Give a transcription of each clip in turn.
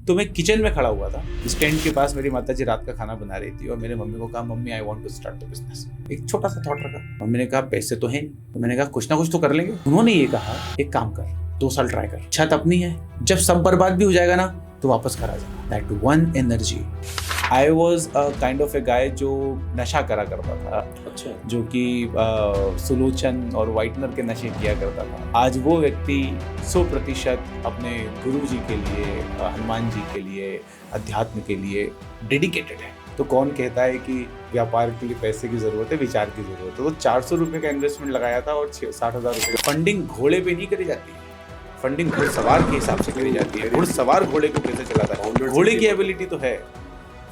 तो मैं किचन में खड़ा हुआ था, स्टैंड के पास मेरी माता जी रात का खाना बना रही थी और मेरे मम्मी को कहा, mummy I want to start the business. एक छोटा सा थॉट रखा। मम्मी ने कहा पैसे तो हैं, तो मैंने कहा कुछ ना कुछ तो कर लेंगे। उन्होंने ये कहा, एक काम कर, 2 साल ट्राई कर, छत अपनी है, जब सब बर्बाद भी हो जाएगा ना तो वापस करा जाना। That one energy. I was a kind of a guy जो नशा करा करता था। अच्छा। जो कि सुलोचन और वाइटनर के नशे किया करता था। आज वो व्यक्ति 100% अपने गुरु जी के लिए, हनुमान जी के लिए, अध्यात्म के लिए डेडिकेटेड है। तो कौन कहता है कि व्यापार के लिए पैसे की जरूरत है, विचार की जरूरत है। तो 400 रुपये का इन्वेस्टमेंट लगाया था और 60,000 रुपये। फंडिंग घोड़े पे नहीं करी जाती है, फंडिंग घुड़सवार के हिसाब से करी जाती है। घुड़सवार घोड़े को कैसे चलाता है, घोड़े की एबिलिटी तो है।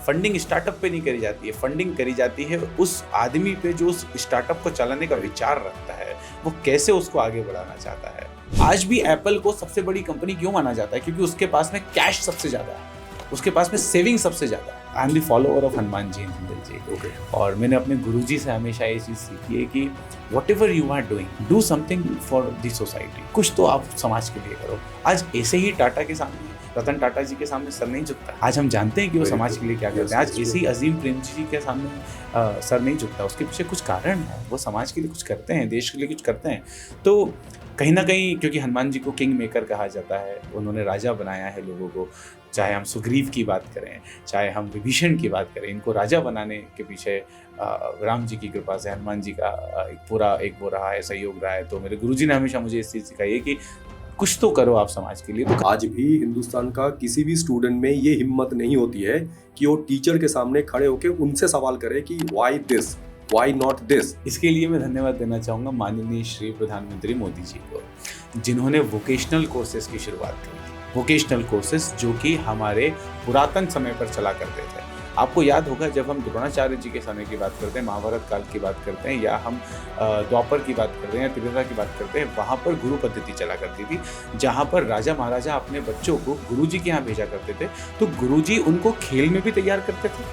फंडिंग स्टार्टअप पे नहीं करी जाती है, फंडिंग करी जाती है उस आदमी पे जो उस स्टार्टअप को चलाने का विचार रखता है, वो कैसे उसको आगे बढ़ाना चाहता है। आज भी एप्पल को सबसे बड़ी कंपनी क्यों माना जाता है? क्योंकि उसके पास में कैश सबसे ज्यादा है, उसके पास में सेविंग सबसे ज्यादा है। I am the follower of Hanuman ji ji. और मैंने अपने गुरुजी से हमेशा ये चीज सीखी है कि whatever you are doing, do something for the society. कुछ तो आप समाज के लिए करो। आज ऐसे ही टाटा के सामने, रतन टाटा जी के सामने सर नहीं झुकता। आज हम जानते हैं कि वो समाज के लिए क्या करते हैं। आज ऐसे ही अजीम प्रेमजी जी के सामने सर नहीं झुकता। उसके पीछे कुछ कारण है, वो समाज के लिए कुछ करते हैं, देश के लिए कुछ करते हैं। तो कहीं ना कहीं क्योंकि हनुमान जी को किंग मेकर कहा जाता है, उन्होंने राजा बनाया है लोगों को। चाहे हम सुग्रीव की बात करें, चाहे हम विभीषण की बात करें, इनको राजा बनाने के पीछे राम जी की कृपा से हनुमान जी का एक वो रहा है, सहयोग रहा है। तो मेरे गुरुजी ने हमेशा मुझे इस चीज़ सिखाई है कि कुछ तो करो आप समाज के लिए। तो आज भी हिंदुस्तान का किसी भी स्टूडेंट में ये हिम्मत नहीं होती है कि वो टीचर के सामने खड़े होकर उनसे सवाल करे कि why this, why not this. इसके लिए मैं धन्यवाद देना चाहूँगा माननीय श्री प्रधानमंत्री मोदी जी को, जिन्होंने वोकेशनल कोर्सेज की शुरुआत की। वोकेशनल कोर्सेज जो कि हमारे पुरातन समय पर चला करते थे। आपको याद होगा जब हम द्रोणाचार्य जी के समय की बात करते हैं, महाभारत काल की बात करते हैं, या हम द्वापर की बात करते हैं या त्रेता की बात करते हैं, वहाँ पर गुरु पद्धति चला करती थी, जहाँ पर राजा महाराजा अपने बच्चों को गुरुजी के यहाँ भेजा करते थे। तो गुरुजी उनको खेल में भी तैयार करते थे,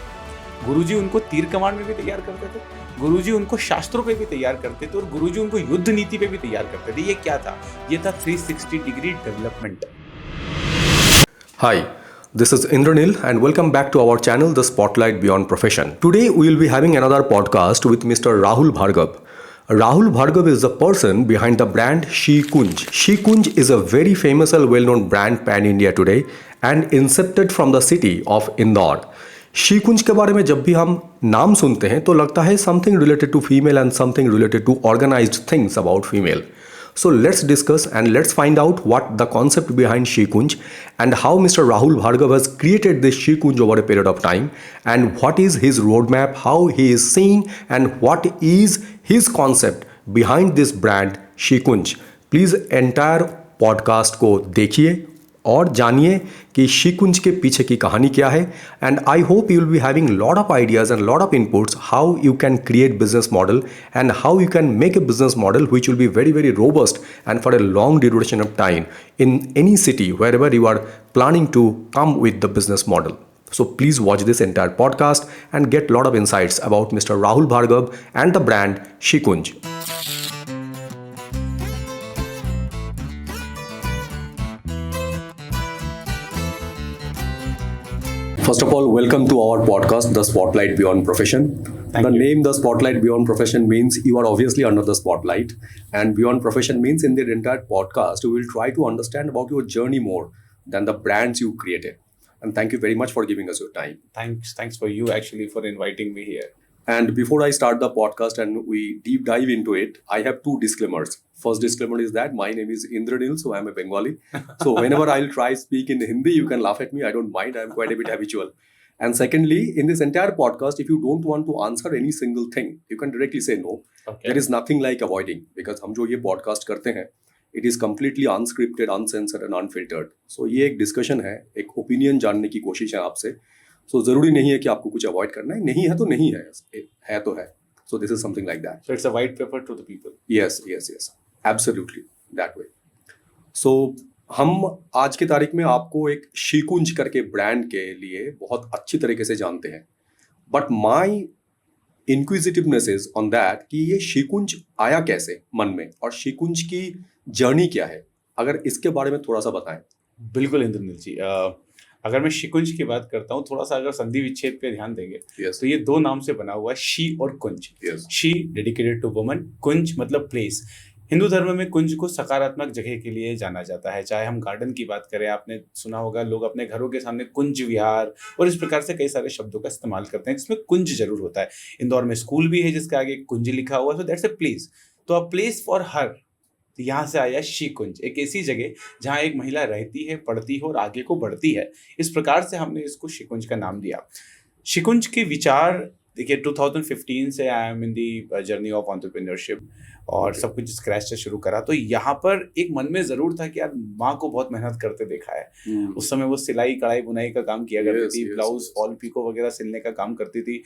गुरुजी उनको तीर कमान में भी तैयार करते थे, गुरुजी उनको शास्त्रों पे भी तैयार करते थे और गुरुजी उनको युद्ध नीति पे भी तैयार करते थे। ये क्या था? ये था 360 degree development. Hi, this is Indranil and welcome back to our channel The Spotlight Beyond Profession. Today we will be having another podcast with Mr. Rahul Bhargav. Rahul Bhargav is the person behind the brand She Kunj. She Kunj is a very famous and well-known brand pan-India today and incepted from the city of Indore. She Kunj के बारे में जब भी हम नाम सुनते हैं तो लगता है something related to female and something related to organized things about female. So let's discuss and let's find out what the concept behind She Kunj and how Mr. Rahul Bhargav has created this She Kunj over a period of time and what is his roadmap, how he is seeing and what is his concept behind this brand She Kunj. Please entire podcast को देखिए और जानिए कि she Kunj के पीछे की कहानी क्या है. And I hope you will be having lot of ideas and lot of inputs how you can create business model and how you can make a business model which will be very very robust and for a long duration of time in any city wherever you are planning to come with the business model. So please watch this entire podcast and get lot of insights about Mr. Rahul Bhargav and the brand She Kunj. First of all, welcome to our podcast, The Spotlight Beyond Profession. Thank you. Name The Spotlight Beyond Profession means you are obviously under the spotlight, and Beyond Profession means in the entire podcast, we will try to understand about your journey more than the brands you created. And thank you very much for giving us your time. Thanks for you actually for inviting me here. And before I start the podcast and we deep dive into it, I have two disclaimers. First disclaimer is that my name is Indranil, so I'm a Bengali. So whenever I'll try speak in Hindi, you can laugh at me. I don't mind. I'm quite a bit habitual. And secondly, in this entire podcast, if you don't want to answer any single thing, you can directly say no. Okay. There is nothing like avoiding because हम जो ये podcast करते हैं, it is completely unscripted, uncensored and unfiltered. So ये एक discussion है, एक opinion जानने की कोशिश है आपसे. So जरूरी नहीं है कि आपको कुछ अवॉइड करना है, नहीं है तो नहीं है तो है. So this is something like that. So it's a white paper to the people. Yes, absolutely that way. So हम आज की तारीख में आपको एक शी कुंज करके ब्रांड के लिए बहुत अच्छी तरीके से जानते हैं, but my inquisitiveness is on that कि ये शी कुंज आया कैसे मन में और शी कुंज की जर्नी क्या है, अगर इसके बारे में थोड़ा सा बताएं. बिल्कुल इंद्रनील जी, अगर मैं शिकुंज की बात करता हूँ, थोड़ा सा अगर संधि विच्छेद पे ध्यान देंगे Yes. तो ये 2 नाम से बना हुआ है, शी और Kunj. Yes. She dedicated to woman, Kunj मतलब प्लेस। हिंदू धर्म में कुंज को सकारात्मक जगह के लिए जाना जाता है। चाहे हम गार्डन की बात करें, आपने सुना होगा लोग अपने घरों के सामने कुंज विहार और इस प्रकार से कई सारे शब्दों का इस्तेमाल करते हैं जिसमें कुंज जरूर होता है। इंदौर में स्कूल भी है जिसके आगे कुंज लिखा हुआ है, सो दैट्स अ प्लेस। तो अ प्लेस फॉर हर, तो यहाँ से आया शी कुंज, एक ऐसी जगह जहाँ एक महिला रहती है, पढ़ती है और आगे को बढ़ती है। इस प्रकार से हमने इसको शिकुंज का नाम दिया। शिकुंज के विचार देखिए, 2015 से आई am in the journey of entrepreneurship और सब कुछ स्क्रैच से शुरू करा। तो यहाँ पर एक मन में जरूर था कि यार माँ को बहुत मेहनत करते देखा है। उस समय वो सिलाई कढ़ाई बुनाई का काम किया करती थी, ब्लाउज फॉल पिको वगैरह सिलने का काम करती थी।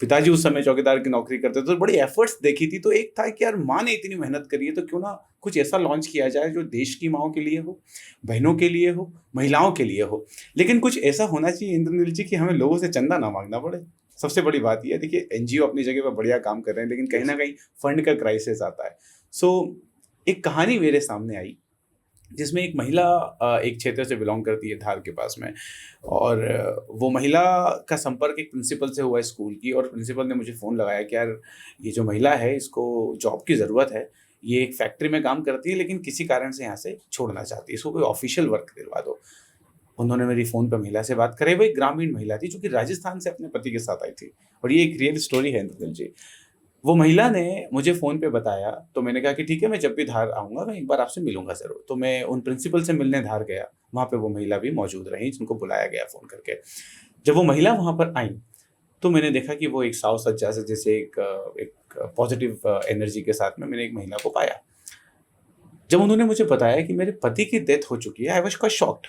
पिताजी उस समय चौकीदार की नौकरी करते थे, तो बड़ी एफर्ट्स देखी थी। तो एक था कि यार माँ ने इतनी मेहनत करी है तो क्यों ना कुछ ऐसा लॉन्च किया जाए जो देश की माँओं के लिए हो, बहनों के लिए हो, महिलाओं के लिए हो। लेकिन कुछ ऐसा होना चाहिए इंद्रनील जी कि हमें लोगों से चंदा ना मांगना पड़े। सबसे बड़ी बात यह है, देखिए एनजीओ अपनी जगह पर बढ़िया काम कर रहे हैं, लेकिन कहीं ना कहीं फंड का क्राइसिस आता है। सो एक कहानी मेरे सामने आई जिसमें एक महिला एक क्षेत्र से बिलोंग करती है, धार के पास में, और वो महिला का संपर्क एक प्रिंसिपल से हुआ है स्कूल की, और प्रिंसिपल ने मुझे फ़ोन लगाया कि यार ये जो महिला है इसको जॉब की ज़रूरत है, ये एक फैक्ट्री में काम करती है लेकिन किसी कारण से यहाँ से छोड़ना चाहती है, इसको कोई ऑफिशियल वर्क दिलवा दो। उन्होंने मेरी फ़ोन पर महिला से बात करी। वो एक ग्रामीण महिला थी जो कि राजस्थान से अपने पति के साथ आई थी, और ये एक रियल स्टोरी है इंद्रनील जी। वो महिला ने मुझे फ़ोन पे बताया, तो मैंने कहा कि ठीक है, मैं जब भी धार आऊँगा मैं एक बार आपसे मिलूंगा ज़रूर। तो मैं उन प्रिंसिपल से मिलने धार गया, वहाँ पे वो महिला भी मौजूद रही जिनको बुलाया गया फ़ोन करके। जब वो महिला वहाँ पर आई तो मैंने देखा कि वो एक साव सज्जा से जैसे एक पॉजिटिव एनर्जी के साथ में मैंने एक महिला को पाया। जब उन्होंने मुझे बताया कि मेरे पति की डेथ हो चुकी है, आई वाज क्वाइट शॉक्ड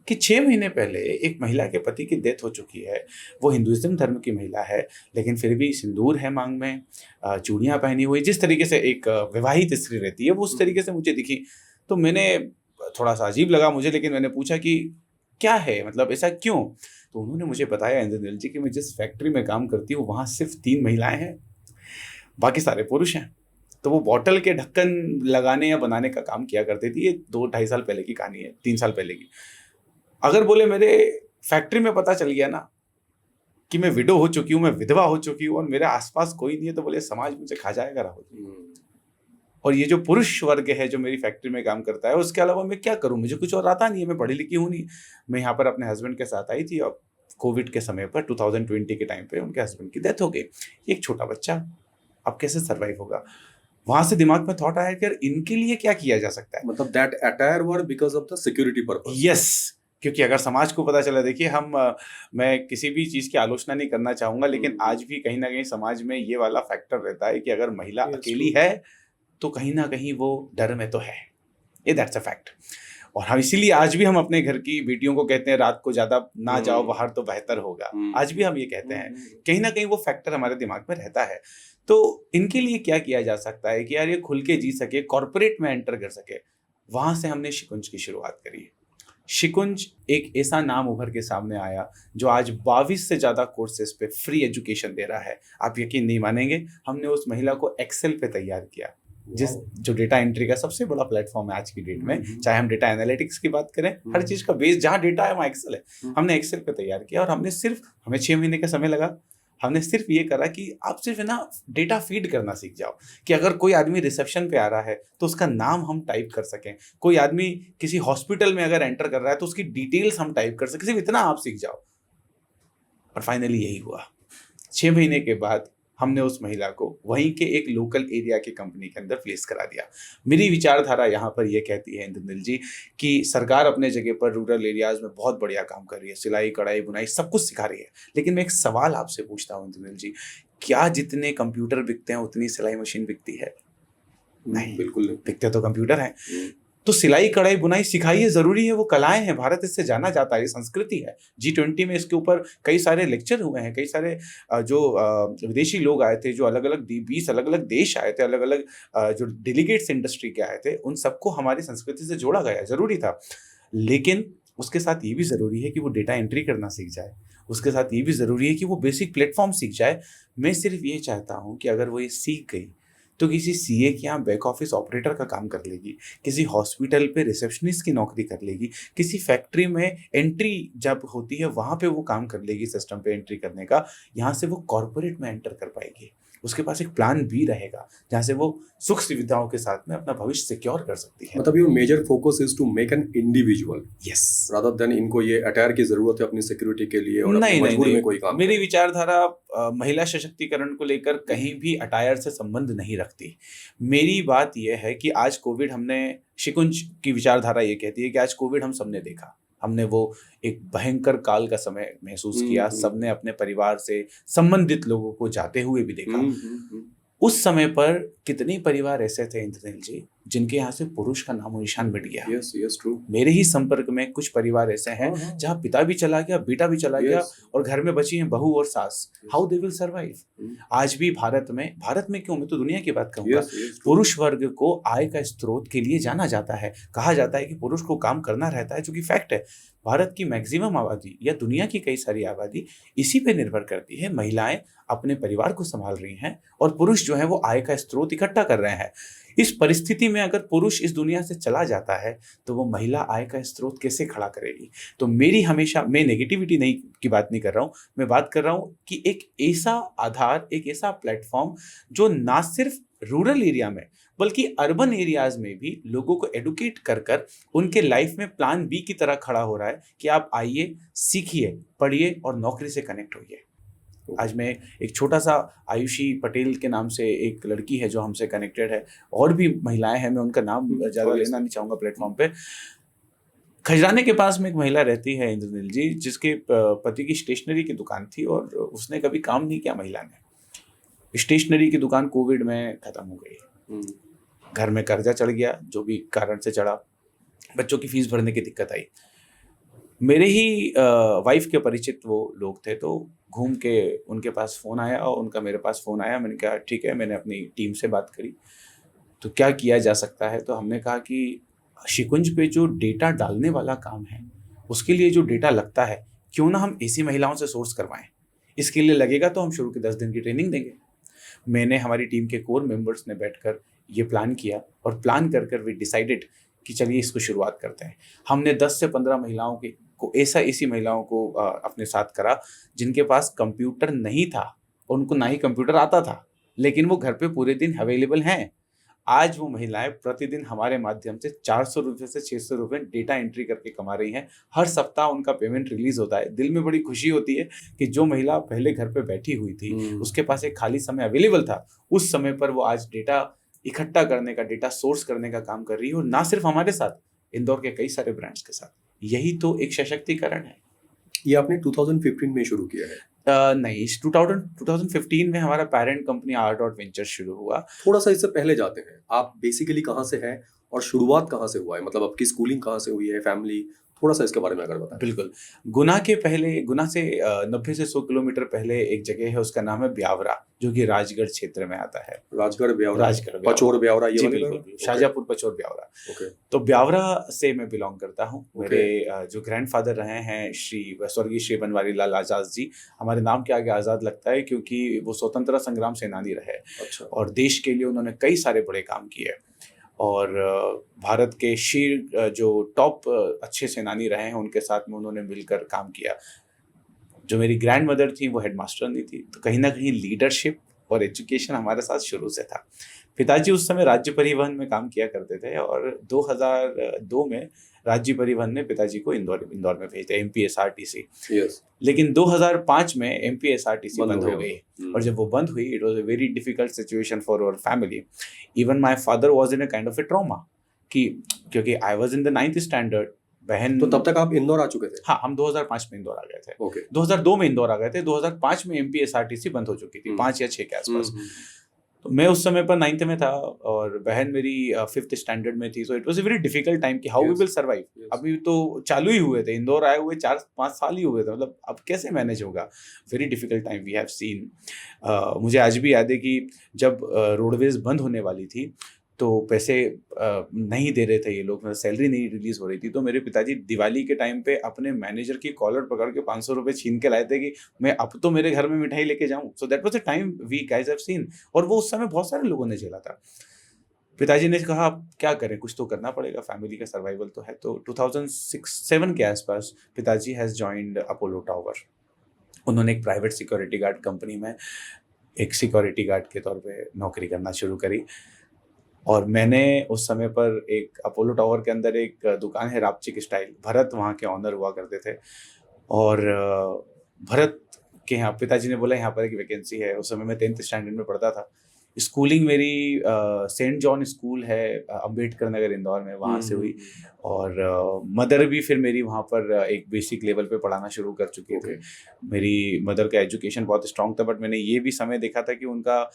कि 6 महीने पहले एक महिला के पति की डेथ हो चुकी है। वो हिंदुइज्म धर्म की महिला है, लेकिन फिर भी सिंदूर है मांग में, चूड़ियाँ पहनी हुई, जिस तरीके से एक विवाहित स्त्री रहती है वो उस तरीके से मुझे दिखी। तो मैंने थोड़ा सा अजीब लगा मुझे, लेकिन मैंने पूछा कि क्या है, मतलब ऐसा क्यों? तो उन्होंने मुझे बताया इंद्रनील जी कि मैं जिस फैक्ट्री में काम करती हूँ वहाँ सिर्फ 3 महिलाएं हैं, बाकी सारे पुरुष हैं। तो वो बॉटल के ढक्कन लगाने या बनाने का काम किया करती थी। ये 2-2.5 साल पहले की कहानी है, 3 साल पहले की। अगर बोले मेरे फैक्ट्री में पता चल गया ना कि मैं विडो हो चुकी हूँ, मैं विधवा हो चुकी हूँ और मेरे आसपास कोई नहीं है, तो बोले समाज मुझे खा जाएगा राहुल। और ये जो पुरुष वर्ग है जो मेरी फैक्ट्री में काम करता है, उसके अलावा मैं क्या करूँ, मुझे कुछ और आता नहीं है, मैं पढ़ी लिखी हूँ नहीं। मैं यहाँ पर अपने हस्बैंड के साथ आई थी और कोविड के समय पर 2020 के टाइम पे उनके हस्बैंड की डेथ हो गई। एक छोटा बच्चा, अब कैसे सर्वाइव होगा? वहां से दिमाग में थॉट आया कि यार इनके लिए क्या किया जा सकता है। मतलब that attire were because of the security purpose. Yes, क्योंकि अगर समाज को पता चला, देखिए मैं किसी भी चीज़ की आलोचना नहीं करना चाहूँगा, लेकिन आज भी कहीं ना कहीं समाज में ये वाला फैक्टर रहता है कि अगर महिला अकेली है तो कहीं ना कहीं वो डर में तो है। ये दैट्स अ फैक्ट। और हम इसीलिए आज भी हम अपने घर की बेटियों को कहते हैं रात को ज़्यादा ना जाओ बाहर तो बेहतर होगा। आज भी हम ये कहते हैं, कहीं ना कहीं वो फैक्टर हमारे दिमाग में रहता है। तो इनके लिए क्या किया जा सकता है कि यार ये खुल के जी सके, कॉर्पोरेट में एंटर कर सके। वहाँ से हमने शिकुंज की शुरुआत करी। शिकुंज एक ऐसा नाम उभर के सामने आया जो आज 22 से ज़्यादा कोर्सेज पे फ्री एजुकेशन दे रहा है। आप यकीन नहीं मानेंगे, हमने उस महिला को एक्सेल पे तैयार किया, जो डेटा एंट्री का सबसे बड़ा प्लेटफॉर्म है आज की डेट में। चाहे हम डेटा एनालिटिक्स की बात करें, हर चीज़ का बेस जहाँ डेटा है वहाँ एक्सेल है। हमने एक्सेल पे तैयार किया और हमें 6 महीने का समय लगा। हमने सिर्फ ये करा कि आप सिर्फ ना डेटा फीड करना सीख जाओ कि अगर कोई आदमी रिसेप्शन पे आ रहा है तो उसका नाम हम टाइप कर सकें, कोई आदमी किसी हॉस्पिटल में अगर एंटर कर रहा है तो उसकी डिटेल्स हम टाइप कर सकें, सिर्फ इतना आप सीख जाओ। और फाइनली यही हुआ। 6 महीने के बाद हमने उस महिला को वहीं के एक लोकल एरिया की कंपनी के अंदर प्लेस करा दिया। मेरी विचारधारा यहाँ पर यह कहती है इंद्रनील जी कि सरकार अपने जगह पर रूरल एरियाज में बहुत बढ़िया काम कर रही है, सिलाई कढ़ाई बुनाई सब कुछ सिखा रही है। लेकिन मैं एक सवाल आपसे पूछता हूँ इंद्रनील जी, क्या जितने कंप्यूटर बिकते हैं उतनी सिलाई मशीन बिकती है? नहीं, बिल्कुल नहीं। बिकते तो कंप्यूटर हैं। तो सिलाई कढ़ाई बुनाई सिखाइए, जरूरी है, वो कलाएं हैं, भारत इससे जाना जाता है, ये संस्कृति है। G20 में इसके ऊपर कई सारे लेक्चर हुए हैं, कई सारे जो विदेशी लोग आए थे, जो अलग अलग 20 अलग अलग देश आए थे, अलग अलग जो डेलीगेट्स इंडस्ट्री के आए थे, उन सबको हमारी संस्कृति से जोड़ा गया, जरूरी था। लेकिन उसके साथ ये भी ज़रूरी है कि वो डेटा एंट्री करना सीख जाए, उसके साथ ये भी ज़रूरी है कि वो बेसिक प्लेटफॉर्म सीख जाए। मैं सिर्फ ये चाहता हूँ कि अगर वो ये सीख गई तो किसी सीए के यहाँ बैक ऑफिस ऑपरेटर का काम कर लेगी, किसी हॉस्पिटल पे रिसेप्शनिस्ट की नौकरी कर लेगी, किसी फैक्ट्री में एंट्री जब होती है वहाँ पे वो काम कर लेगी सिस्टम पे एंट्री करने का। यहाँ से वो कॉर्पोरेट में एंटर कर पाएगी। उसके पास एक प्लान बी रहेगा जहाँ से वो सुख सुविधाओं के साथ में अपना भविष्य सिक्योर कर सकती है। मतलब your major focus is to make an individual yes, rather than इनको ये अटायर की जरूरत है अपनी सिक्योरिटी के लिए और अपनी मजबूरी में कोई काम मेरी विचारधारा महिला सशक्तिकरण को लेकर कहीं भी अटायर से संबंध नहीं रखती। मेरी बात यह है कि आज कोविड, हमने शिकुंज की विचारधारा ये कहती है कि आज कोविड हम सबने देखा, हमने वो एक भयंकर काल का समय महसूस किया, सबने अपने परिवार से संबंधित लोगों को जाते हुए भी देखा। उस समय पर कितने परिवार ऐसे थे इंद्रनील जी जिनके यहाँ से पुरुष का नामो निशान मिट गया। Yes yes true. मेरे ही संपर्क में कुछ परिवार ऐसे हैं जहाँ पिता भी चला गया, बेटा भी चला गया और घर में बची हैं बहू और सास। How they will survive? आज भी भारत में क्यों, मैं तो दुनिया की बात कहूंगा, पुरुष वर्ग को आय का स्रोत के लिए जाना जाता है। कहा जाता है कि पुरुष को काम करना रहता है, जो कि फैक्ट है। भारत की मैक्सिमम आबादी या दुनिया की कई सारी आबादी इसी पे निर्भर करती है। महिलाएं अपने परिवार को संभाल रही हैं और पुरुष जो है वो आय का स्रोत इकट्ठा कर रहे हैं। इस परिस्थिति में अगर पुरुष इस दुनिया से चला जाता है तो वो महिला आय का स्रोत कैसे खड़ा करेगी? तो मेरी हमेशा, मैं नेगेटिविटी नहीं की बात नहीं कर रहा हूँ, मैं बात कर रहा हूँ कि एक ऐसा आधार, एक ऐसा प्लेटफॉर्म जो ना सिर्फ रूरल एरिया में बल्कि अर्बन एरियाज में भी लोगों को एडुकेट कर कर उनके लाइफ में प्लान बी की तरह खड़ा हो रहा है कि आप आइए, सीखिए, पढ़िए और नौकरी से कनेक्ट होइए। आज मैं एक छोटा सा आयुषी पटेल के नाम से एक लड़की है जो हमसे कनेक्टेड है, और भी महिलाएं हैं, मैं उनका नाम ज़्यादा लेना नहीं चाहूँगा प्लेटफॉर्म पे। खजराने के पास में एक महिला रहती है इंद्रनील जी, जिसके पति की स्टेशनरी की दुकान थी और उसने कभी काम नहीं किया। महिला ने स्टेशनरी की दुकान कोविड में ख़त्म हो गई, घर में कर्जा चढ़ गया, जो भी कारण से चढ़ा, बच्चों की फीस भरने की दिक्कत आई। मेरे ही वाइफ के परिचित वो लोग थे, तो घूम के उनके पास फ़ोन आया और उनका मेरे पास फ़ोन आया। मैंने कहा ठीक है, मैंने अपनी टीम से बात करी तो क्या किया जा सकता है। तो हमने कहा कि शिकुंज पे जो डेटा डालने वाला काम है उसके लिए जो डेटा लगता है, क्यों ना हम ऐसी महिलाओं से सोर्स करवाएं। इसके लिए लगेगा तो हम शुरू के 10 दिन की ट्रेनिंग देंगे। मैंने, हमारी टीम के कोर मेंबर्स ने बैठकर ये प्लान किया और प्लान कर वी डिसाइडेड कि चलिए इसको शुरुआत करते हैं। हमने 10 से 15 महिलाओं को ऐसी महिलाओं को अपने साथ करा जिनके पास कंप्यूटर नहीं था, उनको ना ही कंप्यूटर आता था, लेकिन वो घर पे पूरे दिन अवेलेबल हैं। आज वो महिलाएं प्रतिदिन हमारे माध्यम से 400 रुपये से 600 रुपये डेटा एंट्री करके कमा रही हैं। हर सप्ताह उनका पेमेंट रिलीज होता है। दिल में बड़ी खुशी होती है कि जो महिला पहले घर पे बैठी हुई थी, उसके पास एक खाली समय अवेलेबल था, उस समय पर वो आज डेटा इकट्ठा करने का, डेटा सोर्स करने का काम कर रही है, और ना सिर्फ हमारे साथ, इंदौर के कई सारे ब्रांड्स के साथ। यही तो एक सशक्तिकरण है। ये आपने 2015 में शुरू किया है? नहीं, 2015 में हमारा पेरेंट कंपनी R.Ventures शुरू हुआ। थोड़ा सा इससे पहले जाते हैं, आप बेसिकली कहाँ से हैं और शुरुआत कहाँ से हुआ है? मतलब आपकी स्कूलिंग कहाँ से हुई है, फैमिली, थोड़ा सा इसके बारे में अगर बताएं। बिल्कुल। गुना से 90 से 100 किलोमीटर पहले एक जगह है, उसका नाम है ब्यावरा, जो कि राजगढ़ क्षेत्र में आता है। राजगढ़, पचोर ब्यावरा, ये बिल्कुल, शाहजहाँपुर पचोर ब्यावरा। ओके। तो ब्यावरा से मैं बिलोंग करता हूँ। मेरे जो ग्रैंडफादर रहे हैं स्वर्गीय श्री बनवारी लाल आजाद जी, हमारे नाम के आगे आज़ाद लगता है क्योंकि वो स्वतंत्रता संग्राम सेनानी रहे। अच्छा। और देश के लिए उन्होंने कई सारे बड़े काम किए, और भारत के शीर्ष जो टॉप अच्छे सेनानी रहे हैं उनके साथ में उन्होंने मिलकर काम किया। जो मेरी ग्रैंड मदर थी वो हेडमास्टरनी थी, तो कहीं ना कहीं लीडरशिप और एजुकेशन हमारे साथ शुरू से था। पिताजी उस समय राज्य परिवहन में काम किया करते थे, और 2002 में राज्य परिवहन ने पिताजी को इंदौर में भेजा, MPSRTC। yes. लेकिन 2005 में MPSRTC बंद हो गई, और जब वो बंद हुई, it was a very difficult situation for our family. Even my father was in a kind of a trauma, क्योंकि I was in the 9th standard. बहन, तो तब तक आप इंदौर आ चुके थे? हाँ, हम 2005 में इंदौर आ गए थे। okay. 2002 में इंदौर आ गए थे, 2005 में MPSRTC बंद हो चुकी थी, 5 या 6 के आसपास। तो मैं उस समय पर 9th में था और बहन मेरी 5th स्टैंडर्ड में थी। So it was a very difficult time कि हाउ वी विल सर्वाइव। अभी तो चालू ही हुए थे, इंदौर आए हुए 4-5 साल ही हुए थे, मतलब अब कैसे मैनेज होगा। Very difficult time we have seen. मुझे आज भी याद है कि जब रोडवेज बंद होने वाली थी तो पैसे नहीं दे रहे थे ये लोग, सैलरी नहीं रिलीज हो रही थी, तो मेरे पिताजी दिवाली के टाइम पे अपने मैनेजर की कॉलर पकड़ के 500 रुपए छीन के लाए थे कि मैं अब तो मेरे घर में मिठाई लेके जाऊं। So that was the time we guys have seen, और वो उस समय बहुत सारे लोगों ने झेला था। पिताजी ने कहा अब क्या करें, कुछ तो करना पड़ेगा, फैमिली का सर्वाइवल तो है। तो 2006-7 के आसपास पिताजी हैज़ जॉइंड अपोलो टावर। उन्होंने एक प्राइवेट सिक्योरिटी गार्ड कंपनी में एक सिक्योरिटी गार्ड के तौर पे नौकरी करना शुरू करी। और मैंने उस समय पर एक अपोलो टावर के अंदर एक दुकान है रापचिक स्टाइल, भरत वहाँ के ऑनर हुआ करते थे। और भरत के यहाँ पिताजी ने बोला यहाँ पर एक वैकेंसी है। उस समय मैं 10th स्टैंडर्ड में पढ़ता था। स्कूलिंग मेरी सेंट जॉन स्कूल है अंबेडकर नगर इंदौर में, वहाँ से हुई। और मदर भी फिर मेरी वहाँ पर एक बेसिक लेवल पे पढ़ाना शुरू कर चुके थे। मेरी मदर का एजुकेशन बहुत स्ट्रांग था, बट मैंने ये भी समय देखा था कि उनका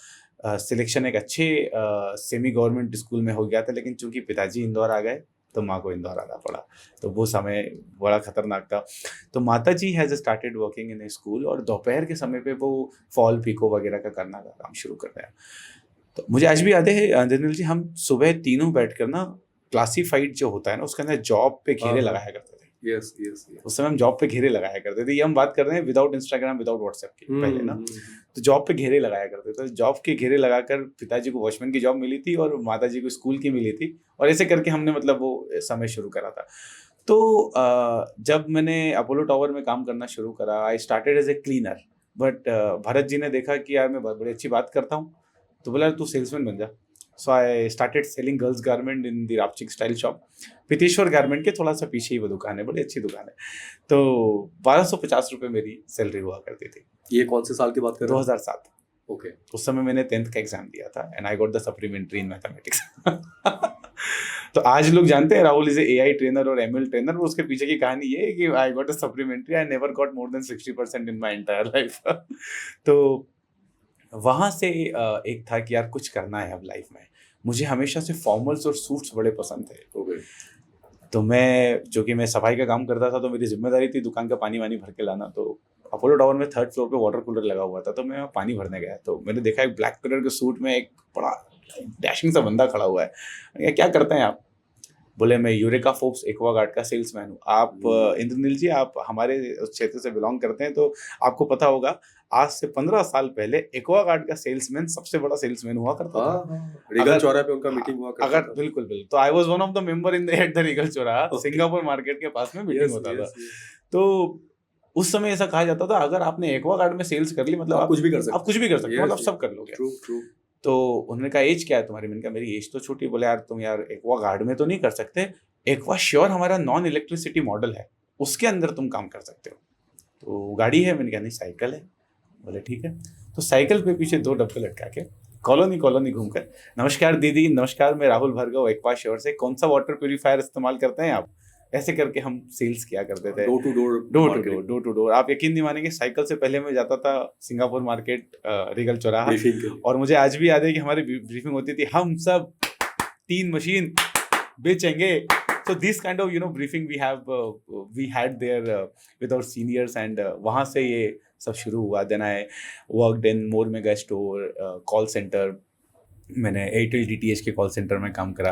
सिलेक्शन एक अच्छे सेमी गवर्नमेंट स्कूल में हो गया था, लेकिन चूंकि पिताजी इंदौर आ गए तो माँ को इंदौर आना पड़ा। तो वो समय बड़ा खतरनाक था। तो माता जी has started working in a school, और दोपहर के समय पे वो फॉल पीको वगैरह का करना का काम शुरू कर दिया। तो मुझे आज भी याद है अंजनिल जी, हम सुबह तीनों बैठकर ना क्लासीफाइड जो होता है ना उसके अंदर जॉब पे घेरे लगाया करते थे। Yes yes. उस समय हम जॉब पे घेरे लगाया करते थे। ये हम बात कर रहे हैं विदाउट इंस्टाग्राम विदाउट व्हाट्सएप की पहले ना। तो जॉब पे घेरे लगाया करते थे। जॉब के घेरे लगाकर पिताजी को वॉचमैन की जॉब मिली थी और माता जी को स्कूल की मिली थी, और ऐसे करके हमने मतलब वो समय शुरू करा था। तो जब मैंने अपोलो टावर में काम करना शुरू करा, I started as a cleaner. But Bharat ji ने देखा कि यार मैं बड़ी अच्छी बात करता हूँ, तो बोला तू सेल्समैन बन जा। So I started selling girls garment in the Rapchik style shop. Piteshwar garment के थोड़ा सा पीछे ही वो दुकान है, बड़ी अच्छी दुकान है। तो 1250 रुपये मेरी सैलरी हुआ करती थी। ये कौन से साल की बात कर रहे हैं? 2007। ओके। उस समय मैंने 10th का एग्जाम दिया था and I got the supplementary in mathematics. तो आज लोग जानते हैं राहुल इज एआई ट्रेनर और एमएल ट्रेनर, और उसके पीछे की कहानी ये है कि I got a supplementary, I never got more than 60% in my entire life. तो वहाँ से एक था कि यार कुछ करना है अब लाइफ में। मुझे हमेशा से फॉर्मल्स और सूट्स बड़े पसंद थे। ओके। तो मैं सफाई का काम करता था, तो मेरी जिम्मेदारी थी दुकान का पानी वानी भर के लाना। तो अपोलो टावर में 3rd फ्लोर पे वाटर कूलर लगा हुआ था, तो मैं पानी भरने गया। तो मैंने देखा एक ब्लैक कलर के सूट में एक बड़ा डैशिंग सा बंदा खड़ा हुआ है। क्या करते हैं आप? बोले मैं यूरेका फोर्ब्स एक्वागार्ड का सेल्समैन हूँ। आप इंद्रनील जी, आप हमारे उस क्षेत्र से बिलोंग करते हैं, तो आपको पता होगा आज से 15 साल पहले एक्वागार्ड का सेल्समैन सबसे बड़ा सेल्समैन हुआ करता था। रीगल चौराहे पे उनका मीटिंग हुआ करता था। बिल्कुल। तो आई was one of the member in at the Regal चौराहा, सिंगापुर मार्केट के पास में मीटिंग होता था। तो उस समय ऐसा कहा जाता था अगर आपने एक्वागार्ड में सेल्स कर ली मतलब आप कुछ भी कर सकते, मतलब सब कर लोगे। ट्रू। तो उन्होंने कहा एज क्या है तुम्हारी? मैंने कहा मेरी एज तो छोटी। बोले यार तुम यार एक्वागार्ड में तो नहीं कर सकते, एक्वा श्योर हमारा नॉन इलेक्ट्रिसिटी मॉडल है, उसके अंदर तुम काम कर सकते हो। तो गाड़ी है? मैंने कहा नहीं साइकिल है। बोले ठीक है। तो साइकिल पे पीछे 2 डब्बे लटका के कॉलोनी घूमकर, नमस्कार दीदी, नमस्कार मैं राहुल भार्गव एक्वा श्योर से, कौन सा वाटर प्यूरिफायर इस्तेमाल करते हैं आप? ऐसे करके हम सेल्स किया करते थे। Door to door. आप यकीन नहीं मानेंगे, साइकिल से पहले मैं जाता था सिंगापुर मार्केट, रीगल चौराहा, और मुझे आज भी याद है कि हमारी ब्रीफिंग होती थी, हम सब 3 मशीन बेचेंगे। So this kind of briefing we had there with our seniors, and वहाँ से ये सब शुरू हुआ। Then I worked in more mega store, call center। मैंने एयरटेल डीटीएच के कॉल सेंटर में काम करा।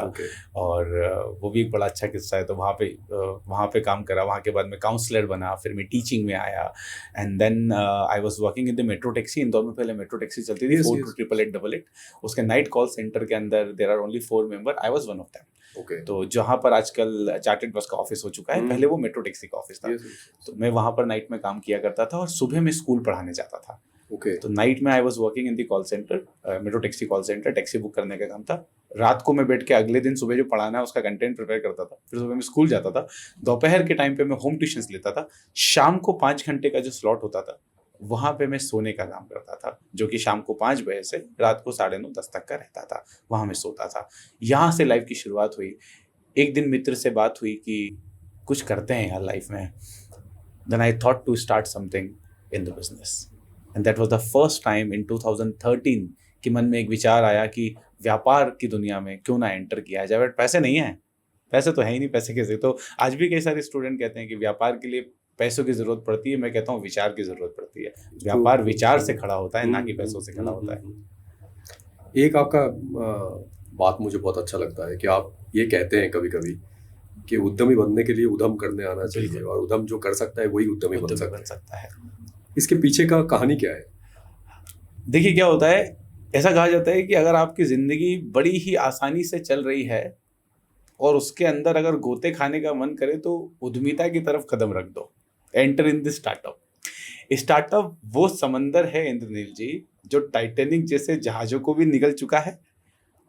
और वो भी एक बड़ा अच्छा किस्सा है। तो वहाँ पे काम करा। वहाँ के बाद मैं काउंसलर बना, फिर मैं टीचिंग में आया, and then I was working in the metro taxi. Indore में पहले मेट्रो टैक्सी चलती थी 428888। उसके नाइट कॉल सेंटर के अंदर there are only 4 member, I was one of them. तो जहाँ पर आजकल चार्टर्ड बस का ऑफिस हो चुका है, पहले वो मेट्रो टैक्सी का ऑफिस था। तो मैं वहाँ पर नाइट में काम किया करता था, और सुबह में स्कूल पढ़ाने जाता था। तो नाइट में आई was working in the call centre, metro taxi call centre, taxi book करने का काम था। रात को मैं बैठ के अगले दिन सुबह जो पढ़ाना है उसका कंटेंट प्रिपेयर करता था। फिर सुबह मैं स्कूल जाता था। दोपहर के टाइम पे मैं होम ट्यूशंस लेता था। शाम को 5 घंटे का जो स्लॉट होता था, वहाँ पे मैं सोने का काम करता था, जो कि शाम को 5 बजे से रात को 9:30-10 तक का रहता था। वहाँ मैं सोता था। यहाँ से लाइफ की शुरुआत हुई। एक दिन मित्र से बात हुई कि कुछ करते हैं यार लाइफ में। Then I thought to start something in the business, and that was the first time in 2013 कि मन में एक विचार आया कि व्यापार की दुनिया में क्यों ना एंटर किया जाए। बट पैसे नहीं है, पैसे तो है ही नहीं, पैसे कैसे? तो आज भी कई सारे स्टूडेंट कहते हैं कि व्यापार के लिए पैसों की जरूरत पड़ती है। मैं कहता हूँ विचार की जरूरत पड़ती है। व्यापार विचार से खड़ा होता है, ना कि पैसों से खड़ा होता है। एक आपका बात मुझे बहुत अच्छा लगता है कि आप ये कहते हैं कभी कभी कि उद्यमी बनने के लिए उद्यम करने आना चाहिए, और उद्यम जो कर सकता है वही उद्यमी बन सकता है। इसके पीछे का कहानी क्या है? देखिए क्या होता है, ऐसा कहा जाता है कि अगर आपकी जिंदगी बड़ी ही आसानी से चल रही है और उसके अंदर अगर गोते खाने का मन करे तो उद्यमिता की तरफ कदम रख दो। Enter in the startup. Startup वो समंदर है इंद्रनील जी, जो टाइटैनिक जैसे जहाजों को भी निकल चुका है,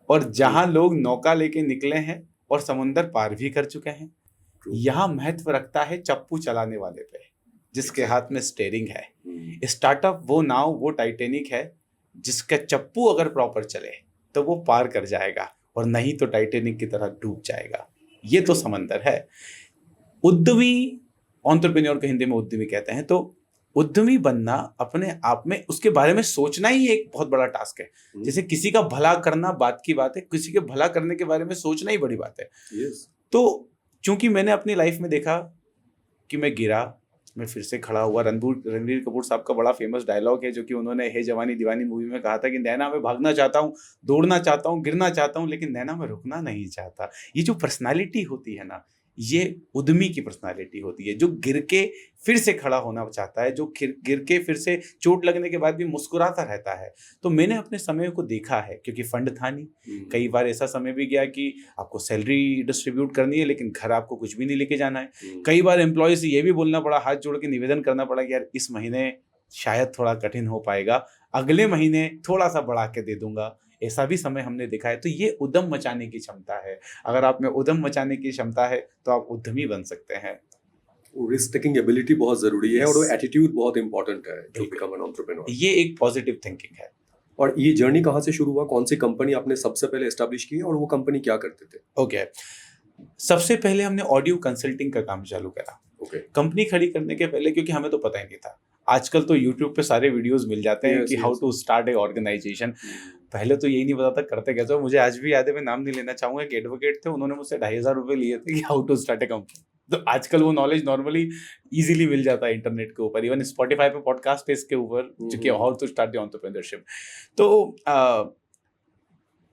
और जहां लोग नौका लेके निकले हैं और समुंदर पार भी कर चुके हैं। यहाँ महत्व रखता है चप्पू चलाने वाले पे, जिसके हाथ में स्टेयरिंग है। स्टार्टअप वो नाव, वो टाइटैनिक है जिसका चप्पू अगर प्रॉपर चले तो वो पार कर जाएगा, और नहीं तो टाइटैनिक की तरह डूब जाएगा। ये तो समंदर है। उद्यमी, एंटरप्रेन्योर को हिंदी में उद्यमी कहते हैं। तो उद्यमी बनना अपने आप में, उसके बारे में सोचना ही एक बहुत बड़ा टास्क है। जैसे किसी का भला करना बात की बात है, किसी के भला करने के बारे में सोचना ही बड़ी बात है। तो चूंकि मैंने अपनी लाइफ में देखा कि मैं गिरा, मैं फिर से खड़ा हुआ। रणबीर कपूर साहब का बड़ा फेमस डायलॉग है जो कि उन्होंने हे जवानी दीवानी मूवी में कहा था कि नैना मैं भागना चाहता हूँ, दौड़ना चाहता हूँ, गिरना चाहता हूँ, लेकिन नैना मैं रुकना नहीं चाहता। ये जो पर्सनालिटी होती है ना, ये उद्यमी की पर्सनालिटी होती है, जो गिर के फिर से खड़ा होना चाहता है, जो गिर के फिर से चोट लगने के बाद भी मुस्कुराता रहता है। तो मैंने अपने समय को देखा है, क्योंकि फंड था नहीं। कई बार ऐसा समय भी गया कि आपको सैलरी डिस्ट्रीब्यूट करनी है लेकिन घर आपको कुछ भी नहीं लेके जाना है। कई बार एम्प्लॉय से ये भी बोलना पड़ा, हाथ जोड़ के निवेदन करना पड़ा कि यार इस महीने शायद थोड़ा कठिन हो पाएगा, अगले महीने थोड़ा सा बढ़ा के दे दूंगा। ऐसा भी समय हमने देखा है। तो ये उद्यम मचाने की क्षमता है। अगर आप में उद्यम मचाने की क्षमता है तो आप उद्यमी बन सकते हैं। रिस्क टेकिंग एबिलिटी बहुत जरूरी है, और वो एटीट्यूड बहुत इंपॉर्टेंट है टू बिकम एन एंटरप्रेन्योर। ये एक पॉजिटिव थिंकिंग है। और ये जर्नी कहाँ से शुरू हुआ? कौन सी कंपनी आपने सबसे पहले एस्टैब्लिश की, और वो कंपनी क्या करते थे? ओके, सबसे पहले हमने ऑडियो कंसल्टिंग का काम चालू करा। कंपनी खड़ी करने के पहले, क्योंकि हमें तो पता ही नहीं था। आजकल तो YouTube पे सारे वीडियोस मिल जाते हैं कि how to start a organization. पहले तो यही नहीं पता था करते कैसे। तो मुझे आज भी याद है, मैं नाम नहीं लेना चाहूंगा, एक एडवोकेट थे, उन्होंने मुझसे 2,500 रुपए लिए थे कि how to start a company. तो आजकल वो नॉलेज नॉर्मली इजीली मिल जाता है इंटरनेट के ऊपर। इवन स्पॉटिफाई पे पॉडकास्ट है इसके ऊपर, जो कि how to start the entrepreneurship. तो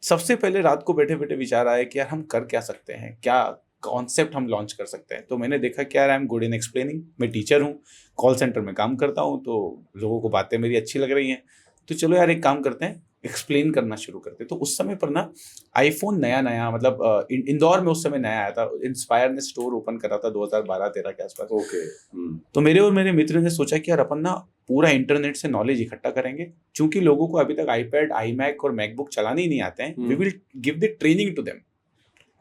सबसे पहले रात को बैठे बैठे विचार आया कि यार हम कर क्या सकते हैं, क्या कॉन्सेप्ट हम लॉन्च कर सकते हैं। तो मैंने देखा कि यार I am good in explaining. मैं टीचर हूँ, कॉल सेंटर में काम करता हूँ, तो लोगों को बातें मेरी अच्छी लग रही हैं। तो चलो यार एक काम करते हैं, एक्सप्लेन करना शुरू करते। तो उस समय पर ना आईफोन नया मतलब इंदौर में उस समय नया आया था। इंस्पायर ने स्टोर ओपन करा था 2012-13 के आसपास। तो मेरे और मेरे मित्र ने सोचा कि यार अपन ना पूरा इंटरनेट से नॉलेज इकट्ठा करेंगे। चूंकि लोगों को अभी तक आईपैड, आईमैक और मैकबुक चलाने ही नहीं आते हैं, we will give the training to them.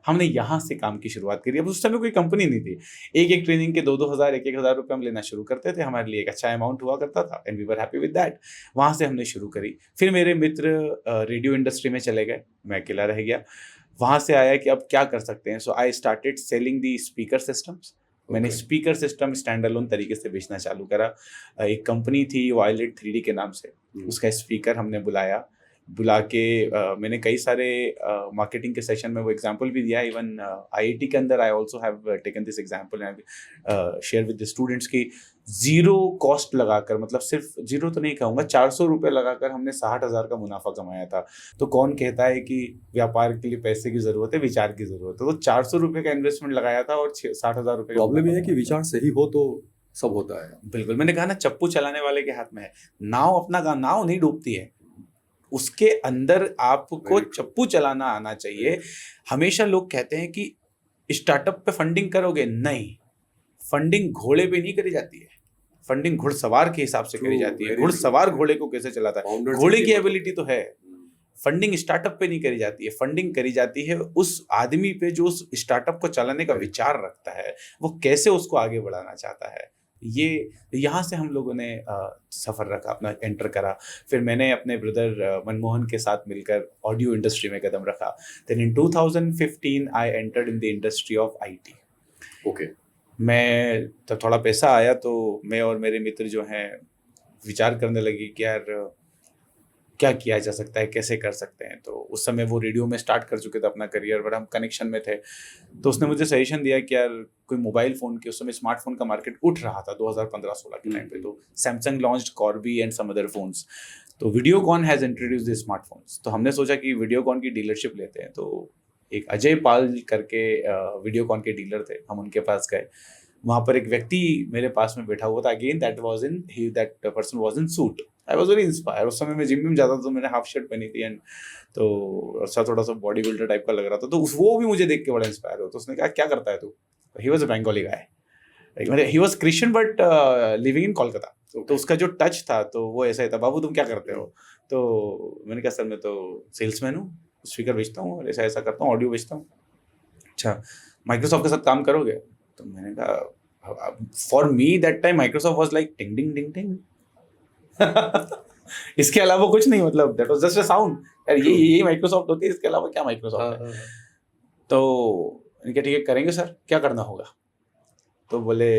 हमने यहाँ से काम की शुरुआत करी। अब उस समय कोई कंपनी नहीं थी। एक ट्रेनिंग के 2-2 हज़ार, 1-1 हज़ार रुपये हम लेना शुरू करते थे। हमारे लिए एक अच्छा अमाउंट हुआ करता था, and we were happy with that. वहाँ से हमने शुरू करी। फिर मेरे मित्र रेडियो इंडस्ट्री में चले गए, मैं अकेला रह गया। वहाँ से आया कि अब क्या कर सकते हैं। So I started selling the speaker systems. मैंने स्पीकर सिस्टम स्टैंड अलोन तरीके से बेचना चालू करा। एक कंपनी थी वायलेट 3D के नाम से, उसका स्पीकर हमने बुला के मैंने कई सारे मार्केटिंग के सेशन में वो एग्जांपल भी दिया। इवन IIT के अंदर I also have taken this example and share with the students की जीरो कॉस्ट लगाकर, मतलब सिर्फ जीरो तो नहीं कहूँगा, 400 रुपये लगाकर हमने 60,000 का मुनाफा कमाया था। तो कौन कहता है कि व्यापार के लिए पैसे की जरूरत है, विचार की जरूरत है। तो 400 रुपये का इन्वेस्टमेंट लगाया था और 60,000 रुपये। प्रॉब्लम ये है कि विचार सही हो तो सब होता है। बिल्कुल, मैंने कहा ना, चप्पू चलाने वाले के हाथ में है। नाव अपना नाव नहीं डूबती है, उसके अंदर आपको चप्पू चलाना आना चाहिए। हमेशा लोग कहते हैं कि स्टार्टअप पे फंडिंग करोगे, नहीं, फंडिंग घोड़े पे नहीं करी जाती है, फंडिंग घुड़सवार के हिसाब से करी जाती है। घुड़सवार घोड़े को कैसे चलाता है, घोड़े की एबिलिटी तो है। फंडिंग स्टार्टअप पे नहीं करी जाती है, फंडिंग करी जाती है उस आदमी पे जो उस स्टार्टअप को चलाने का विचार रखता है, वो कैसे उसको आगे बढ़ाना चाहता है। ये यहाँ से हम लोगों ने सफ़र रखा, अपना एंटर करा। फिर मैंने अपने ब्रदर मनमोहन के साथ मिलकर ऑडियो इंडस्ट्री में कदम रखा। Then in 2015 I entered in the industry of IT। Okay, मैं तब थोड़ा पैसा आया तो मैं और मेरे मित्र जो हैं विचार करने लगे कि यार क्या किया जा सकता है, कैसे कर सकते हैं। तो उस समय वो रेडियो में स्टार्ट कर चुके थे अपना करियर, बट हम कनेक्शन में थे। तो उसने मुझे सजेशन दिया कि यार कोई मोबाइल फ़ोन के, उस समय स्मार्टफोन का मार्केट उठ रहा था 2015-16 के टाइम पे। तो Samsung launched Corby and some other phones. तो Videocon has introduce the smartphones, तो हमने सोचा कि वीडियोकॉन की डीलरशिप लेते हैं। तो एक अजय पाल करके वीडियोकॉन के डीलर थे, हम उनके पास गए। वहाँ पर एक व्यक्ति मेरे पास में बैठा हुआ था, again that person was in suit. I was very inspire. उस समय मैं जिम में जाता था, तो मैंने हाफ शर्ट पहनी थी एंड तो अच्छा थोड़ा सा बॉडी बिल्डर टाइप का लग रहा था, तो वो भी मुझे देख के बड़ा इंस्पायर हुआ। तो उसने कहा क्या करता है तू? He was a Bengali guy, he was Christian but living in Kolkata. तो उसका जो टच था तो वो ऐसा ही था, बाबू तुम क्या करते हो? तो मैंने कहा सर मैं तो सेल्समैन हूँ, स्पीकर बेचता हूँ और ऐसा ऐसा करता हूँ, ऑडियो बेचता हूँ। अच्छा, माइक्रोसॉफ्ट के साथ काम करोगे? तो मैंने कहा for me that time Microsoft was like टिंग टिंग टिंग टिंग इसके अलावा कुछ नहीं, मतलब that was just a sound यार, ये माइक्रोसॉफ्ट होती है, इसके अलावा क्या माइक्रोसॉफ्ट है? तो मैंने कहा ठीक है करेंगे सर, क्या करना होगा? तो बोले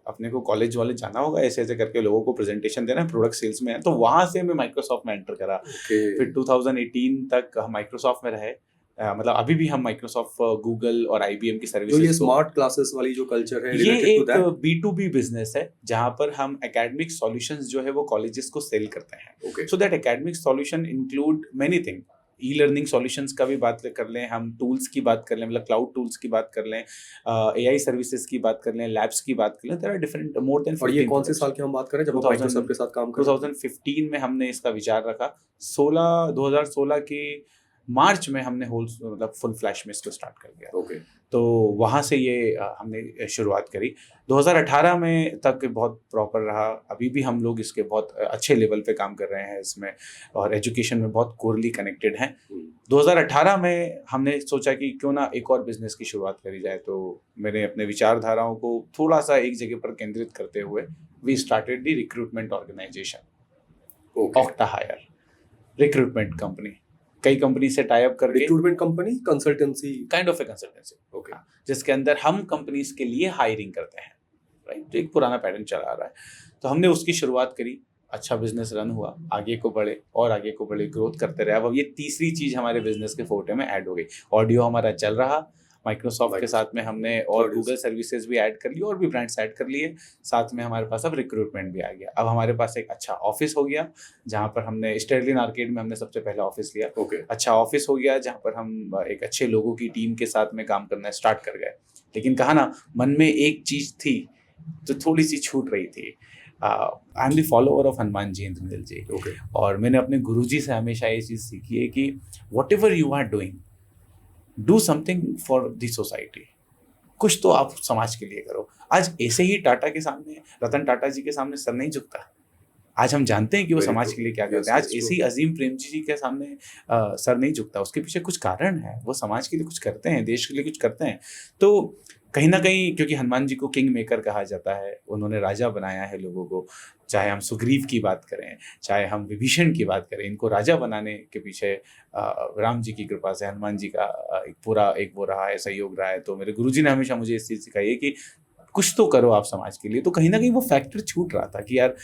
अपने को कॉलेज वाले जाना होगा, ऐसे ऐसे करके लोगों को प्रेजेंटेशन देना है, प्रोडक्ट सेल्स में है। तो वहाँ से मैं माइक्रोसॉफ्ट में एंटर करा। फिर 2018 तक हम माइक्रोसॉफ्ट में रहे। मतलब अभी भी हम माइक्रोसॉफ्ट, गूगल और IBM की तो सर्विसेज ये स्मार्ट क्लासेस वाली जो कल्चर है, ये related to एक that? B2B बिजनेस है जहाँ पर हम एकेडमिक सॉल्यूशंस जो है वो कॉलेजेस को सेल करते हैं। Okay. So that academic solution include many thing. E learning solutions का भी बात कर लें, हम टूल्स की बात कर लें, मतलब क्लाउड टूल्स की बात कर लें, AI सर्विसेज की बात कर लें, लैब्स की बात कर लें, there are different more than. और ये कौन से साल की हम बात कर रहे हैं जब आप माइक्रोसॉफ्ट के साथ काम कर रहे हैं? 2015 में हमने इसका विचार रखा। 2016 के मार्च में हमने मतलब फुल फ्लैश में इसको स्टार्ट कर दिया। ओके। तो वहाँ से ये हमने शुरुआत करी। 2018 में तक बहुत प्रॉपर रहा। अभी भी हम लोग इसके बहुत अच्छे लेवल पे काम कर रहे हैं इसमें, और एजुकेशन में बहुत कोरली कनेक्टेड हैं। 2018 में हमने सोचा कि क्यों ना एक और बिजनेस की शुरुआत करी जाए। तो मैंने अपने विचारधाराओं को थोड़ा सा एक जगह पर केंद्रित करते हुए we started the recruitment organization, Octa Hire recruitment company. कई कंपनी से टाई अप करके, recruitment company, consultancy, kind of a consultancy, okay, जिसके अंदर हम कंपनीज के लिए हायरिंग करते हैं, राइट। तो एक पुराना पैटर्न चला आ रहा है। तो हमने उसकी शुरुआत करी, अच्छा बिजनेस रन हुआ, आगे को बढ़े और आगे को बढ़े, ग्रोथ करते रहे। अब ये तीसरी चीज हमारे बिजनेस के फोटे में ऐड हो गई। ऑडियो हमारा चल रहा, माइक्रोसॉफ्ट के साथ में हमने और गूगल सर्विसेज भी ऐड कर ली और भी ब्रांड्स ऐड कर लिए। साथ में हमारे पास अब रिक्रूटमेंट भी आ गया। अब हमारे पास एक अच्छा ऑफिस हो गया, जहाँ पर हमने स्टेरलिन आर्केड में हमने सबसे पहला ऑफिस लिया। अच्छा ऑफिस हो गया जहाँ पर हम एक अच्छे लोगों की टीम के साथ में काम करना स्टार्ट कर गए। लेकिन कहा ना, मन में एक चीज थी तो थोड़ी सी छूट रही थी। I am the follower of Hanuman ji, Indraneel ji. और मैंने अपने गुरुजी से हमेशा ये चीज़ सीखी है कि whatever you are doing, do something for the society. कुछ तो आप समाज के लिए करो। आज ऐसे ही टाटा के सामने, रतन टाटा जी के सामने सर नहीं झुकता। आज हम जानते हैं कि वो समाज के लिए क्या करते हैं। आज ऐसे ही अजीम प्रेमजी जी के सामने सर नहीं झुकता। उसके पीछे कुछ कारण है, वो समाज के लिए कुछ करते हैं, देश के लिए कुछ करते हैं। तो कहीं ना कहीं, क्योंकि हनुमान जी को किंग मेकर कहा जाता है, उन्होंने राजा बनाया है लोगों को। चाहे हम सुग्रीव की बात करें, चाहे हम विभीषण की बात करें, इनको राजा बनाने के पीछे राम जी की कृपा से हनुमान जी का एक वो रहा है, सहयोग रहा है। तो मेरे गुरुजी ने हमेशा मुझे इस चीज़ सिखाई है कि कुछ तो करो आप समाज के लिए। तो कहीं ना कहीं वो फैक्टर छूट रहा था कि यार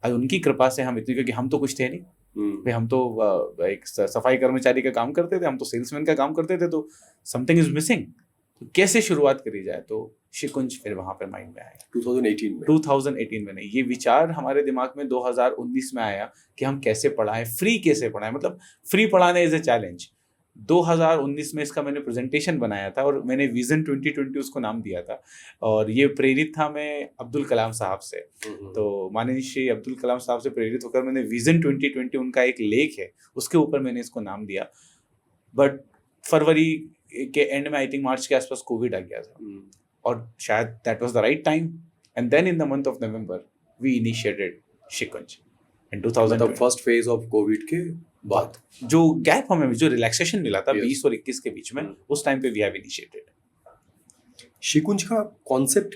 उनकी कृपा से हम इतनी, क्योंकि हम तो कुछ थे नहीं। हम तो एक सफाई कर्मचारी का काम करते थे, हम तो सेल्समैन का काम करते थे। तो समथिंग इज मिसिंग। तो कैसे शुरुआत करी जाए? तो शिकुंज फिर वहां पर माइंड में आया 2018 में नहीं, ये विचार हमारे दिमाग में 2019 में आया कि हम कैसे पढ़ाएं, फ्री कैसे पढ़ाएं। मतलब फ्री पढ़ाने इज ए चैलेंज। 2019 में इसका मैंने प्रेजेंटेशन बनाया था और मैंने विजन 2020 उसको नाम दिया था। और ये प्रेरित था मैं अब्दुल कलाम साहब से। तो माननीय श्री अब्दुल कलाम साहब से प्रेरित होकर मैंने विजन 2020, उनका एक लेख है, उसके ऊपर मैंने इसको नाम दिया। बट फरवरी के एंड में, आई थिंक मार्च के आसपास, कोविड आ गया था। और शायद that was the right time. And then in the month of November we initiated Shikunj in 2020। First phase of covid के बाद जो गैप हमें, जो रिलैक्सेशन मिला था 20 और 21 के बीच में, उस टाइम पे वी हैव इनिशिएटेड। शिकुंज का कॉन्सेप्ट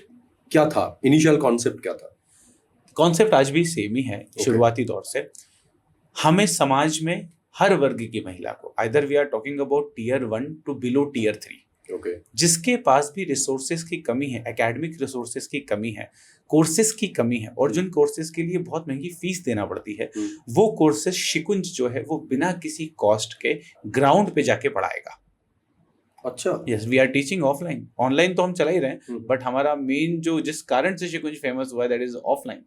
क्या था? इनिशियल कॉन्सेप्ट क्या था? कॉन्सेप्ट आज भी सेम ही है। शुरुआती दौर से हमें समाज में हर वर्ग की महिला को, either we are talking about tier 1 to below tier 3, जिसके पास भी रिसोर्सेज की कमी है, एकेडमिक रिसोर्सेज की कमी है, कोर्सेज की कमी है, और जिन कोर्सेज के लिए बहुत महंगी फीस देना पड़ती है, वो कोर्सेज शिकुंज जो है वो बिना किसी कॉस्ट के ग्राउंड पे जाके पढ़ाएगा। अच्छा, yes, we are teaching offline. Online तो हम चला ही रहे हैं, बट हमारा मेन जो जिस कारण से शिकुंज फेमस हुआ है दैट इज ऑफलाइन।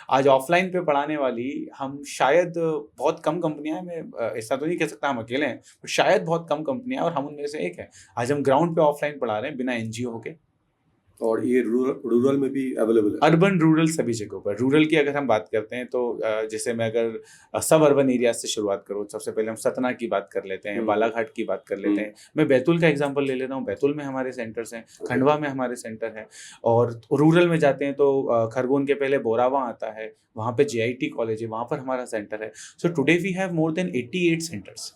आज ऑफलाइन पे पढ़ाने वाली हम शायद बहुत कम कंपनियां हैं, मैं ऐसा तो नहीं कह सकता हम अकेले हैं, पर शायद बहुत कम कंपनियां हैं और हम उनमें से एक है। आज हम ग्राउंड पे ऑफलाइन पढ़ा रहे हैं बिना एनजीओ के। और ये रूरल में भी अवेलेबल है? अर्बन रूरल सभी जगहों पर। रूरल की अगर हम बात करते हैं तो जैसे मैं अगर सब अर्बन एरिया से शुरुआत करूँ, सबसे पहले हम सतना की बात कर लेते हैं, बालाघाट की बात कर लेते हैं। मैं बैतूल का एग्जांपल ले लेता हूँ, बैतूल में हमारे सेंटर्स हैं, खंडवा में हमारे सेंटर है। और रूरल में जाते हैं तो खरगोन के पहले बोरावा आता है, वहाँ पे JIT कॉलेज है, वहाँ पर हमारा सेंटर है। So today we have more than 88 centres.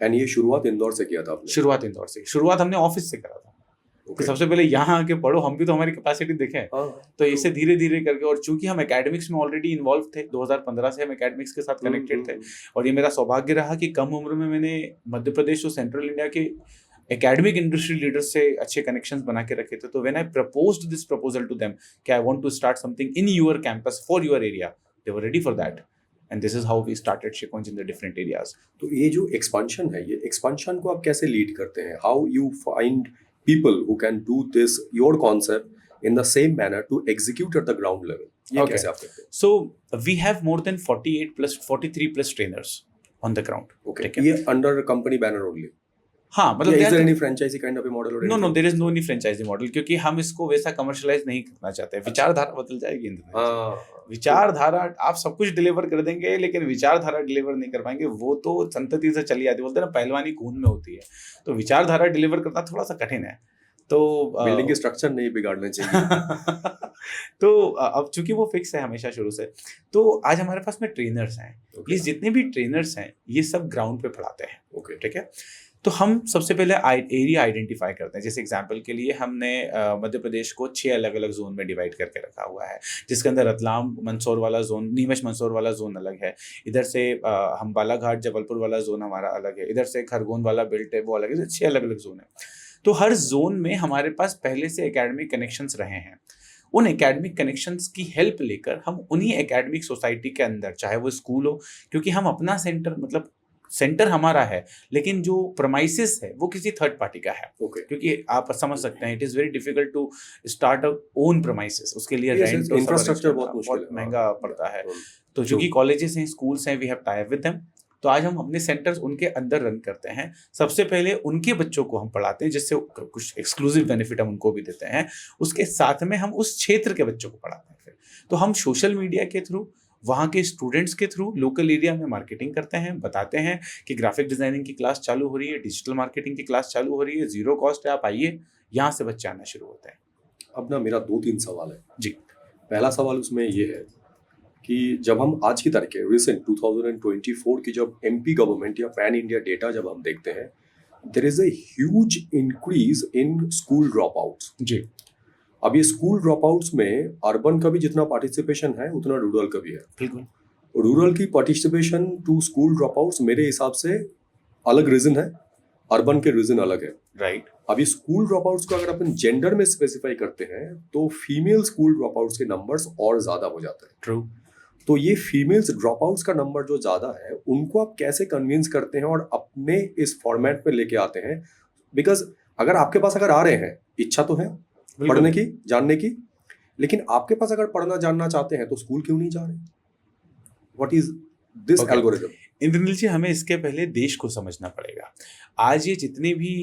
And ये शुरुआत इंदौर से किया था आपने? शुरुआत इंदौर से, शुरुआत हमने ऑफिस से करा था। तो सबसे पहले यहाँ आके पढ़ो, हम भी तो हमारी कैपेसिटी देखें। तो इसे धीरे धीरे करके, और चूंकि हम एकेडमिक्स में ऑलरेडी इन्वॉल्व थे, 2015 से हम एकेडमिक्स के साथ कनेक्टेड थे। और ये मेरा सौभाग्य रहा कि कम उम्र में मैंने मध्य प्रदेश और सेंट्रल इंडिया के एकेडमिक इंडस्ट्री लीडर्स से अच्छे कनेक्शंस बना के रखे थे। तो when I proposed this proposal to them कि I want to start something in your campus for your area, they were ready for that. And this is how we started Shikonj in the different areas. तो ये जो expansion है, ये expansion को आप कैसे lead करते हैं? How you find people who can do this, your concept in the same manner to execute at the ground level? ये कैसे आप करते हैं? So we have more than 43 plus trainers on the ground. Okay. ये under company banner only? हाँ, मतलब is there any franchisee kind of a model or anything? No, there is no any franchisee model, क्योंकि हम इसको वैसा commercialise नहीं करना चाहते। विचारधारा बदल जाएगी। विचारधारा आप सब कुछ डिलीवर कर देंगे, लेकिन विचारधारा डिलीवर नहीं कर पाएंगे। वो तो संतति से चली आती, बोलते हैं ना पहलवानी खून में होती है। तो विचारधारा डिलीवर करना थोड़ा सा कठिन है। तो बिल्डिंग के स्ट्रक्चर नहीं बिगाड़ना चाहिए। तो अब चूंकि वो फिक्स है हमेशा शुरू से, तो आज हमारे पास में ट्रेनर्स हैं। ये जितने भी ट्रेनर्स हैं ये सब ग्राउंड पे पढ़ाते हैं। ठीक है। तो हम सबसे पहले एरिया आइडेंटिफाई करते हैं। जैसे एग्जांपल के लिए हमने मध्य प्रदेश को 6 अलग अलग जोन में डिवाइड करके रखा हुआ है, जिसके अंदर रतलाम मंदसौर वाला जोन, नीमच मंदसौर वाला जोन अलग है। इधर से हम बालाघाट जबलपुर वाला जोन हमारा अलग है। इधर से खरगोन वाला बेल्ट है, वो अलग है। 6 अलग अलग जोन है। तो हर जोन में हमारे पास पहले से एकेडमिक कनेक्शंस रहे हैं। उन एकेडमिक कनेक्शंस की हेल्प लेकर हम उन्हीं एकेडमिक सोसाइटी के अंदर, चाहे वो स्कूल हो, क्योंकि हम अपना सेंटर, मतलब सेंटर हमारा है, लेकिन जो प्रमाइसिस है वो किसी थर्ड पार्टी का है। क्योंकि आप समझ सकते हैं, it is very difficult to start a own premises. उसके लिए रेंट, इंफ्रास्ट्रक्चर बहुत महंगा पड़ता है। तो चूंकि कॉलेजेस हैं, स्कूल्स हैं, we have tie up with them. तो आज हम अपने सेंटर्स उनके अंदर रन करते हैं। सबसे पहले उनके बच्चों को हम पढ़ाते हैं, जिससे कुछ एक्सक्लूसिव बेनिफिट हम उनको भी देते हैं। उसके साथ में हम उस क्षेत्र के बच्चों को पढ़ाते हैं। फिर तो हम सोशल मीडिया के थ्रू, वहाँ के स्टूडेंट्स के थ्रू लोकल एरिया में मार्केटिंग करते हैं, बताते हैं कि ग्राफिक डिजाइनिंग की क्लास चालू हो रही है, डिजिटल मार्केटिंग की क्लास चालू हो रही है, 0 कॉस्ट है, आप आइए। यहाँ से बच्चे आना शुरू होते हैं। अब ना मेरा 2-3 सवाल है जी। पहला सवाल उसमें ये है कि जब हम आज की तारीख रिसेंट 2024 की जब MP गवर्नमेंट या पैन इंडिया डेटा जब हम देखते हैं, there is a huge increase in school drop outs. जी। अब ये स्कूल ड्रॉप आउट्स में अर्बन का भी जितना पार्टिसिपेशन है उतना रूरल का भी है। बिल्कुल। रूरल की participation to school drop outs मेरे हिसाब से अलग रीजन है, अर्बन के रीजन अलग है। राइट। अभी स्कूल ड्रॉप आउट्स को अगर अपन जेंडर में स्पेसिफाई करते हैं तो फीमेल स्कूल ड्रॉप आउट्स के नंबर्स और ज्यादा हो जाते हैं। ट्रू। तो ये फीमेल्स ड्रॉप आउट्स का नंबर जो ज्यादा है, उनको आप कैसे कन्विंस करते हैं और अपने इस फॉर्मेट में लेके आते हैं? बिकॉज अगर आपके पास अगर आ रहे हैं, इच्छा तो है पढ़ने की, जानने की, लेकिन आपके पास अगर पढ़ना जानना चाहते हैं तो स्कूल क्यों नहीं जा रहे? What is this algorithm? Indraneel ji, हमें इसके पहले देश को समझना पड़ेगा। आज ये जितने भी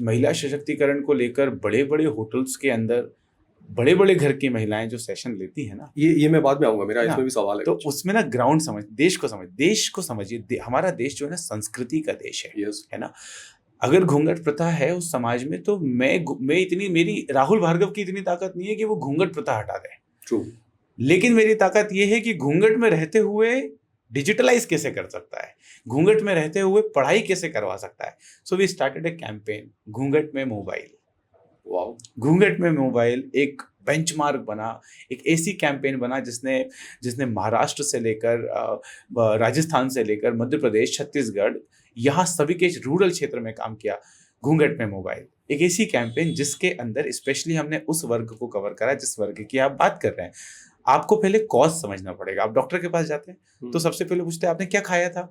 महिला सशक्तिकरण को लेकर बड़े बड़े होटल्स के अंदर बड़े बड़े घर की महिलाएं जो सेशन लेती है ना, ये मैं बाद में आऊंगा, मेरा इसमें भी सवाल है। तो उसमें ना ग्राउंड समझ, देश को समझिए। हमारा देश जो है ना संस्कृति का देश है। है ना। अगर घूंघट प्रथा है उस समाज में, तो मेरी राहुल भार्गव की इतनी ताकत नहीं है कि वो घूंघट प्रथा हटा दे। ट्रू। लेकिन मेरी ताकत ये है कि घूंघट में रहते हुए डिजिटलाइज कैसे कर सकता है, घूंघट में रहते हुए पढ़ाई कैसे करवा सकता है। So we started a campaign, घूंघट में मोबाइल। वाओ। घूंघट में मोबाइल एक बेंचमार्क बना, एक ऐसी कैंपेन बना जिसने महाराष्ट्र से लेकर राजस्थान से लेकर मध्य प्रदेश, छत्तीसगढ़, यहाँ सभी के रूरल क्षेत्र में काम किया। घूंघट में मोबाइल एक ऐसी कैंपेन जिसके अंदर स्पेशली हमने उस वर्ग को कवर करा जिस वर्ग की आप बात कर रहे हैं। आपको पहले कॉज समझना पड़ेगा। आप डॉक्टर के पास जाते हैं तो सबसे पहले पूछते हैं आपने क्या खाया था,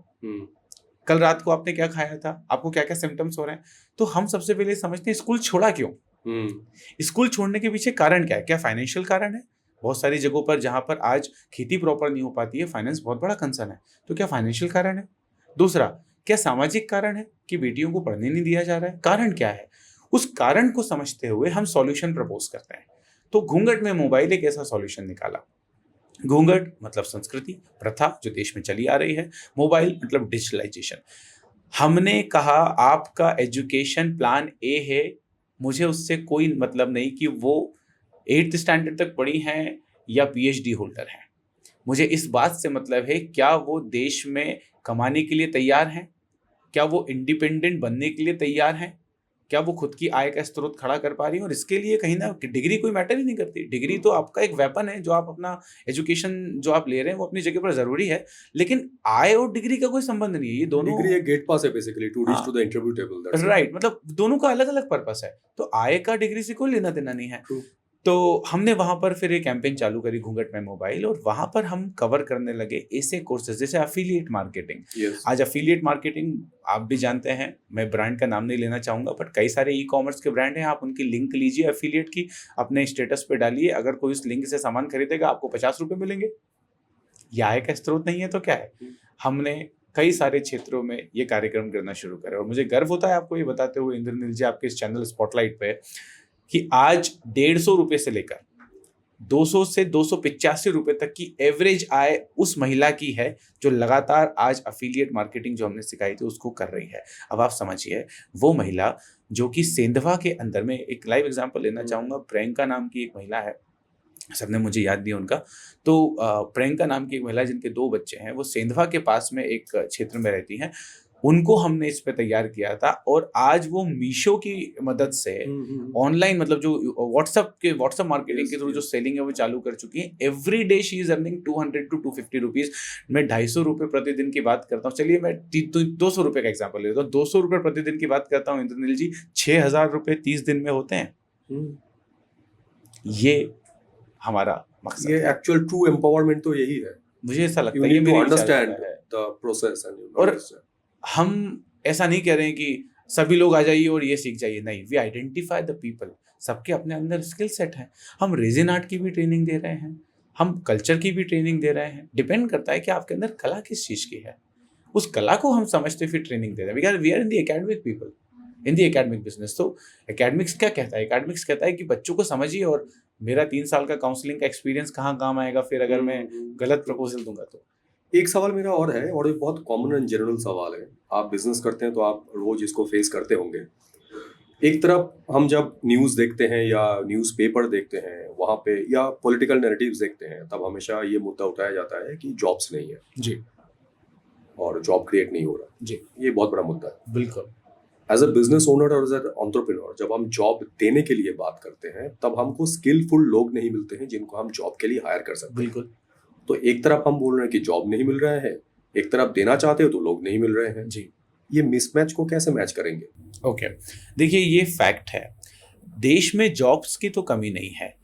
कल रात को आपने क्या खाया था, आपको क्या क्या सिम्टम्स हो रहे हैं। तो हम सबसे पहले समझते हैं स्कूल छोड़ा क्यों। स्कूल छोड़ने के पीछे कारण क्या है? क्या फाइनेंशियल कारण है? बहुत सारी जगहों पर जहां पर आज खेती प्रॉपर नहीं हो पाती है, फाइनेंस बहुत बड़ा कंसर्न है। तो क्या फाइनेंशियल कारण है? दूसरा, क्या सामाजिक कारण है कि बेटियों को पढ़ने नहीं दिया जा रहा है? कारण क्या है? उस कारण को समझते हुए हम सॉल्यूशन प्रपोज करते हैं। तो घूंघट में मोबाइल एक ऐसा सॉल्यूशन निकाला। घूंघट मतलब संस्कृति, प्रथा जो देश में चली आ रही है, मोबाइल मतलब डिजिटलाइजेशन। हमने कहा आपका एजुकेशन प्लान ए है, मुझे उससे कोई मतलब नहीं कि वो 8th स्टैंडर्ड तक पढ़ी हैं या पीएचडी होल्डर हैं। मुझे इस बात से मतलब है क्या वो देश में कमाने के लिए तैयार हैं, क्या वो इंडिपेंडेंट बनने के लिए तैयार हैं, क्या वो खुद की आय का स्रोत खड़ा कर पा रही है। और इसके लिए कहीं ना डिग्री कोई मैटर ही नहीं करती। डिग्री तो आपका एक वेपन है, जो आप अपना एजुकेशन जो आप ले रहे हैं वो अपनी जगह पर जरूरी है, लेकिन आय और डिग्री का कोई संबंध नहीं है। ये दोनों डिग्री एक गेट पास है basically to reach to the interview table, that's it. Right, मतलब दोनों का अलग अलग पर्पस है। तो आय का डिग्री से कोई लेना देना नहीं है। True. तो हमने वहां पर फिर एक कैंपेन चालू करी घूंघट में मोबाइल, और वहां पर हम कवर करने लगे ऐसे कोर्सेज जैसे अफिलिएट मार्केटिंग। Yes. आज अफिलिएट मार्केटिंग आप भी जानते हैं, मैं ब्रांड का नाम नहीं लेना चाहूंगा, बट कई सारे ई कॉमर्स के ब्रांड हैं। आप उनकी लिंक लीजिए अफिलिएट की, अपने स्टेटस पे डालिए, अगर कोई उस लिंक से सामान खरीदेगा आपको 50 रुपए मिलेंगे। यह आय का स्रोत नहीं है तो क्या है? हमने कई सारे क्षेत्रों में ये कार्यक्रम करना शुरू करे, और मुझे गर्व होता है आपको ये बताते हुए इंद्रनील जी, आपके इस चैनल स्पॉटलाइट पे, कि आज 150 रुपए से लेकर 200 से 285 रुपए तक की एवरेज आय उस महिला की है जो लगातार आज अफिलिएट मार्केटिंग जो हमने सिखाई थी उसको कर रही है। अब आप समझिए, वो महिला जो कि सेंधवा के अंदर में, एक लाइव एग्जांपल लेना चाहूंगा, प्रियंका नाम की एक महिला है, सबने मुझे याद दिया उनका। तो प्रियंका नाम की एक महिला जिनके 2 बच्चे हैं, वो सेंधवा के पास में एक क्षेत्र में रहती हैं। उनको हमने इस पे तैयार किया था, और आज वो मीशो की मदद से ऑनलाइन, मतलब जो व्हाट्सएप मार्केटिंग के थ्रू जो सेलिंग है वो चालू कर चुकी है। Every day she is earning 200 to 250 rupees. मैं 250 रुपये प्रतिदिन की बात करता हूँ, चलिए मैं 200 रुपये का एग्जाम्पल लेता हूँ। 200 रुपये प्रतिदिन की बात करता हूँ इंद्रनील जी, 6,000 रुपये 30 दिन में होते हैं। ये हमारा मकसद ये एक्चुअल ट्रू एम्पावरमेंट तो यही है। मुझे ऐसा लगता You है, ये need to मेरी understand विचारधारा है। the process and you और understand. हम ऐसा नहीं कह रहे हैं कि सभी लोग आ जाइए और ये सीख जाइए, नहीं। वी आइडेंटिफाई द पीपल, सबके अपने अंदर स्किल सेट है। हम रेजिन आर्ट की भी ट्रेनिंग दे रहे हैं, हम कल्चर की भी ट्रेनिंग दे रहे हैं। डिपेंड करता है कि आपके अंदर कला किस चीज़ की है, उस कला को हम समझते फिर ट्रेनिंग दे रहे हैं। Because we are in the academic people, in the academic business. तो एकेडमिक्स क्या कहता है? एकेडमिक्स कहता है कि बच्चों को समझिए, और मेरा 3 साल का काउंसलिंग का एक्सपीरियंस कहाँ काम आएगा फिर अगर मैं गलत प्रपोजल दूंगा तो। एक सवाल मेरा और है, और ये बहुत कॉमन एंड जनरल सवाल है। आप बिजनेस करते हैं तो आप रोज इसको फेस करते होंगे। एक तरफ हम जब न्यूज़ देखते हैं या न्यूज़पेपर देखते हैं वहाँ पे, या पॉलिटिकल नैरेटिव्स देखते हैं, तब हमेशा ये मुद्दा उठाया जाता है कि जॉब्स नहीं है जी, और जॉब क्रिएट नहीं हो रहा जी, ये बहुत बड़ा मुद्दा है। बिल्कुल। एज अ बिजनेस ओनर और एज एन एंटरप्रेन्योर, जब हम जॉब देने के लिए बात करते हैं तब हमको स्किलफुल लोग नहीं मिलते हैं जिनको हम जॉब के लिए हायर कर सकते हैं। बिल्कुल। तो एक तरफ हम बोल रहे हैं कि जॉब नहीं मिल रहा है, एक तरफ देना चाहते हो तो लोग नहीं मिल रहे हैं। जी, ये मिसमैच को कैसे मैच करेंगे? ओके। देखिए, ये फैक्ट है, देश में जॉब्स की तो कमी नहीं है।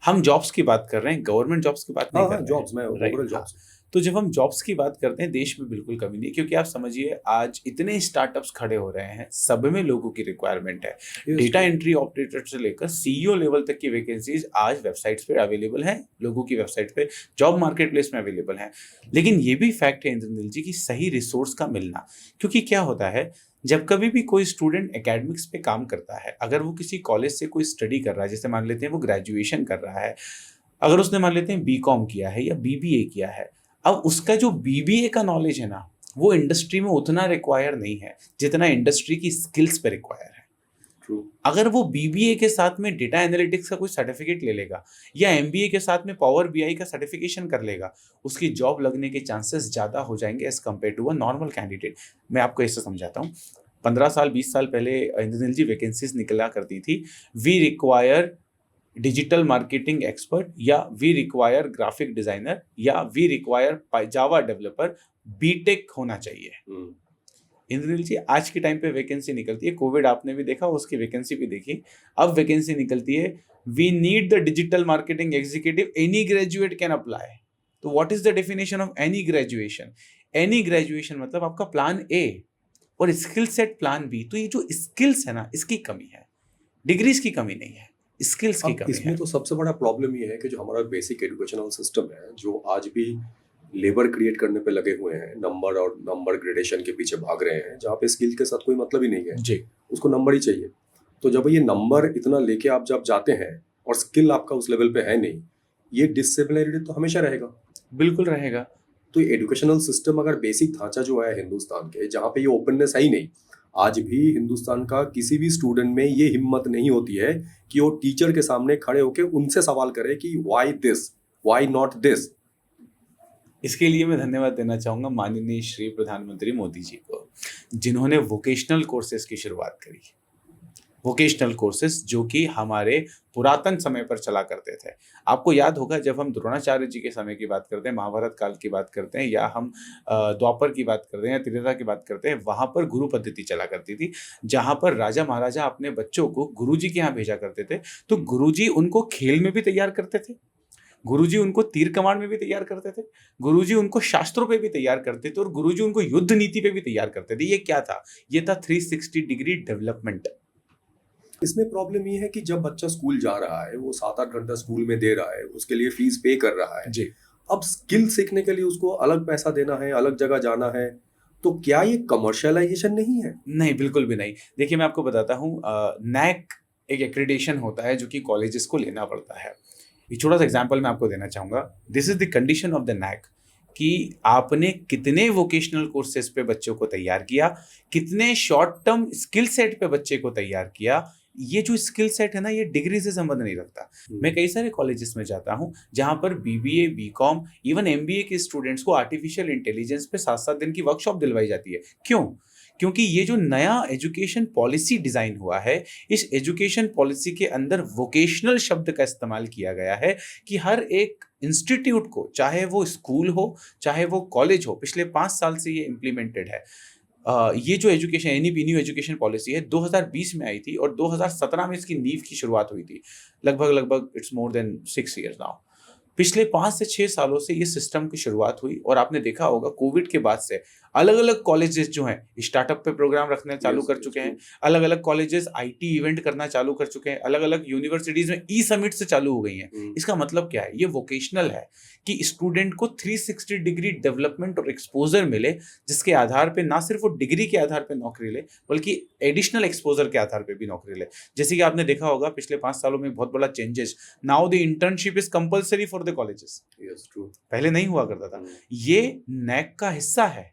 हम जॉब्स की बात कर रहे हैं, गवर्नमेंट जॉब्स की बात नहीं कर रहे हैं। जॉब्स में Right, ओवरऑल हाँ। जॉब्स। तो जब हम जॉब्स की बात करते हैं, देश में बिल्कुल कमी नहीं है, क्योंकि आप समझिए आज इतने स्टार्टअप्स खड़े हो रहे हैं, सब में लोगों की रिक्वायरमेंट है। डेटा एंट्री ऑपरेटर से लेकर सीईओ लेवल तक की वैकेंसीज आज वेबसाइट्स पे अवेलेबल हैं, लोगों की वेबसाइट पे, जॉब मार्केट प्लेस में अवेलेबल हैं। लेकिन ये भी फैक्ट है इंद्रनील जी की सही रिसोर्स का मिलना। क्योंकि क्या होता है, जब कभी भी कोई स्टूडेंट एकेडमिक्स पे काम करता है, अगर वो किसी कॉलेज से कोई स्टडी कर रहा है, जैसे मान लेते हैं वो ग्रेजुएशन कर रहा है, अगर उसने मान लेते हैं बीकॉम किया है या बीबीए किया है, अब उसका जो बीबीए का नॉलेज है ना, वो इंडस्ट्री में उतना रिक्वायर नहीं है जितना इंडस्ट्री की स्किल्स पे रिक्वायर है। True. अगर वो बीबीए के साथ में डेटा एनालिटिक्स का कोई सर्टिफिकेट ले लेगा या एमबीए के साथ में पावर बीआई का सर्टिफिकेशन कर लेगा, उसकी जॉब लगने के चांसेस ज़्यादा हो जाएंगे as compare to a normal candidate. मैं आपको ऐसे समझाता हूँ। 15 साल 20 साल पहले इंद्रनील जी वैकेंसीज निकला करती थी, we require digital marketing expert, या वी रिक्वायर ग्राफिक डिजाइनर, या we require Java developer, BTech होना चाहिए। इंद्रनील जी आज के टाइम पे वैकेंसी निकलती है, कोविड आपने भी देखा, उसकी वैकेंसी भी देखी, अब वैकेंसी निकलती है, we need the digital marketing executive, any graduate can apply. तो what is the definition of any graduation? Any graduation मतलब आपका प्लान ए और स्किल सेट प्लान बी। तो ये जो स्किल्स है ना, इसकी कमी है, डिग्रीज की कमी नहीं है, स्किल्स की अब कमी इसमें है। तो सबसे बड़ा प्रॉब्लम ये है कि जो हमारा बेसिक एजुकेशनल सिस्टम है, जो आज भी लेबर क्रिएट करने पे लगे हुए हैं, नंबर और नंबर ग्रेडेशन के पीछे भाग रहे हैं, जहाँ पे स्किल के साथ कोई मतलब ही नहीं है, जी, उसको नंबर ही चाहिए। तो जब ये नंबर इतना लेके आप जब जाते हैं और स्किल आपका उस लेवल पे है नहीं, ये डिसिमिलरिटी तो हमेशा रहेगा। बिल्कुल रहेगा। तो एजुकेशनल सिस्टम अगर बेसिक ढांचा जो है हिंदुस्तान के, जहाँ पे ये ओपननेस है ही नहीं, आज भी हिंदुस्तान का किसी भी स्टूडेंट में ये हिम्मत नहीं होती है कि वो टीचर के सामने खड़े होकर उनसे सवाल करे कि why this, why not this. इसके लिए मैं धन्यवाद देना चाहूँगा माननीय श्री प्रधानमंत्री मोदी जी को, जिन्होंने वोकेशनल कोर्सेज की शुरुआत करी। वोकेशनल कोर्सेज जो कि हमारे पुरातन समय पर चला करते थे। आपको याद होगा जब हम द्रोणाचार्य जी के समय की बात करते हैं, महाभारत काल की बात करते हैं, या हम द्वापर की बात करते हैं, या त्रेता की बात करते हैं, वहाँ पर गुरु पद्धति चला करती थी, जहाँ पर राजा महाराजा अपने बच्चों को गुरुजी के यहाँ भेजा करते थे। तो गुरुजी उनको खेल में भी तैयार करते थे, गुरुजी उनको तीर कमान में भी तैयार करते थे, गुरुजी उनको शास्त्रों पे भी तैयार करते थे, और गुरुजी उनको युद्ध नीति पे भी तैयार करते थे। ये क्या था? ये था 360 डिग्री डेवलपमेंट। इसमें प्रॉब्लम ये है कि जब बच्चा स्कूल जा रहा है, वो 7-8 घंटा स्कूल में दे रहा है, उसके लिए फीस पे कर रहा है, जी, अब स्किल सीखने के लिए उसको अलग पैसा देना है, अलग जगह जाना है, तो क्या ये कमर्शियलाइजेशन नहीं है? नहीं, बिल्कुल भी नहीं। देखिए, मैं आपको बताता हूँ, नैक एक एक्रेडिटेशन होता है जो कि कॉलेजेस को लेना पड़ता है। एक छोटा सा एग्जांपल मैं आपको देना चाहूँगा। This is the condition of the NAAC, कि आपने कितने वोकेशनल कोर्सेज पे बच्चों को तैयार किया, कितने शॉर्ट टर्म स्किल सेट पे बच्चे को तैयार किया। ये जो स्किल सेट है ना, ये डिग्री से संबंध नहीं रखता। मैं कई सारे कॉलेजेस में जाता हूँ जहाँ पर बीबीए, बीकॉम, इवन एमबीए के स्टूडेंट्स को आर्टिफिशियल इंटेलिजेंस पे 7-7 दिन की वर्कशॉप दिलवाई जाती है। क्यों? क्योंकि ये जो नया एजुकेशन पॉलिसी डिजाइन हुआ है, इस एजुकेशन पॉलिसी के अंदर वोकेशनल शब्द का इस्तेमाल किया गया है कि हर एक इंस्टीट्यूट को, चाहे वो स्कूल हो, चाहे वो कॉलेज हो, पिछले 5 साल से ये इम्प्लीमेंटेड है। ये जो education, NEP new education policy है, 2020 में आई थी और 2017 में इसकी नींव की शुरुआत हुई थी। लगभग it's more than 6 years now. पिछले 5 से 6 सालों से ये सिस्टम की शुरुआत हुई, और आपने देखा होगा कोविड के बाद से अलग अलग कॉलेजेस जो हैं स्टार्टअप पे प्रोग्राम रखना चालू कर चुके हैं, अलग अलग कॉलेजेस आईटी इवेंट करना चालू कर चुके हैं, अलग अलग यूनिवर्सिटीज में ई समिट से चालू हो गई हैं। इसका मतलब क्या है? ये वोकेशनल है कि स्टूडेंट को 360 डिग्री डेवलपमेंट और एक्सपोजर मिले, जिसके आधार पे ना सिर्फ वो डिग्री के आधार पे नौकरी ले, बल्कि एडिशनल एक्सपोजर के आधार पे भी नौकरी ले। जैसे कि आपने देखा होगा पिछले 5 सालों में बहुत बड़ा changes, now the internship is compulsory for the colleges. Yes, true. पहले नहीं हुआ करता था। ये नैक का हिस्सा है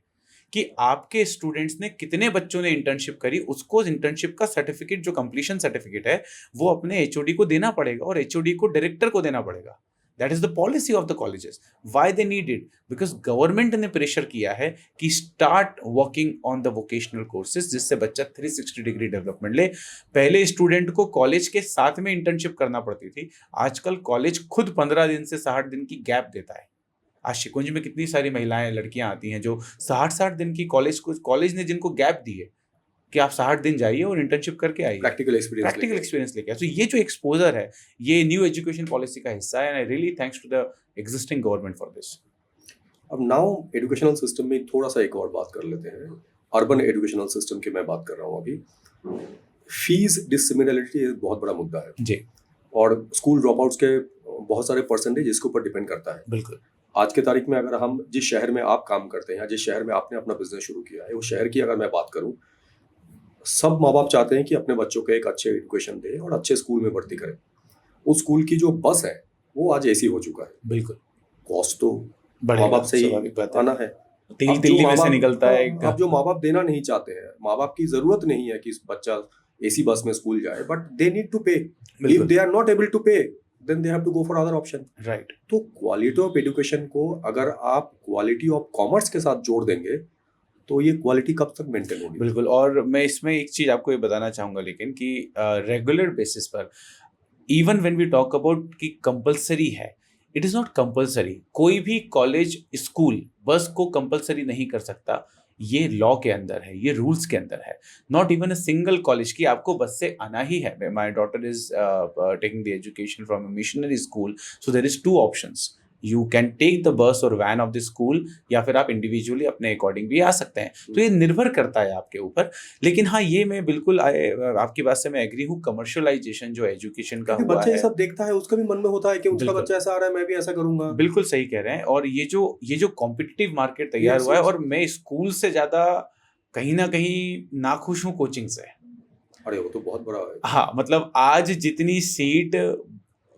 कि आपके स्टूडेंट्स ने, कितने बच्चों ने इंटर्नशिप करी, उसको इंटर्नशिप का सर्टिफिकेट, जो कंप्लीशन सर्टिफिकेट है, वो अपने एचओडी को देना पड़ेगा, और एचओडी को डायरेक्टर को देना पड़ेगा। That is the policy of the colleges. Why they need it? Because government ने प्रेशर किया है कि start working on the vocational courses, जिससे बच्चा 360 डिग्री डेवलपमेंट ले। पहले स्टूडेंट को कॉलेज के साथ में इंटर्नशिप करना पड़ती थी, आजकल कॉलेज खुद 15 दिन से 60 दिन की गैप देता है। आज शिकुंज में कितनी सारी महिलाएं, लड़कियां आती हैं जो 60-60 दिन की कॉलेज ने जिनको गैप दी है कि आप 60 दिन जाइए और इंटर्नशिप करके आइए, प्रैक्टिकल एक्सपीरियंस लेके आए। तो ये जो एक्सपोजर है, ये न्यू एजुकेशन पॉलिसी का हिस्सा है, and I really thanks to the existing government for this. अब नाउ एजुकेशनल सिस्टम में थोड़ा सा एक और बात कर लेते हैं। अर्बन एजुकेशनल सिस्टम की मैं बात कर रहा हूँ अभी। फीस डिसिमिलरिटी एक बहुत बड़ा मुद्दा है जी, और स्कूल ड्रॉप आउट्स के बहुत सारे परसेंटेज इसके ऊपर डिपेंड करता है। बिल्कुल। आज के तारीख में अगर हम जिस शहर में आप काम करते हैं या जिस शहर में आपने अपना बिजनेस शुरू किया है, उस शहर की अगर मैं बात करूं, सब माँ बाप चाहते हैं कि अपने बच्चों को एक अच्छे एजुकेशन दें और अच्छे स्कूल में भर्ती करें। उस स्कूल की जो बस है वो आज एसी हो चुका है। बिल्कुल, कॉस्ट तो बढ़ेगा, माँ बाप से ही स्वाभाविक बात है। आना है। तिल अब जो तिल्ली में माँ से बाप- निकलता है अब जो माँ बाप देना नहीं चाहते हैं, माँ बाप की जरूरत नहीं है कि इस बच्चा एसी बस में स्कूल जाए, but they need to pay. If बिल्कुल, they are not able to pay, then they have to go for other option. Right. तो क्वालिटी ऑफ एजुकेशन को अगर आप क्वालिटी ऑफ कॉमर्स के साथ जोड़ देंगे तो ये क्वालिटी कब तक मेंटेन होगी? बिल्कुल, और मैं इसमें एक चीज आपको ये बताना चाहूंगा, लेकिन कि रेगुलर बेसिस पर, even when we talk about कि कंपलसरी है, इट इज नॉट कंपलसरी। कोई भी कॉलेज, स्कूल बस को कंपलसरी नहीं कर सकता। ये लॉ के अंदर है, ये रूल्स के अंदर है। Not even a single college की आपको बस से आना ही है। My daughter is taking the education from a missionary school, so there is 2 options. You can take the bus और वैन ऑफ द स्कूल, या फिर आप इंडिविजुअली अपने अकॉर्डिंग भी आ सकते हैं। तो ये निर्भर करता है आपके ऊपर। लेकिन हाँ, ये मैं बिल्कुल आपकी बात से मैं एग्री हूँ, कमर्शियलाइजेशन जो एजुकेशन का हुआ बच्चा ये है, सब देखता है, उसका भी मन में होता है कि उसका बिल्कुल। बच्चा ऐसा आ रहा है, मैं भी ऐसा करूंगा। बिल्कुल सही कह रहे हैं। और ये जो कॉम्पिटिटिव मार्केट तैयार Yes, हुआ है, yes, और मैं स्कूल से ज्यादा कहीं ना कहीं नाखुश हूँ कोचिंग से। अरे वो तो बहुत बड़ा है। हाँ, मतलब आज जितनी सीट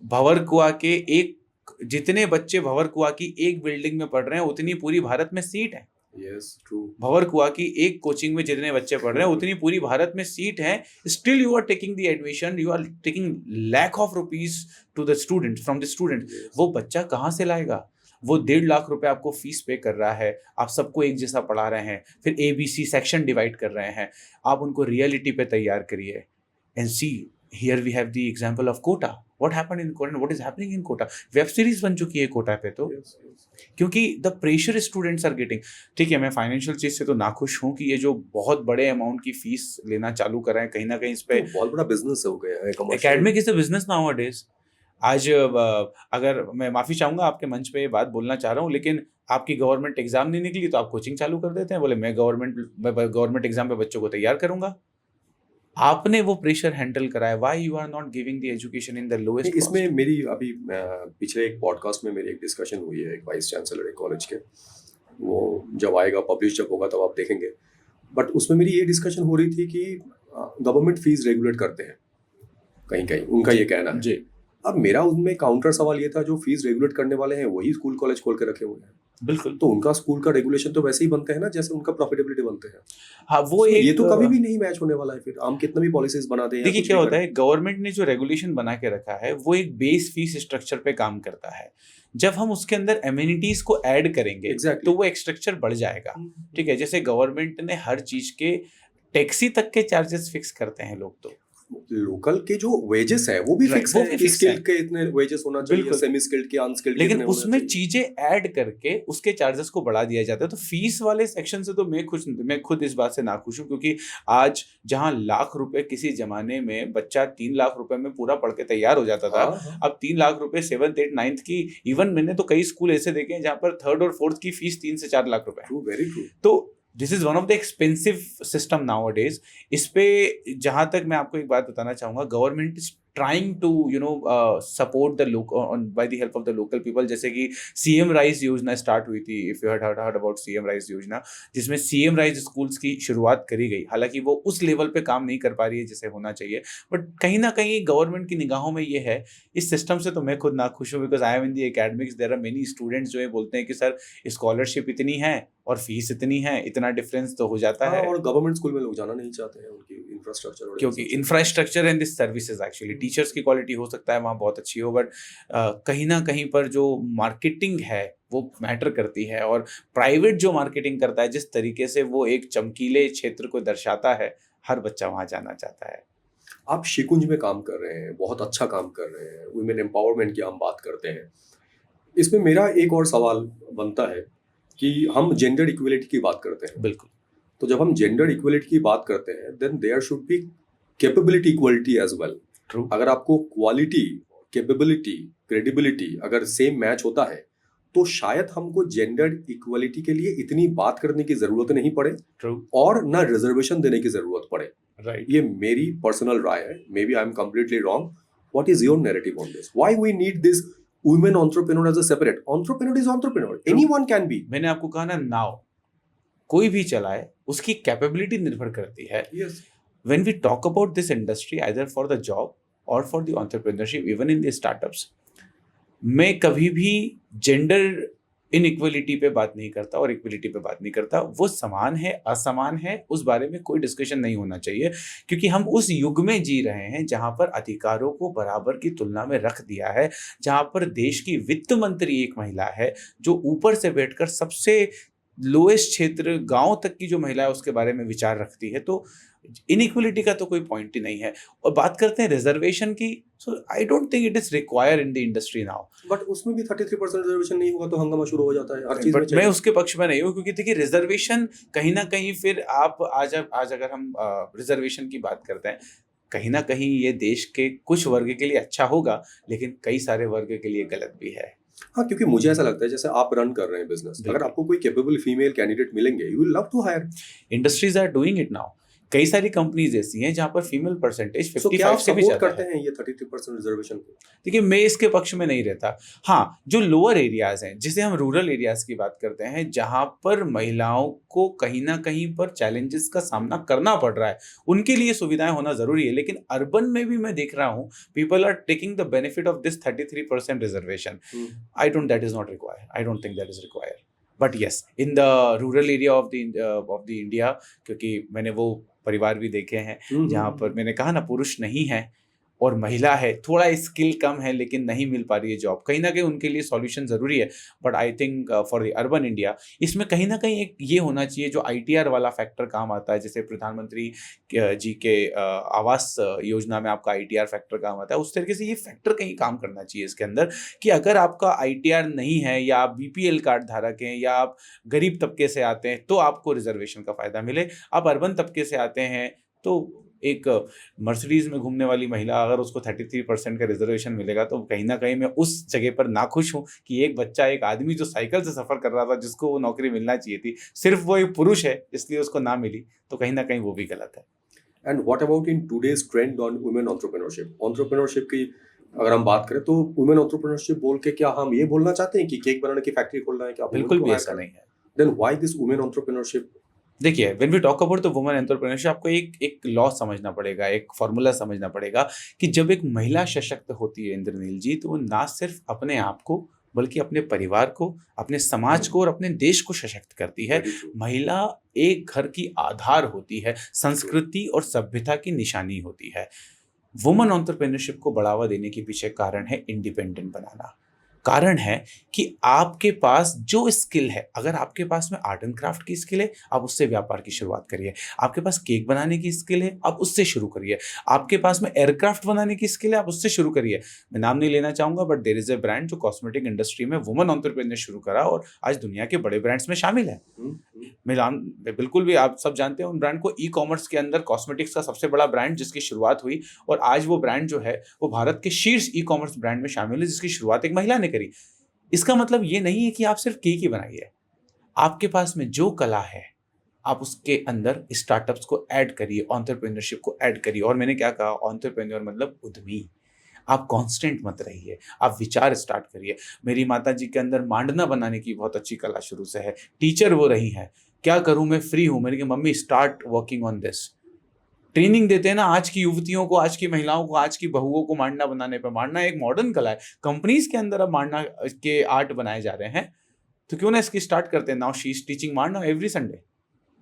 भंवरकुआ के एक जितने बच्चे भंवरकुआ की एक बिल्डिंग में पढ़ रहे हैं, उतनी पूरी भारत में सीट है। Yes, true. भंवरकुआ की एक कोचिंग में जितने बच्चे पढ़ रहे हैं, उतनी पूरी भारत में सीट है। Still you are taking the admission, you are taking lakh of rupees to the student, from the student. वो बच्चा कहाँ से लाएगा? वो 1.5 लाख रुपए आपको फीस पे कर रहा है, आप सबको एक जैसा पढ़ा रहे हैं, फिर ABC सेक्शन डिवाइड कर रहे हैं। आप उनको रियलिटी पे तैयार करिए। And see, here we have the example of Kota. What happened in Kota, what is happening in Kota? Web series बन चुकी है कोटा पे। तो क्योंकि the pressure students are getting. ठीक है, मैं फाइनेंशियल चीज से तो नाखुश हूँ कि ये जो बहुत बड़े अमाउंट की फीस लेना चालू कर रहे हैं, कहीं ना कहीं इस पे बहुत बड़ा बिजनेस हो गया है academic is a business nowadays. आज अगर मैं माफी चाहूंगा आपके मंच पे ये बात बोलना चाह रहा हूँ, लेकिन आपकी गवर्नमेंट एग्जाम नहीं निकली तो आप कोचिंग चालू कर देते हैं, बोले मैं गवर्नमेंट एग्जाम पे बच्चों को तैयार करूंगा। आपने वो प्रेशर हैंडल कराया, why you are not giving the education in the lowest? इसमें मेरी अभी पिछले एक पॉडकास्ट में मेरी एक डिस्कशन हुई है एक वाइस चांसलर एक कॉलेज के, वो जब आएगा, पब्लिश जब होगा तब आप देखेंगे। बट उसमें मेरी ये डिस्कशन हो रही थी कि गवर्नमेंट फीस रेगुलेट करते हैं कहीं कहीं, उनका ये कहना है। जी, अब मेरा उनमें काउंटर सवाल ये था, जो फीस रेगुलेट करने वाले हैं वही स्कूल कॉलेज खोल के रखे हुए हैं, बिल्कुल। तो उनका स्कूल का रेगुलेशन तो वैसे ही बनते हैं ना जैसे उनका प्रॉफिटेबिलिटी बनते हैं। हाँ, वो एक ये तो कभी भी नहीं मैच होने वाला है। फिर हम कितना भी पॉलिसीज बना दें, देखिए क्या होता है, गवर्नमेंट ने जो रेगुलेशन बना के रखा है वो एक बेस फीस स्ट्रक्चर पे काम करता है। जब हम उसके अंदर एमिनिटीज को ऐड करेंगे Exactly. तो वो एक स्ट्रक्चर बढ़ जाएगा। ठीक है, जैसे गवर्नमेंट ने हर चीज के टैक्सी तक के चार्जेस फिक्स करते हैं लोग, तो लोकल के जो वेजेस है वो भी Right, फिक्स वो है भी कि fix स्किल्ड है। के इतने वेजेस होना चाहिए, बिल्कुल। सेमी स्किल्ड के, अनस्किल्ड के लेकिन इतने होना उसमें चाहिए। चीजें ऐड करके उसके चार्जेस को बढ़ा दिया जाता है। तो फीस वाले सेक्शन से तो मैं खुद इस बात से नाखुश हूँ, क्योंकि आज जहां लाख रुपए किसी जमाने में बच्चा 3 लाख रुपए में पूरा पढ़ के तैयार हो जाता था, हाँ। अब 3 लाख रुपए 7th 8th 9th की, इवन मैंने तो कई स्कूल ऐसे देखे हैं जहां पर 3rd और 4th की फीस 3 से 4 लाख रुपए है। True, very true. तो this is one of the expensive system nowadays. इस पे जहां तक मैं आपको एक बात बताना चाहूंगा, government is trying to support the local by the help of the local people. जैसे कि सीएम राइज योजना स्टार्ट हुई थी, if you had heard about CM rise योजना, जिसमें सीएम राइज स्कूल्स की शुरुआत करी गई। हालांकि वो उस लेवल पे काम नहीं कर पा रही है जैसे होना चाहिए, बट कहीं ना कहीं गवर्नमेंट की निगाहों में ये है। इस सिस्टम से तो मैं खुद नाखुश हूँ, because I am in the academics. There are many students जो ये बोलते हैं कि सर स्कॉलरशिप इतनी है और फीस इतनी है, इतना डिफरेंस तो हो जाता है। और गवर्नमेंट स्कूल में लोग जाना नहीं चाहते हैं, उनकी इंफ्रास्ट्रक्चर और क्योंकि infrastructure and this services, actually teachers की क्वालिटी हो सकता है वहाँ बहुत अच्छी हो, बट कहीं ना कहीं पर जो मार्केटिंग है वो मैटर करती है। और प्राइवेट जो मार्केटिंग करता है, जिस तरीके से वो एक चमकीले क्षेत्र को दर्शाता है, हर बच्चा वहाँ जाना चाहता है। आप शिकुंज में काम कर रहे हैं, बहुत अच्छा काम कर रहे हैं, वुमेन एम्पावरमेंट की हम बात करते हैं। इसमें मेरा एक और सवाल बनता है कि हम जेंडर इक्वलिटी की बात करते हैं। बिल्कुल। तो जब हम जेंडर इक्वलिटी की बात करते हैं, then there should be capability equality as well. True. अगर आपको क्वालिटी, कैपेबिलिटी, क्रेडिबिलिटी अगर सेम मैच होता है, तो शायद हमको जेंडर इक्वलिटी के लिए इतनी बात करने की जरूरत नहीं पड़े, ट्रू। और ना रिजर्वेशन देने की जरूरत पड़े। राइट। ये मेरी पर्सनल राय है, may be I am completely wrong. What is your narrative on this? Why we need this women entrepreneur as a separate? Entrepreneur is entrepreneur, anyone can be. मैंने आपको कहा ना, नाउ कोई भी चलाए, उसकी कैपेबिलिटी निर्भर करती है। Yes. When we talk about this industry, either for the job or for the entrepreneurship, even in the startups, मैं कभी भी जेंडर इनइक्वलिटी पे बात नहीं करता और इक्वलिटी पे बात नहीं करता। वो समान है, असमान है, उस बारे में कोई डिस्कशन नहीं होना चाहिए, क्योंकि हम उस युग में जी रहे हैं जहां पर अधिकारों को बराबर की तुलना में रख दिया है, जहां पर देश की वित्त मंत्री एक महिला है जो ऊपर से बैठकर सबसे लोएस्ट क्षेत्र, गांव तक की जो महिला है उसके बारे में विचार रखती है। तो इनइक्वलिटी का तो कोई पॉइंट ही नहीं है। और बात करते हैं रिजर्वेशन की, so I don't think it is require in the industry now. But उसमें भी 33% रिजर्वेशन नहीं होगा तो हंगामा शुरू हो जाता है हर चीज में। बट मैं उसके पक्ष में नहीं हूँ, क्योंकि देखिए रिजर्वेशन कहीं ना कहीं, फिर आप आज अगर हम रिजर्वेशन की बात करते हैं, कहीं ना कहीं ये देश के कुछ वर्ग के लिए अच्छा होगा, लेकिन कई सारे वर्ग के लिए गलत भी है। हाँ, क्योंकि मुझे ऐसा लगता है जैसे आप रन कर रहे हैं बिजनेस, अगर आपको कोई कैपेबल फीमेल कैंडिडेट मिलेंगे, you will love to hire. Industries are doing it now. कई सारी कंपनीज ऐसी हैं जहां पर फीमेल परसेंटेज 55 से भी सपोर्ट ज्यादा करते है। हैं ये 33% रिजर्वेशन को? देखिए, मैं इसके पक्ष में नहीं रहता। हाँ, जो लोअर एरियाज हैं, जिसे हम रूरल एरियाज की बात करते हैं, जहां पर महिलाओं को कहीं ना कहीं पर चैलेंजेस का सामना करना पड़ रहा है, उनके लिए सुविधाएं होना जरूरी है। लेकिन अर्बन में भी मैं देख रहा हूँ, people are taking the benefit of this 33% reservation. I don't that is not required, I don't think that is required. But yes, in the rural area of the India, क्योंकि मैंने वो परिवार भी देखे हैं जहाँ पर मैंने कहा ना, पुरुष नहीं है और महिला है, थोड़ा स्किल कम है लेकिन नहीं मिल पा रही है जॉब, कहीं ना कहीं उनके लिए सॉल्यूशन जरूरी है। But I think for the urban India, इसमें कहीं ना कहीं एक ये होना चाहिए जो ITR वाला फैक्टर काम आता है, जैसे प्रधानमंत्री जी के आवास योजना में आपका ITR फैक्टर काम आता है, उस तरीके से ये फैक्टर कहीं काम करना चाहिए इसके अंदर, कि अगर आपका ITR नहीं है, या आप BPL कार्ड धारक हैं, या आप गरीब तबके से आते हैं, तो आपको रिजर्वेशन का फायदा मिले। आप अर्बन तबके से आते हैं तो एक मर्सिडीज में घूमने वाली महिला, अगर उसको 33% का रिजर्वेशन मिलेगा, तो कहीं ना कहीं मैं उस जगह पर नाखुश हूँ कि एक बच्चा, एक आदमी जो साइकिल से सफर कर रहा था, जिसको वो नौकरी मिलना चाहिए थी, सिर्फ वो एक पुरुष है इसलिए उसको ना मिली, तो कहीं ना कहीं वो भी गलत है। And what about in today's trend on women entrepreneurship की अगर हम बात करें, तो वुमेन एंटरप्रेन्योरशिप बोल के क्या हम ये बोलना चाहते हैं कि केक बनाने की फैक्ट्री खोलना है? क्या बिल्कुल भी ऐसा नहीं है। Then why this women entrepreneurship? देखिए, when we talk about the women entrepreneurship, आपको एक लॉ समझना पड़ेगा, एक फॉर्मूला समझना पड़ेगा कि जब एक महिला सशक्त होती है इंद्रनील जी, तो वो ना सिर्फ अपने आप को, बल्कि अपने परिवार को, अपने समाज को और अपने देश को सशक्त करती है। महिला एक घर की आधार होती है, संस्कृति और सभ्यता की निशानी होती है। वुमेन एंटरप्रेन्योरशिप को बढ़ावा देने के पीछे कारण है इंडिपेंडेंट बनाना। कारण है कि आपके पास जो स्किल है, अगर आपके पास में आर्ट एंड क्राफ्ट की स्किल है, आप उससे व्यापार की शुरुआत करिए। आपके पास केक बनाने की स्किल है, आप उससे शुरू करिए। आपके पास में एयरक्राफ्ट बनाने की स्किल है, आप उससे शुरू करिए। मैं नाम नहीं लेना चाहूंगा, but there is a brand जो कॉस्मेटिक इंडस्ट्री में वुमेन एंटरप्रेन्योर शुरू करा और आज दुनिया के बड़े ब्रांड्स में शामिल है। मिलान, बिल्कुल भी आप सब जानते हैं उन ब्रांड को। ई-कॉमर्स के अंदर कॉस्मेटिक्स का सबसे बड़ा ब्रांड जिसकी शुरुआत हुई, और आज वो ब्रांड जो है वो भारत के शीर्ष ई-कॉमर्स ब्रांड में शामिल है, जिसकी शुरुआत एक महिला ने करी। इसका मतलब ये नहीं है कि आप सिर्फ केक ही बनाइए। आपके पास में जो कला है, आप उसके अंदर स्टार्टअप्स को ऐड करिए, एंटरप्रेन्योरशिप को ऐड करिए। और मैंने क्या कहा, एंटरप्रेन्योर मतलब उद्यमी। आप कांस्टेंट मत रहिए, आप विचार स्टार्ट करिए। मेरी माता जी के अंदर मांडना बनाने की बहुत अच्छी कला शुरू से है, टीचर वो रही हैं। क्या करूं, मैं फ्री हूं, मैंने कहा mummy start working on this. Training देते हैं ना आज की युवतियों को, आज की महिलाओं को, आज की बहुओं को मांडना बनाने पर। मांडना एक मॉडर्न कला है, कंपनीज के अंदर अब मांडना के आर्ट बनाए जा रहे हैं, तो क्यों ना इसकी स्टार्ट करते हैं। Now she is teaching Mandana every Sunday.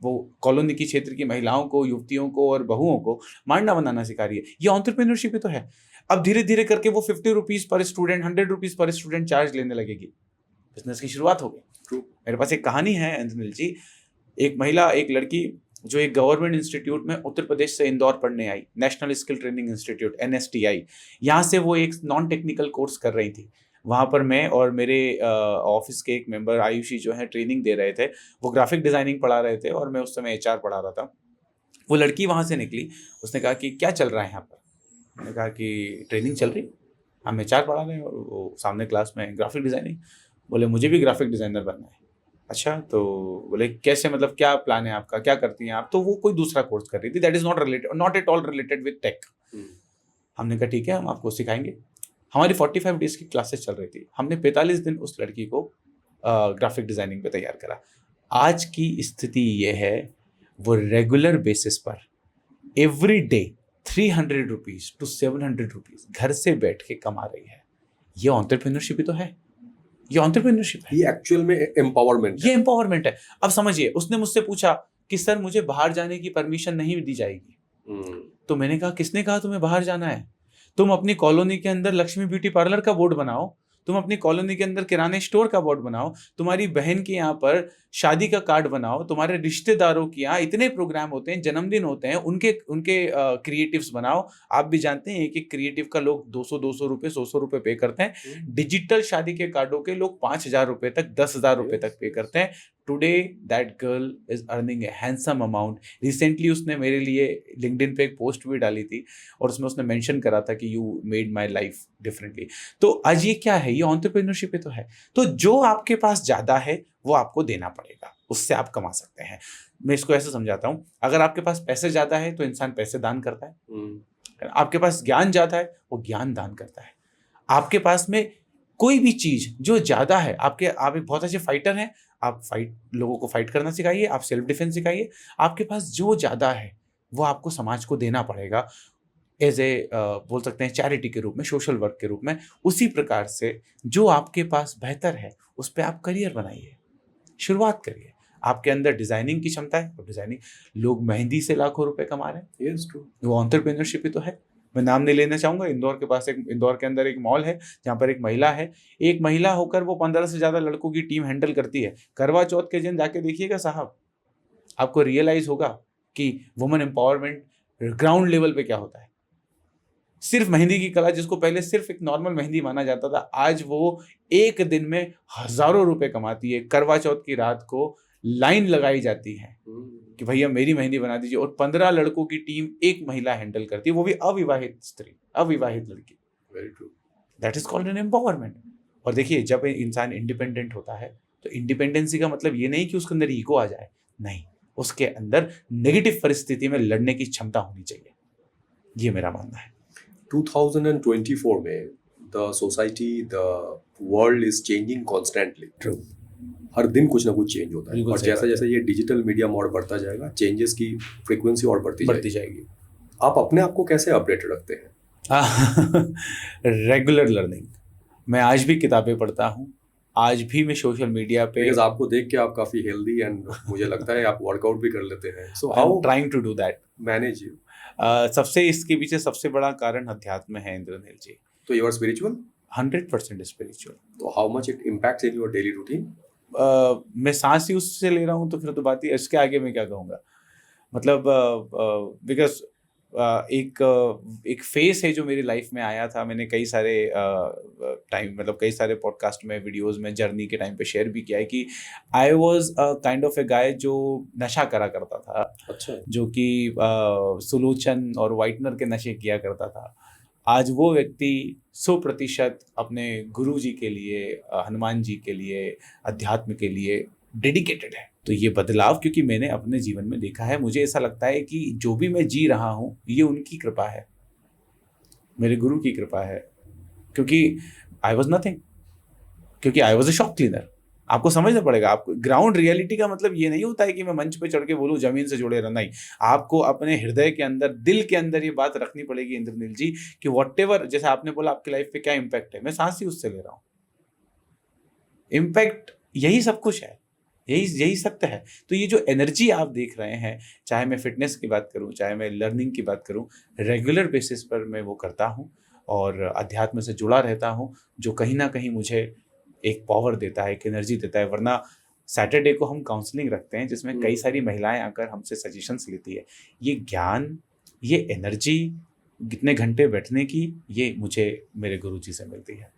वो कॉलोनी की क्षेत्र की महिलाओं को, युवतियों को और बहुओं को मांडना बनाना सिखा रही है। ये एंटरप्रेन्योरशिप ही तो है। अब धीरे धीरे करके वो 50 rupees per student, 100 rupees per student charge लेने लगेगी। बिजनेस की शुरुआत हो गई। मेरे पास एक कहानी है अंजनिल जी। एक महिला, एक लड़की जो एक गवर्नमेंट इंस्टीट्यूट में उत्तर प्रदेश से इंदौर पढ़ने आई, national skill training institute NSTI। यहाँ से वो एक नॉन टेक्निकल कोर्स कर रही थी। वहाँ पर मैं और मेरे ऑफिस के एक मेंबर आयुषी जो है ट्रेनिंग दे रहे थे। वो ग्राफिक डिजाइनिंग पढ़ा रहे थे और मैं उस समय HR पढ़ा रहा था। वो लड़की वहाँ से निकली, उसने कहा कि क्या चल रहा है यहाँ पर। मैंने कहा कि ट्रेनिंग चल रही, हम HR पढ़ा रहे हैं और वो सामने क्लास में ग्राफिक डिजाइनिंग। बोले मुझे भी ग्राफिक डिजाइनर बनना है। अच्छा, तो बोले कैसे, मतलब क्या प्लान है आपका, क्या करती हैं आप। तो वो कोई दूसरा कोर्स कर रही थी, that is not at all related with tech. हमने कहा ठीक है, हम आपको सिखाएंगे। हमारी 45 डेज की क्लासेस चल रही थी। हमने 45 दिन उस लड़की को ग्राफिक डिजाइनिंग पे तैयार करा। आज की स्थिति ये है, वो रेगुलर बेसिस पर every day 300 rupees to 700 rupees घर से बैठ के कमा रही है। ये एंटरप्रेन्योरशिप ही तो है, ये एंटरप्रेन्योरशिप है, ये एक्चुअल में एम्पावरमेंट है। ये एम्पावरमेंट है। अब समझिए, उसने मुझसे पूछा कि सर मुझे बाहर जाने की परमिशन नहीं दी जाएगी। तो मैंने कहा किसने कहा तुम्हें बाहर जाना है। तुम अपनी कॉलोनी के अंदर लक्ष्मी ब्यूटी पार्लर का बोर्ड बनाओ, तुम अपनी कॉलोनी के अंदर किराने स्टोर का बोर्ड बनाओ, तुम्हारी बहन के यहाँ पर शादी का कार्ड बनाओ, तुम्हारे रिश्तेदारों के यहाँ इतने प्रोग्राम होते हैं, जन्मदिन होते हैं, उनके क्रिएटिव्स बनाओ। आप भी जानते हैं एक एक क्रिएटिव का लोग 200 रुपये 100 रुपये पे करते हैं। डिजिटल शादी के कार्डों के लोग 5,000 रुपये तक, 10,000 रुपये तक पे करते हैं। Today that girl is earning a handsome amount. Recently उसने मेरे लिए लिंक्डइन पे एक पोस्ट भी डाली थी और उसमें उसने मेंशन करा था कि you made my life differently. तो आज ये क्या है, ये एंटरप्रेन्योरशिप ही तो है। तो जो आपके पास ज़्यादा है वो आपको देना पड़ेगा, उससे आप कमा सकते हैं। मैं इसको ऐसे समझाता हूँ, अगर आपके पास पैसे ज़्यादा है तो इंसान पैसे दान करता है। आपके पास ज्ञान ज़्यादा है वो ज्ञान दान करता है। आपके पास में कोई भी चीज़ जो ज़्यादा है, आप एक बहुत अच्छे फाइटर हैं, आप लोगों को फाइट करना सिखाइए, आप सेल्फ डिफेंस सिखाइए। आपके पास जो ज़्यादा है वो आपको समाज को देना पड़ेगा, एज ए बोल सकते हैं चैरिटी के रूप में, सोशल वर्क के रूप में। उसी प्रकार से जो आपके पास बेहतर है उस पर आप करियर बनाइए, शुरुआत करिए। आपके अंदर डिजाइनिंग की क्षमता है, और डिजाइनिंग, लोग मेहंदी से लाखों रुपए कमा रहे हैं। Yes, true. वो एंटरप्रेन्योरशिप ही तो है। मैं नाम नहीं लेना चाहूंगा, इंदौर के अंदर एक मॉल है जहाँ पर एक महिला है। एक महिला होकर वो 15 से ज़्यादा लड़कों की टीम हैंडल करती है। करवा चौथ के दिन जाके देखिएगा साहब, आपको रियलाइज होगा कि वुमेन एम्पावरमेंट ग्राउंड लेवल पे क्या होता है। सिर्फ मेहंदी की कला, जिसको पहले सिर्फ एक नॉर्मल मेहंदी माना जाता था, आज वो एक दिन में हजारों रुपए कमाती है। करवा चौथ की रात को लाइन लगाई जाती है कि भैया मेरी मेहंदी बना दीजिए, और 15 लड़कों की टीम एक महिला हैंडल करती है, वो भी अविवाहित स्त्री, अविवाहित लड़की। Very true. That is called an empowerment. और देखिए, जब इंसान इंडिपेंडेंट होता है तो इंडिपेंडेंसी का मतलब ये नहीं कि उसके अंदर ईगो आ जाए, नहीं, उसके अंदर नेगेटिव परिस्थिति में लड़ने की क्षमता होनी चाहिए। ये मेरा मानना है। 2024 में the society, the world is changing constantly. True. हर दिन कुछ ना कुछ चेंज होता है, बिल्कुल और सही जैसा बात जैसा ये डिजिटल मीडिया और बढ़ता जाएगा, चेंजेस की फ्रीक्वेंसी और बढ़ती जाएगी। आप अपने आप को कैसे अपडेट रखते हैं? Regular learning. मैं आज भी किताबें पढ़ता हूँ, आज भी मैं सोशल मीडिया पे, बिकॉज़ आपको देख के आप काफी हेल्दी एंड मुझे लगता है आप वर्कआउट भी कर लेते हैं। So I am how trying to do that. Manage you? सबसे इसके पीछे सबसे बड़ा कारण अध्यात्म है इंद्रनील जी। तो यू आर स्पिरिचुअल? 100% स्पिरिचुअल। तो how much it impacts in your daily routine? मैं सांस ही उससे ले रहा हूँ, तो फिर तो बात ही, इसके आगे मैं क्या कहूँगा। मतलब बिकॉज एक फेस है जो मेरी लाइफ में आया था। मैंने कई सारे टाइम, मतलब कई सारे पॉडकास्ट में, वीडियोस में, जर्नी के टाइम पे शेयर भी किया है कि I was kind of a guy जो नशा करा करता था। अच्छा। जो कि सुलोचन और वाइटनर के नशे किया करता था। आज वो व्यक्ति 100% अपने गुरु जी के लिए, हनुमान जी के लिए, अध्यात्म के लिए डेडिकेटेड है। तो ये बदलाव क्योंकि मैंने अपने जीवन में देखा है, मुझे ऐसा लगता है कि जो भी मैं जी रहा हूँ ये उनकी कृपा है, मेरे गुरु की कृपा है। क्योंकि आई वॉज नथिंग, क्योंकि I was a shop cleaner. आपको समझना पड़ेगा। आपको ग्राउंड रियलिटी का मतलब ये नहीं होता है कि मैं मंच पे चढ़ के बोलूँ जमीन से जुड़े रहना ही। आपको अपने हृदय के अंदर, दिल के अंदर ये बात रखनी पड़ेगी इंद्रनील जी कि व्हाटएवर, जैसे आपने बोला आपकी लाइफ पे क्या इम्पैक्ट है, मैं सांस ही उससे ले रहा हूँ। इम्पैक्ट यही सब कुछ है, यही सत्य है। तो ये जो एनर्जी आप देख रहे हैं, चाहे मैं फिटनेस की बात करूं, चाहे मैं लर्निंग की बात करूं, रेगुलर बेसिस पर मैं वो करता हूं और अध्यात्म से जुड़ा रहता हूं, जो कहीं ना कहीं मुझे एक पावर देता है, एक एनर्जी देता है। वरना सैटरडे को हम काउंसलिंग रखते हैं जिसमें कई सारी महिलाएं आकर हमसे सजेशंस लेती है। ये ज्ञान, ये एनर्जी, कितने घंटे बैठने की, ये मुझे मेरे गुरुजी से मिलती है।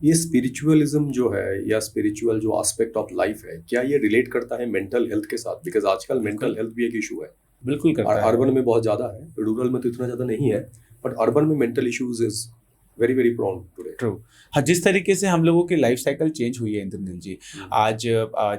ये स्पिरिचुअलिज्म जो है, या स्पिरिचुअल जो एस्पेक्ट ऑफ लाइफ है, क्या ये रिलेट करता है मेंटल हेल्थ के साथ? बिकॉज आजकल मेंटल हेल्थ भी एक इशू है। बिल्कुल करता है। अर्बन में बहुत ज़्यादा है, रूरल में तो इतना ज़्यादा नहीं है, बट अर्बन में mental issues is very very prone today. True. हाँ, जिस तरीके से हम लोगों की लाइफ साइकिल चेंज हुई है इंद्रनील जी, आज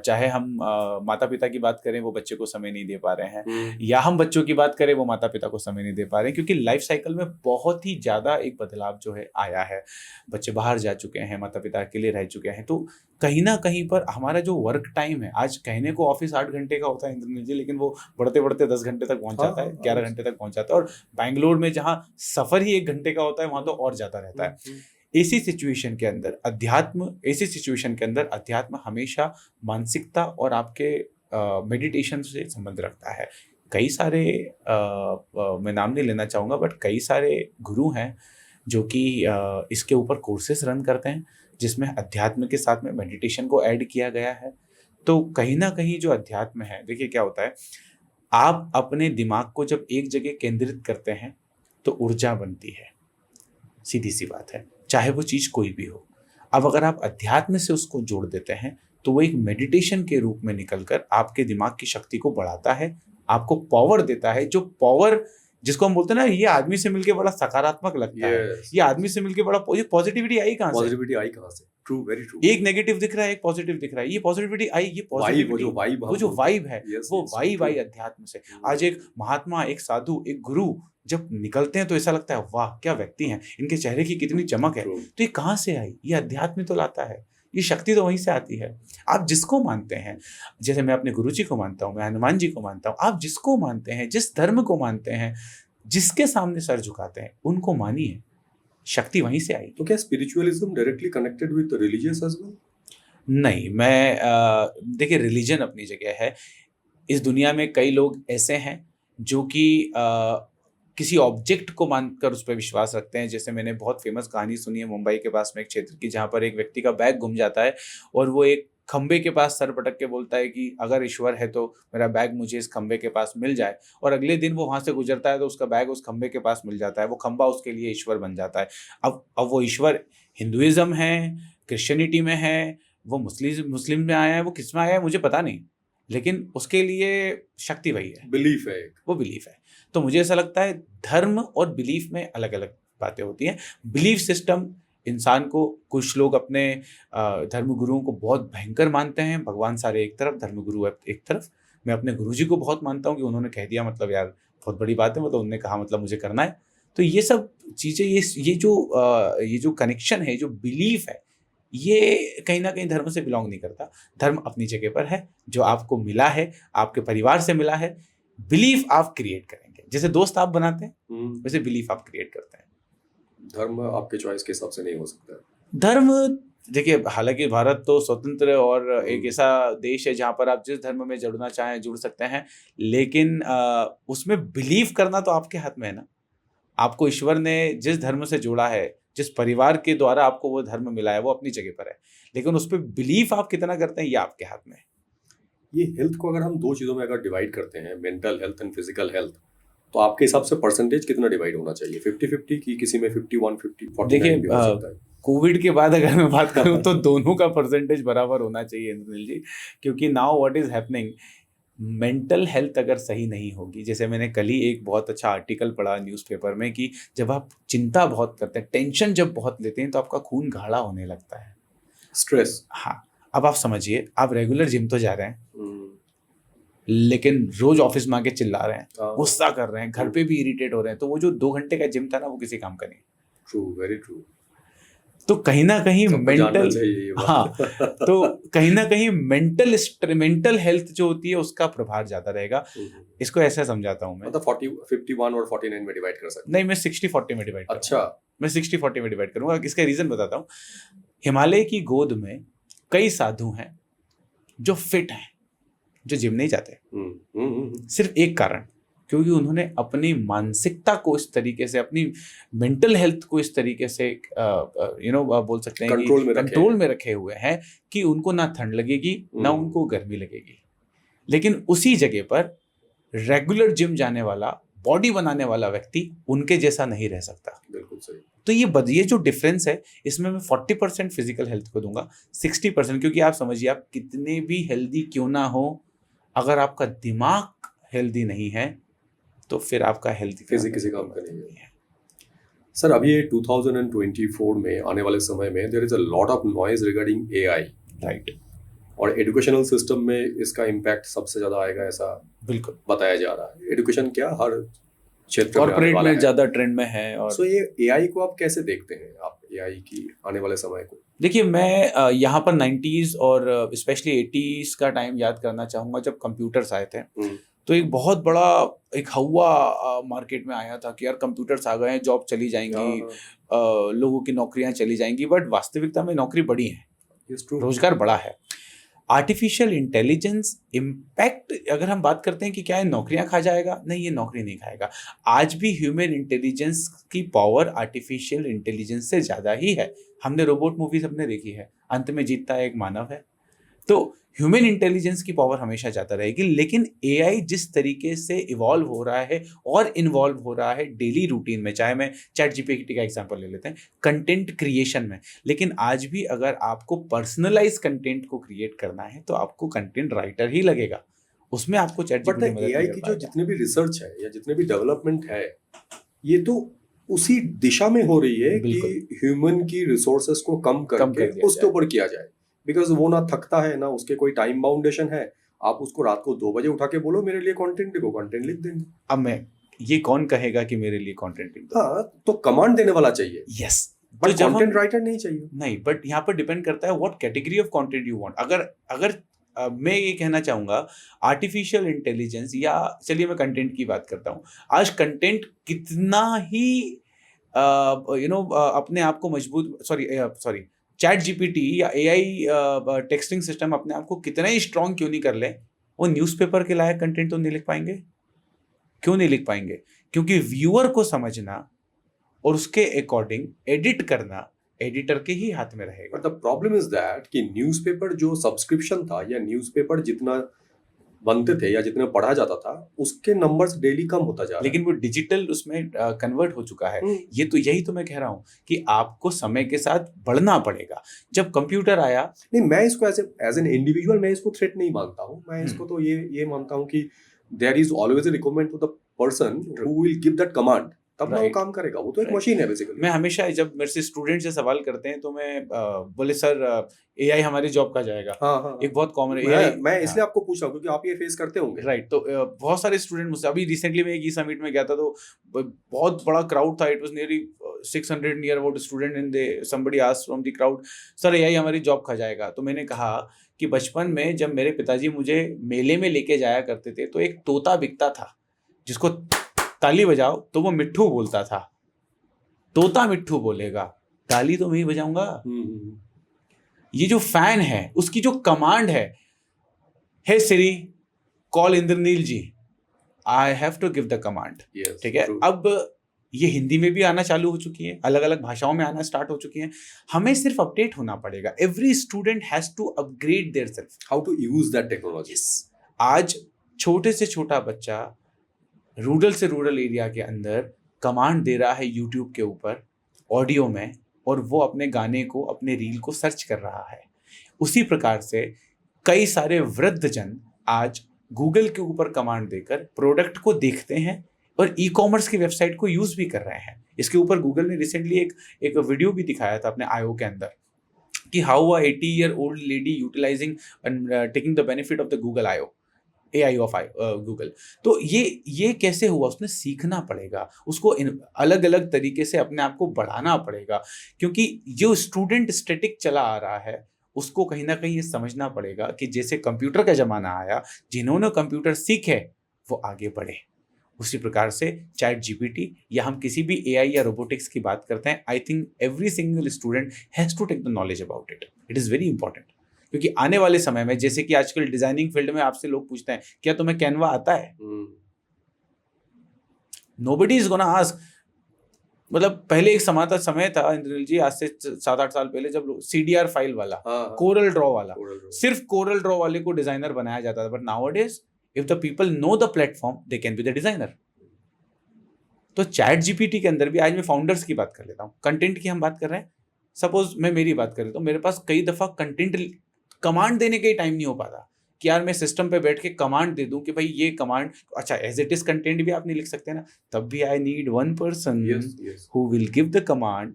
चाहे हम माता पिता की बात करें, वो बच्चे को समय नहीं दे पा रहे हैं, या हम बच्चों की बात करें, वो माता पिता को समय नहीं दे पा रहे हैं, क्योंकि लाइफ साइकिल में बहुत ही ज़्यादा एक बदलाव जो है आया है। बच्चे बाहर जा चुके हैं, माता पिता अकेले रह चुके हैं। तो कहीं ना कहीं पर हमारा जो वर्क टाइम है, आज कहने को ऑफिस 8 घंटे का होता है इंद्रनील जी, लेकिन वो बढ़ते बढ़ते 10 घंटे तक पहुंच जाता है, 11 घंटे तक पहुंच जाता है। और बैंगलोर में जहाँ सफ़र ही 1 घंटे का होता है, वहाँ तो और ज़्यादा रहता है। ऐसी सिचुएशन के अंदर अध्यात्म हमेशा मानसिकता और आपके मेडिटेशन से संबंध रखता है। कई सारे मैं नाम नहीं लेना चाहूँगा, बट कई सारे गुरु हैं जो कि इसके ऊपर कोर्सेस रन करते हैं, जिसमें अध्यात्म के साथ में मेडिटेशन को ऐड किया गया है। तो कहीं ना कहीं जो अध्यात्म है, देखिए क्या होता है, आप अपने दिमाग को जब एक जगह केंद्रित करते हैं तो ऊर्जा बनती है, सीधी सी बात है, चाहे वो चीज़ कोई भी हो। अब अगर आप अध्यात्म से उसको जोड़ देते हैं तो वो एक मेडिटेशन के रूप में निकलकर आपके दिमाग की शक्ति को बढ़ाता है, आपको पावर देता है। जो पावर जिसको हम बोलते हैं ना, ये आदमी से मिलके बड़ा सकारात्मक लगता है, ये आदमी से मिलके बड़ा पॉजिटिविटी आई कहाँ से? पॉजिटिविटी आई कहाँ से? True, very true. एक नेगेटिव दिख रहा है, एक पॉजिटिव दिख रहा है, ये पॉजिटिविटी आई, ये पॉजिटिविटी, वो जो वाइब है, वो वाइब आई अध्यात्म से। आज एक महात्मा, एक साधु, एक गुरु जब निकलते हैं तो ऐसा लगता है वाह क्या व्यक्ति हैं, इनके चेहरे की कितनी चमक है। तो ये कहाँ से आई? ये अध्यात्म तो लाता है, ये शक्ति तो वहीं से आती है। आप जिसको मानते हैं, जैसे मैं अपने गुरुजी को मानता हूँ, मैं हनुमान जी को मानता हूँ, आप जिसको मानते हैं, जिस धर्म को मानते हैं, जिसके सामने सर झुकाते हैं, उनको मानिए, शक्ति वहीं से आई। तो क्या spiritualism directly connected with religious as well? नहीं, मैं देखिए रिलीजन अपनी जगह है। इस दुनिया में कई लोग ऐसे हैं जो कि किसी ऑब्जेक्ट को मानकर उस पर विश्वास रखते हैं। जैसे मैंने बहुत फेमस कहानी सुनी है मुंबई के पास में एक क्षेत्र की, जहाँ पर एक व्यक्ति का बैग गुम जाता है और वो एक खंबे के पास सर पटक के बोलता है कि अगर ईश्वर है तो मेरा बैग मुझे इस खंबे के पास मिल जाए। और अगले दिन वो वहाँ से गुजरता है तो उसका बैग उस खंबे के पास मिल जाता है, वो खंबा उसके लिए ईश्वर बन जाता है। अब वो ईश्वर हिंदुइज्म है, क्रिश्चियनिटी में है, वो मुस्लिम में आया है, वो किस में आया है मुझे पता नहीं, लेकिन उसके लिए शक्ति वही है, बिलीफ है, वो बिलीफ है। तो मुझे ऐसा लगता है धर्म और बिलीफ में अलग अलग बातें होती हैं। बिलीफ सिस्टम इंसान को, कुछ लोग अपने धर्मगुरुओं को बहुत भयंकर मानते हैं, भगवान सारे एक तरफ, धर्मगुरु एक तरफ। मैं अपने गुरुजी को बहुत मानता हूँ कि उन्होंने कह दिया मतलब यार बहुत बड़ी बात है, मतलब उन्होंने कहा मतलब मुझे करना है। तो ये सब चीज़ें, ये जो कनेक्शन है, जो बिलीफ है, ये कहीं ना कहीं धर्म से बिलोंग नहीं करता। धर्म अपनी जगह पर है, जो आपको मिला है, आपके परिवार से मिला है। बिलीफ आप क्रिएट करेंगे, जैसे दोस्त आप बनाते हैं वैसे बिलीफ आप क्रिएट करते हैं। धर्म आपके चॉइस के हिसाब से नहीं हो सकता। धर्म देखिए, हालांकि भारत तो स्वतंत्र और एक ऐसा देश है जहाँ पर आप जिस धर्म में जुड़ना चाहें जुड़ सकते हैं, लेकिन उसमें बिलीव करना तो आपके हाथ में है ना। आपको ईश्वर ने जिस धर्म से जोड़ा है, जिस परिवार के द्वारा आपको वो धर्म मिला है, वो अपनी जगह पर है, लेकिन उस पर बिलीव आप कितना करते हैं ये आपके हाथ में है। ये हेल्थ को अगर हम दो चीज़ों में अगर डिवाइड करते हैं, mental health and physical health, तो आपके हिसाब से परसेंटेज कितना डिवाइड होना चाहिए? 50-50 की किसी में 51-50-49 देखिए, भी हो सकता है। कोविड के बाद अगर मैं बात करूं तो दोनों का परसेंटेज बराबर होना चाहिए इंद्रनील जी, क्योंकि now what is happening, mental health अगर सही नहीं होगी, जैसे मैंने कल ही एक बहुत अच्छा आर्टिकल पढ़ा न्यूज़पेपर में कि जब आप चिंता बहुत करते हैं, टेंशन जब बहुत लेते हैं, तो आपका खून गाढ़ा होने लगता है, स्ट्रेस। हाँ, अब आप समझिए, आप रेगुलर जिम तो जा रहे हैं, लेकिन रोज ऑफिस में आके चिल्ला रहे हैं, गुस्सा कर रहे हैं, घर पे भी इरिटेट हो रहे हैं, तो वो जो 2 घंटे का जिम था ना, वो किसी काम का नहीं। True, very true. तो कहीं ना कहीं मेंटल, हाँ, तो कहीं ना कहीं मेंटल हेल्थ जो होती है उसका प्रभाव ज्यादा रहेगा। इसको ऐसा समझाता हूँ मैं, मतलब 51 और 49 में डिवाइड कर सकते? नहीं, मैं 60-40 में डिवाइड करूँगा। अच्छा, मैं 60-40 में डिवाइड करूंगा। इसका रीजन बताता हूँ। हिमालय की गोद में कई साधु हैं जो फिट हैं, जो जिम नहीं जाते, सिर्फ एक कारण, क्योंकि उन्होंने अपनी मानसिकता को इस तरीके से, अपनी मेंटल हेल्थ को इस तरीके से बोल सकते हैं कंट्रोल में रखे हुए हैं कि उनको ना ठंड लगेगी ना उनको गर्मी लगेगी। लेकिन उसी जगह पर रेगुलर जिम जाने वाला, बॉडी बनाने वाला व्यक्ति उनके जैसा नहीं रह सकता। बिल्कुल सही। तो ये जो डिफरेंस है, इसमें मैं 40% फिजिकल हेल्थ को दूंगा, 60%, क्योंकि आप समझिए, आप कितने भी हेल्दी क्यों ना हो, अगर आपका दिमाग हेल्दी नहीं है तो फिर आपका हेल्थ किसी काम का नहीं है। सर, अभी ये 2024 में आने वाले समय में there is a lot of noise regarding AI, right, और एजुकेशनल सिस्टम में इसका इम्पैक्ट सबसे ज्यादा आएगा, ऐसा बिल्कुल बताया जा रहा है। एजुकेशन क्या हर क्षेत्र कॉर्पोरेट में ज्यादा ट्रेंड में है। और सो ये एआई को आप कैसे देखते हैं, आप एआई की आने वाले समय को? देखिए, मैं यहाँ पर 90s और स्पेशली 80s का टाइम याद करना चाहूँगा, जब कंप्यूटर्स आए थे। तो एक बहुत बड़ा एक हवा मार्केट में आया था कि यार कंप्यूटर्स आ गए हैं, जॉब चली जाएंगी, लोगों की नौकरियां चली जाएंगी। बट वास्तविकता में नौकरी बड़ी है, रोजगार बड़ा है। आर्टिफिशियल इंटेलिजेंस इम्पैक्ट अगर हम बात करते हैं कि क्या ये नौकरियां खा जाएगा, नहीं, ये नौकरी नहीं खाएगा। आज भी ह्यूमन इंटेलिजेंस की पावर आर्टिफिशियल इंटेलिजेंस से ज़्यादा ही है। हमने रोबोट मूवीज अपने देखी है, अंत में जीतता है एक मानव है। तो ह्यूमन इंटेलिजेंस की पावर हमेशा जाता रहेगी, लेकिन एआई जिस तरीके से इवॉल्व हो रहा है और इन्वॉल्व हो रहा है डेली रूटीन में, चाहे मैं चैट जीपीटी का एग्जांपल ले लेते हैं, कंटेंट क्रिएशन में, लेकिन आज भी अगर आपको पर्सनलाइज कंटेंट को क्रिएट करना है तो आपको कंटेंट राइटर ही लगेगा, उसमें आपको चैट बट जीपीटी मदद एआई नहीं की कर जो पाएगा। जितने भी रिसर्च है या जितने भी डेवलपमेंट है, ये तो उसी दिशा में हो रही है बिल्कुल। कि ह्यूमन की रिसोर्सेस को कम कर करके दिया उसके जाए। ऊपर किया जाए, बिकॉज वो ना थकता है ना उसके कोई टाइम बाउंडेशन है। आप उसको रात को 2 बजे उठा के बोलो मेरे लिए कंटेंट लिखो, कंटेंट लिख देंगे। अब मैं ये कौन कहेगा कि मेरे लिए कंटेंट लिख दो? हाँ, तो कमांड देने वाला चाहिए, यस, बट तो जब कंटेंट हम राइटर नहीं चाहिए। नहीं, बट यहाँ पर डिपेंड करता है what category of content you want. अगर अगर मैं ये कहना चाहूंगा आर्टिफिशियल इंटेलिजेंस, या चलिए मैं कंटेंट की बात करता हूँ, आज कंटेंट कितना ही अपने आप को मजबूत, सॉरी चैट जीपीटी या एआई टेक्सटिंग सिस्टम अपने आप को कितना ही स्ट्रांग क्यों नहीं कर ले, वो न्यूज़पेपर के लायक कंटेंट तो नहीं लिख पाएंगे। क्यों नहीं लिख पाएंगे? क्योंकि व्यूअर को समझना और उसके अकॉर्डिंग एडिट करना एडिटर के ही हाथ में रहेगा। But the problem is that कि न्यूज़पेपर जो सब्सक्रिप्शन था या न्यूज़पेपर जितना बनते थे या जितना पढ़ा जाता था उसके नंबर्स डेली कम होता जा रहा है। लेकिन वो डिजिटल उसमें कन्वर्ट हो चुका है। ये तो यही तो मैं कह रहा हूँ कि आपको समय के साथ बढ़ना पड़ेगा। जब कंप्यूटर आया, नहीं, मैं इसको एज एन इंडिविजुअल मैं इसको थ्रेट नहीं मानता हूँ। मैं इसको तो ये मानता हूँ कि there is always a requirement to the person who will give that command, तब ना वो Right. काम करेगा। वो तो एक Right. मशीन है बेसिकली। मैं हमेशा जब मेरे से स्टूडेंट से सवाल करते हैं तो मैं बोले सर एआई हमारी जॉब का जाएगा। हाँ, एक बहुत कॉमन मैं इसलिए आपको पूछ रहा हूँ क्योंकि आप ये फेस करते होंगे। राइट। तो बहुत सारे स्टूडेंट मुझसे, अभी रिसेंटली मैं एक ई समिट में गया था तो बहुत बड़ा क्राउड था। It was nearly 600 near about student in they somebody asked from the crowd, sir AI हमारी जॉब खा जाएगा। तो मैंने कहा कि बचपन में जब मेरे पिताजी मुझे मेले में लेके जाया करते थे तो एक तोता बिकता था जिसको ताली बजाओ तो वो मिट्ठू बोलता था। तोता मिट्ठू बोलेगा, ताली तो मैं ही बजाऊंगा। ये जो फैन है उसकी जो कमांड है, hey Siri call Indraneel ji, I have to give the command. ठीक है, अब ये हिंदी में भी आना चालू हो चुकी है, अलग अलग भाषाओं में आना स्टार्ट हो चुकी है। हमें सिर्फ अपडेट होना पड़ेगा। Every student has to upgrade their self, how to use that technology. आज छोटे से छोटा बच्चा रूरल से रूरल एरिया के अंदर कमांड दे रहा है यूट्यूब के ऊपर ऑडियो में, और वो अपने गाने को, अपने रील को सर्च कर रहा है। उसी प्रकार से कई सारे वृद्ध जन आज गूगल के ऊपर कमांड देकर प्रोडक्ट को देखते हैं और ई कॉमर्स की वेबसाइट को यूज भी कर रहे हैं। इसके ऊपर गूगल ने रिसेंटली एक वीडियो भी दिखाया था अपने आईओ के अंदर कि how a 80-year-old lady utilizing and taking the benefit of the Google IO, AI of Google. तो ये कैसे हुआ, उसने सीखना पड़ेगा, उसको अलग अलग तरीके से अपने आप को बढ़ाना पड़ेगा, क्योंकि जो स्टूडेंट स्टैटिक चला आ रहा है उसको कहीं ना कहीं ये समझना पड़ेगा कि जैसे कंप्यूटर का जमाना आया, जिन्होंने कंप्यूटर सीखे वो आगे बढ़े। उसी प्रकार से चैट जीपीटी या हम किसी भी AI या रोबोटिक्स की बात करते हैं, I think every single student has to take the knowledge about it. It is very important, क्योंकि आने वाले समय में जैसे कि आजकल डिजाइनिंग फील्ड में आपसे लोग पूछते हैं क्या तुम्हें कैनवा आता है, नोबडी इज गोना आस्क। मतलब पहले एक समय था इंद्रनील जी, आज से 7-8 साल पहले, जब CDR फाइल वाला, कोरल ड्रॉ वाला, सिर्फ कोरल ड्रॉ वाले को डिजाइनर बनाया जाता था। But nowadays if the people know the platform they can be the designer. तो चैट जीपीटी के अंदर भी, आज मैं फाउंडर्स की बात कर लेता हूँ, कंटेंट की हम बात कर रहे हैं, सपोज मैं मेरी बात कर लेता हूँ, मेरे पास कई दफा कंटेंट कमांड देने के ही टाइम नहीं हो पाता कि यार मैं सिस्टम पे बैठ के कमांड दे दूं कि भाई ये कमांड, अच्छा एज इट इज कंटेंट भी आप नहीं लिख सकते ना, तब भी I need one person who will give the command,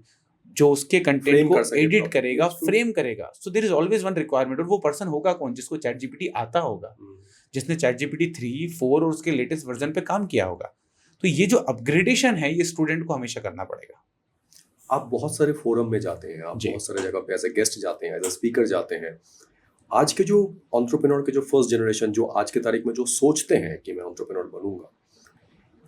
जो उसके कंटेंट को एडिट करेगा, फ्रेम करेगा। So there is always one requirement. और वो पर्सन होगा कौन? जिसको चैट जीपीटी आता होगा, जिसने चैट जीपीटी 3, 4 और उसके लेटेस्ट वर्जन पे काम किया होगा। तो ये जो अपग्रेडेशन है ये स्टूडेंट को हमेशा करना पड़ेगा। आप बहुत सारे फोरम में जाते हैं, आप बहुत सारे जगह पे एज ए गेस्ट जाते हैं, एज ए स्पीकर जाते हैं। आज के जो एंटरप्रेन्योर के जो फर्स्ट जनरेशन, जो आज के तारीख में जो सोचते हैं कि मैं एंटरप्रेन्योर बनूंगा,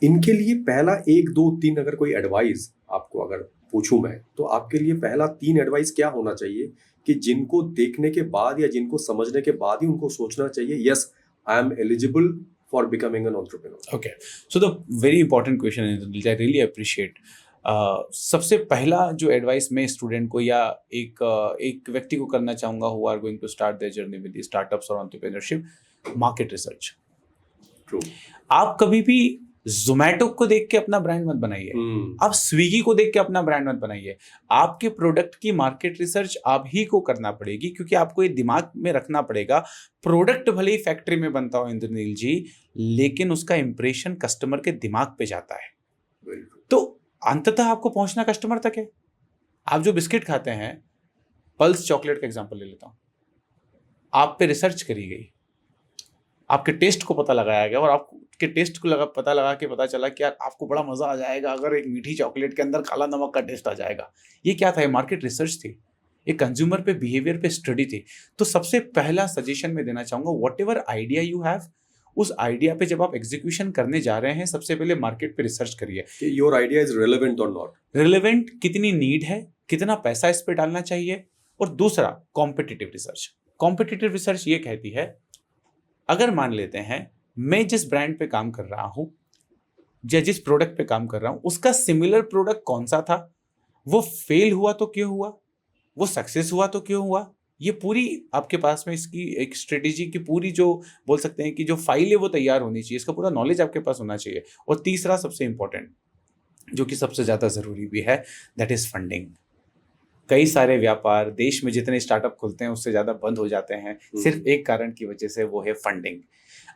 इनके लिए पहला 1, 2, 3 अगर कोई एडवाइस आपको अगर पूछूं मैं, तो आपके लिए पहला 3 एडवाइस क्या होना चाहिए कि जिनको देखने के बाद या जिनको समझने के बाद ही उनको सोचना चाहिए, yes I am eligible for becoming an entrepreneur? Okay, so the very important question is, I really appreciate. सबसे पहला जो एडवाइस मैं स्टूडेंट को या एक व्यक्ति को करना चाहूँगा who are going to start their journey with startups और एंटरप्रेन्योरशिप, मार्केट रिसर्च। ट्रू। आप कभी भी जोमैटो को देख के अपना ब्रांड मत बनाइए, आप स्विगी को देख के अपना ब्रांड मत बनाइए। आपके प्रोडक्ट की मार्केट रिसर्च आप ही को करना पड़ेगी, क्योंकि आपको ये दिमाग में रखना पड़ेगा, प्रोडक्ट भले ही फैक्ट्री में बनता हो इंद्रनील जी, लेकिन उसका इंप्रेशन कस्टमर के दिमाग पे जाता है। तो अंततः आपको पहुंचना कस्टमर तक है। आप जो बिस्किट खाते हैं, पल्स चॉकलेट का एग्जांपल ले लेता हूं, आप पे रिसर्च करी गई, आपके टेस्ट को पता लगाया गया और आपके टेस्ट को पता लगा के पता चला कि यार आपको बड़ा मजा आ जाएगा अगर एक मीठी चॉकलेट के अंदर काला नमक का टेस्ट आ जाएगा। ये क्या था? ये मार्केट रिसर्च थी, ये कंज्यूमर पे बिहेवियर पे स्टडी थी। तो सबसे पहला सजेशन मैं देना चाहूंगा, what ever idea you have, उस आइडिया पे जब आप एग्जीक्यूशन करने जा रहे हैं, सबसे पहले मार्केट पे रिसर्च करिए कि योर आइडिया इज रिलेवेंट और नॉट रिलेवेंट, कितनी नीड है, कितना पैसा इस पे डालना चाहिए। और दूसरा, कॉम्पिटिटिव रिसर्च। कॉम्पिटिटिव रिसर्च ये कहती है, अगर मान लेते हैं मैं जिस ब्रांड पे काम कर रहा हूं या जिस प्रोडक्ट पे काम कर रहा हूं, उसका सिमिलर प्रोडक्ट कौन सा था, वो फेल हुआ तो क्यों हुआ, वो सक्सेस हुआ तो क्यों हुआ, ये पूरी आपके पास में इसकी एक स्ट्रेटेजी की पूरी जो बोल सकते हैं कि जो फाइल है वो तैयार होनी चाहिए, इसका पूरा नॉलेज आपके पास होना चाहिए। और तीसरा सबसे इंपॉर्टेंट, जो कि सबसे ज़्यादा ज़रूरी भी है, दैट इज़ फंडिंग। कई सारे व्यापार देश में जितने स्टार्टअप खुलते हैं उससे ज़्यादा बंद हो जाते हैं, सिर्फ एक कारण की वजह से, वो है फंडिंग।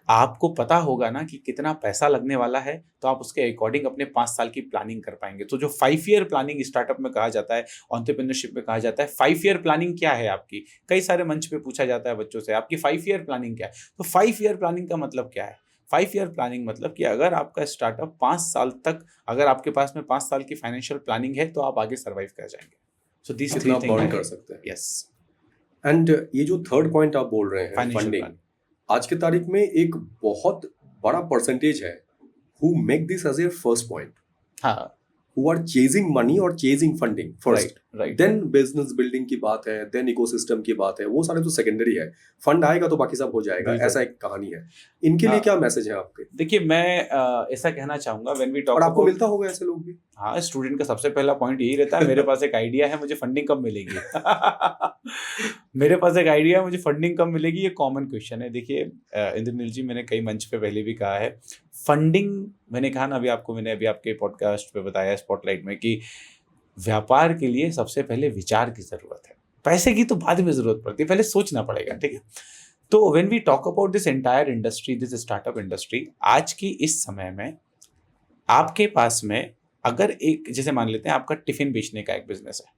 आपको पता होगा ना कि कितना पैसा लगने वाला है, तो आप उसके अकॉर्डिंग अपने 5 साल की प्लानिंग कर पाएंगे। तो जो 5 ईयर प्लानिंग स्टार्टअप में कहा जाता है, एंटरप्रेन्योरशिप में कहा जाता है, 5 ईयर प्लानिंग क्या है आपकी, कई सारे मंच पे पूछा जाता है बच्चों से, आपकी 5 ईयर प्लानिंग क्या है। तो 5 ईयर प्लानिंग का मतलब क्या है? 5 ईयर प्लानिंग मतलब कि अगर आपका स्टार्टअप 5 साल तक, अगर आपके पास में 5 साल की फाइनेंशियल प्लानिंग है, तो आप आगे सर्वाइव कर जाएंगे। So these three things burn कर सकते हैं। Yes. एंड ये जो थर्ड पॉइंट आप बोल रहे हैं, फंडिंग, आज के तारीख में एक बहुत बड़ा परसेंटेज है who make this as a first point, हाँ, हु आर चेजिंग मनी और chasing funding first, right. Then business building की बात है, देन इकोसिस्टम की बात है, वो सारे तो सेकेंडरी है, फंड आएगा तो बाकी सब हो जाएगा, ऐसा एक कहानी है। इनके लिए क्या मैसेज है आपके? देखिए, मैं ऐसा कहना चाहूंगा, व्हेन वी टॉक, और आपको मिलता होगा ऐसे लोग भी? हाँ, स्टूडेंट का सबसे पहला पॉइंट यही रहता है, मेरे पास एक आइडिया है, मुझे फंडिंग कब मिलेगी। मेरे पास एक आइडिया है, मुझे फंडिंग कब मिलेगी, ये कॉमन क्वेश्चन है। देखिए इंद्रनील जी, मैंने कई मंच पे पहले भी कहा है, फंडिंग, मैंने कहा ना मैंने अभी आपके पॉडकास्ट पे बताया स्पॉटलाइट में, कि व्यापार के लिए सबसे पहले विचार की जरूरत है, पैसे की तो बाद में जरूरत पड़ती है, पहले सोचना पड़ेगा, ठीक है। तो when we talk about this entire industry, this startup industry, आज की इस समय में आपके पास में अगर एक, जैसे मान लेते हैं आपका टिफिन बेचने का एक बिजनेस है,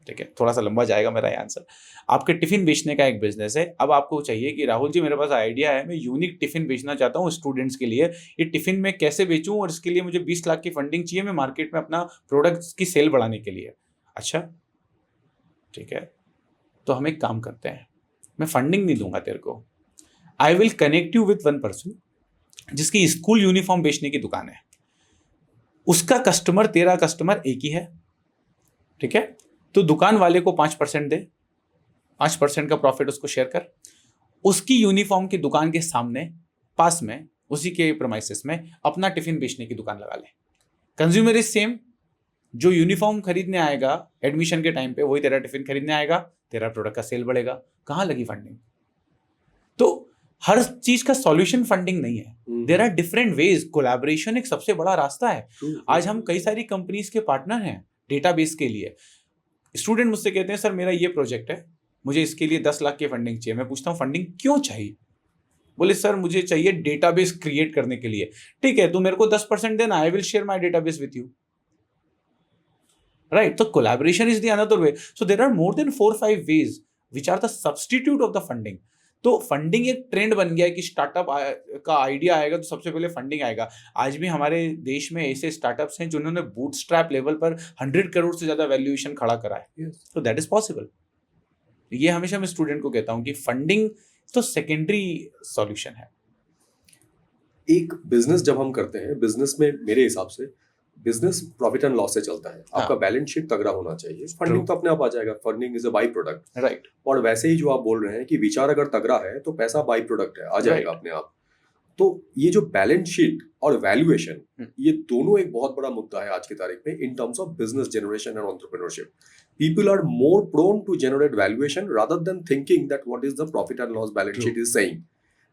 ठीक है, थोड़ा सा लंबा जाएगा मेरा ये आंसर। आपके टिफिन बेचने का एक बिजनेस है, अब आपको चाहिए कि राहुल जी मेरे पास आइडिया है, मैं यूनिक टिफिन बेचना चाहता हूँ स्टूडेंट्स के लिए, ये टिफिन मैं कैसे बेचूं, और इसके लिए मुझे 20 लाख की फंडिंग चाहिए, मैं मार्केट में अपना प्रोडक्ट्स की सेल बढ़ाने के लिए। अच्छा, ठीक है, तो हम एक काम करते हैं, मैं फंडिंग नहीं दूंगा तेरे को, I will connect you with one person जिसकी स्कूल यूनिफॉर्म बेचने की दुकान है, उसका कस्टमर तेरा कस्टमर एक ही है, ठीक है। तो दुकान वाले को 5% दे, 5% का प्रॉफिट उसको शेयर कर, उसकी यूनिफॉर्म की दुकान के सामने पास में उसी के प्रेमाइसेस में अपना टिफिन बेचने की दुकान लगा ले। कंज्यूमर इज सेम, जो यूनिफॉर्म खरीदने आएगा एडमिशन के टाइम पे, वही तेरा टिफिन खरीदने आएगा, तेरा प्रोडक्ट का सेल बढ़ेगा। कहाँ लगी फंडिंग? तो हर चीज का सॉल्यूशन फंडिंग नहीं है, there are different ways. Collaboration एक सबसे बड़ा रास्ता है। आज हम कई सारी कंपनीज के पार्टनर हैं डेटाबेस के लिए। स्टूडेंट मुझसे कहते हैं सर मेरा ये प्रोजेक्ट है, मुझे इसके लिए 10 लाख की फंडिंग चाहिए। मैं पूछता हूँ फंडिंग क्यों चाहिए? बोले सर मुझे चाहिए डेटाबेस क्रिएट करने के लिए। ठीक है, तू मेरे को 10% देना, I will share my database with you, right? तो collaboration is the another way. So there are more than 4-5 ways which are the substitute of the funding. तो फंडिंग एक ट्रेंड बन गया है कि स्टार्टअप का आइडिया आएगा तो सबसे पहले फंडिंग आएगा। आज भी हमारे देश में ऐसे स्टार्टअप्स हैं जिन्होंने बूटस्ट्रैप लेवल पर 100 करोड़ से ज्यादा वैल्यूएशन खड़ा करा है। तो दैट इज पॉसिबल। ये हमेशा मैं स्टूडेंट को कहता हूं कि फंडिंग तो सेकेंडरी सॉल्यूशन है। एक बिजनेस जब हम करते हैं, बिजनेस में मेरे हिसाब से बिजनेस प्रॉफिट एंड लॉस से चलता है। आपका बैलेंस शीट तगड़ा होना चाहिए, फंडिंग तो अपने आप आ जाएगा। Funding is a by product, right? और वैसे ही जो आप बोल रहे हैं कि विचार अगर तगड़ा है तो पैसा बाई प्रोडक्ट है, आ जाएगा अपने आप। तो ये जो बैलेंस शीट और वैल्यूएशन, हम्म। ये दोनों एक बहुत बड़ा मुद्दा है आज की तारीख में in terms of business generation and entrepreneurship. People are more prone to generate valuation rather than thinking that what is the profit and loss balance True. Sheet is saying.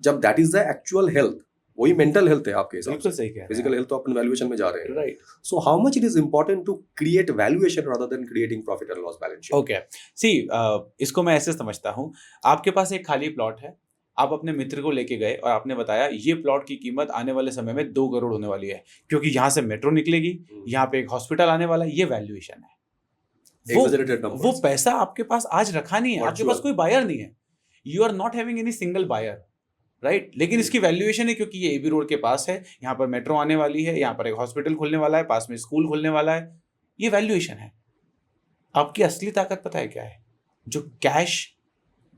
जब that is the actual health, वही mental health है आपके हिसाब बिल्कुल से. सही कह रहे फिजिकल हेल्थ तो अपन वैल्यूएशन में जा रहे हैं. Right. So how much it is important to create valuation rather than creating profit and loss balance sheet? Okay see, इसको मैं ऐसे समझता हूँ. आपके पास एक खाली प्लॉट है, आप अपने मित्र को लेके गए और आपने बताया ये प्लॉट की कीमत आने वाले समय में 2 करोड़ होने वाली है क्योंकि यहाँ से मेट्रो निकलेगी, यहाँ पे एक हॉस्पिटल आने वाला है. ये वैल्यूएशन है. Exaggerated numbers. वो पैसा आपके पास आज रखा नहीं है, आपके पास कोई बायर नहीं है. You are not having any single buyer, right. लेकिन इसकी वैल्यूएशन है क्योंकि ये एबी रोड के पास है, यहाँ पर मेट्रो आने वाली है, यहाँ पर एक हॉस्पिटल खुलने वाला है, पास में स्कूल खुलने वाला है. ये वैल्यूएशन है. आपकी असली ताकत पता है क्या है? जो कैश,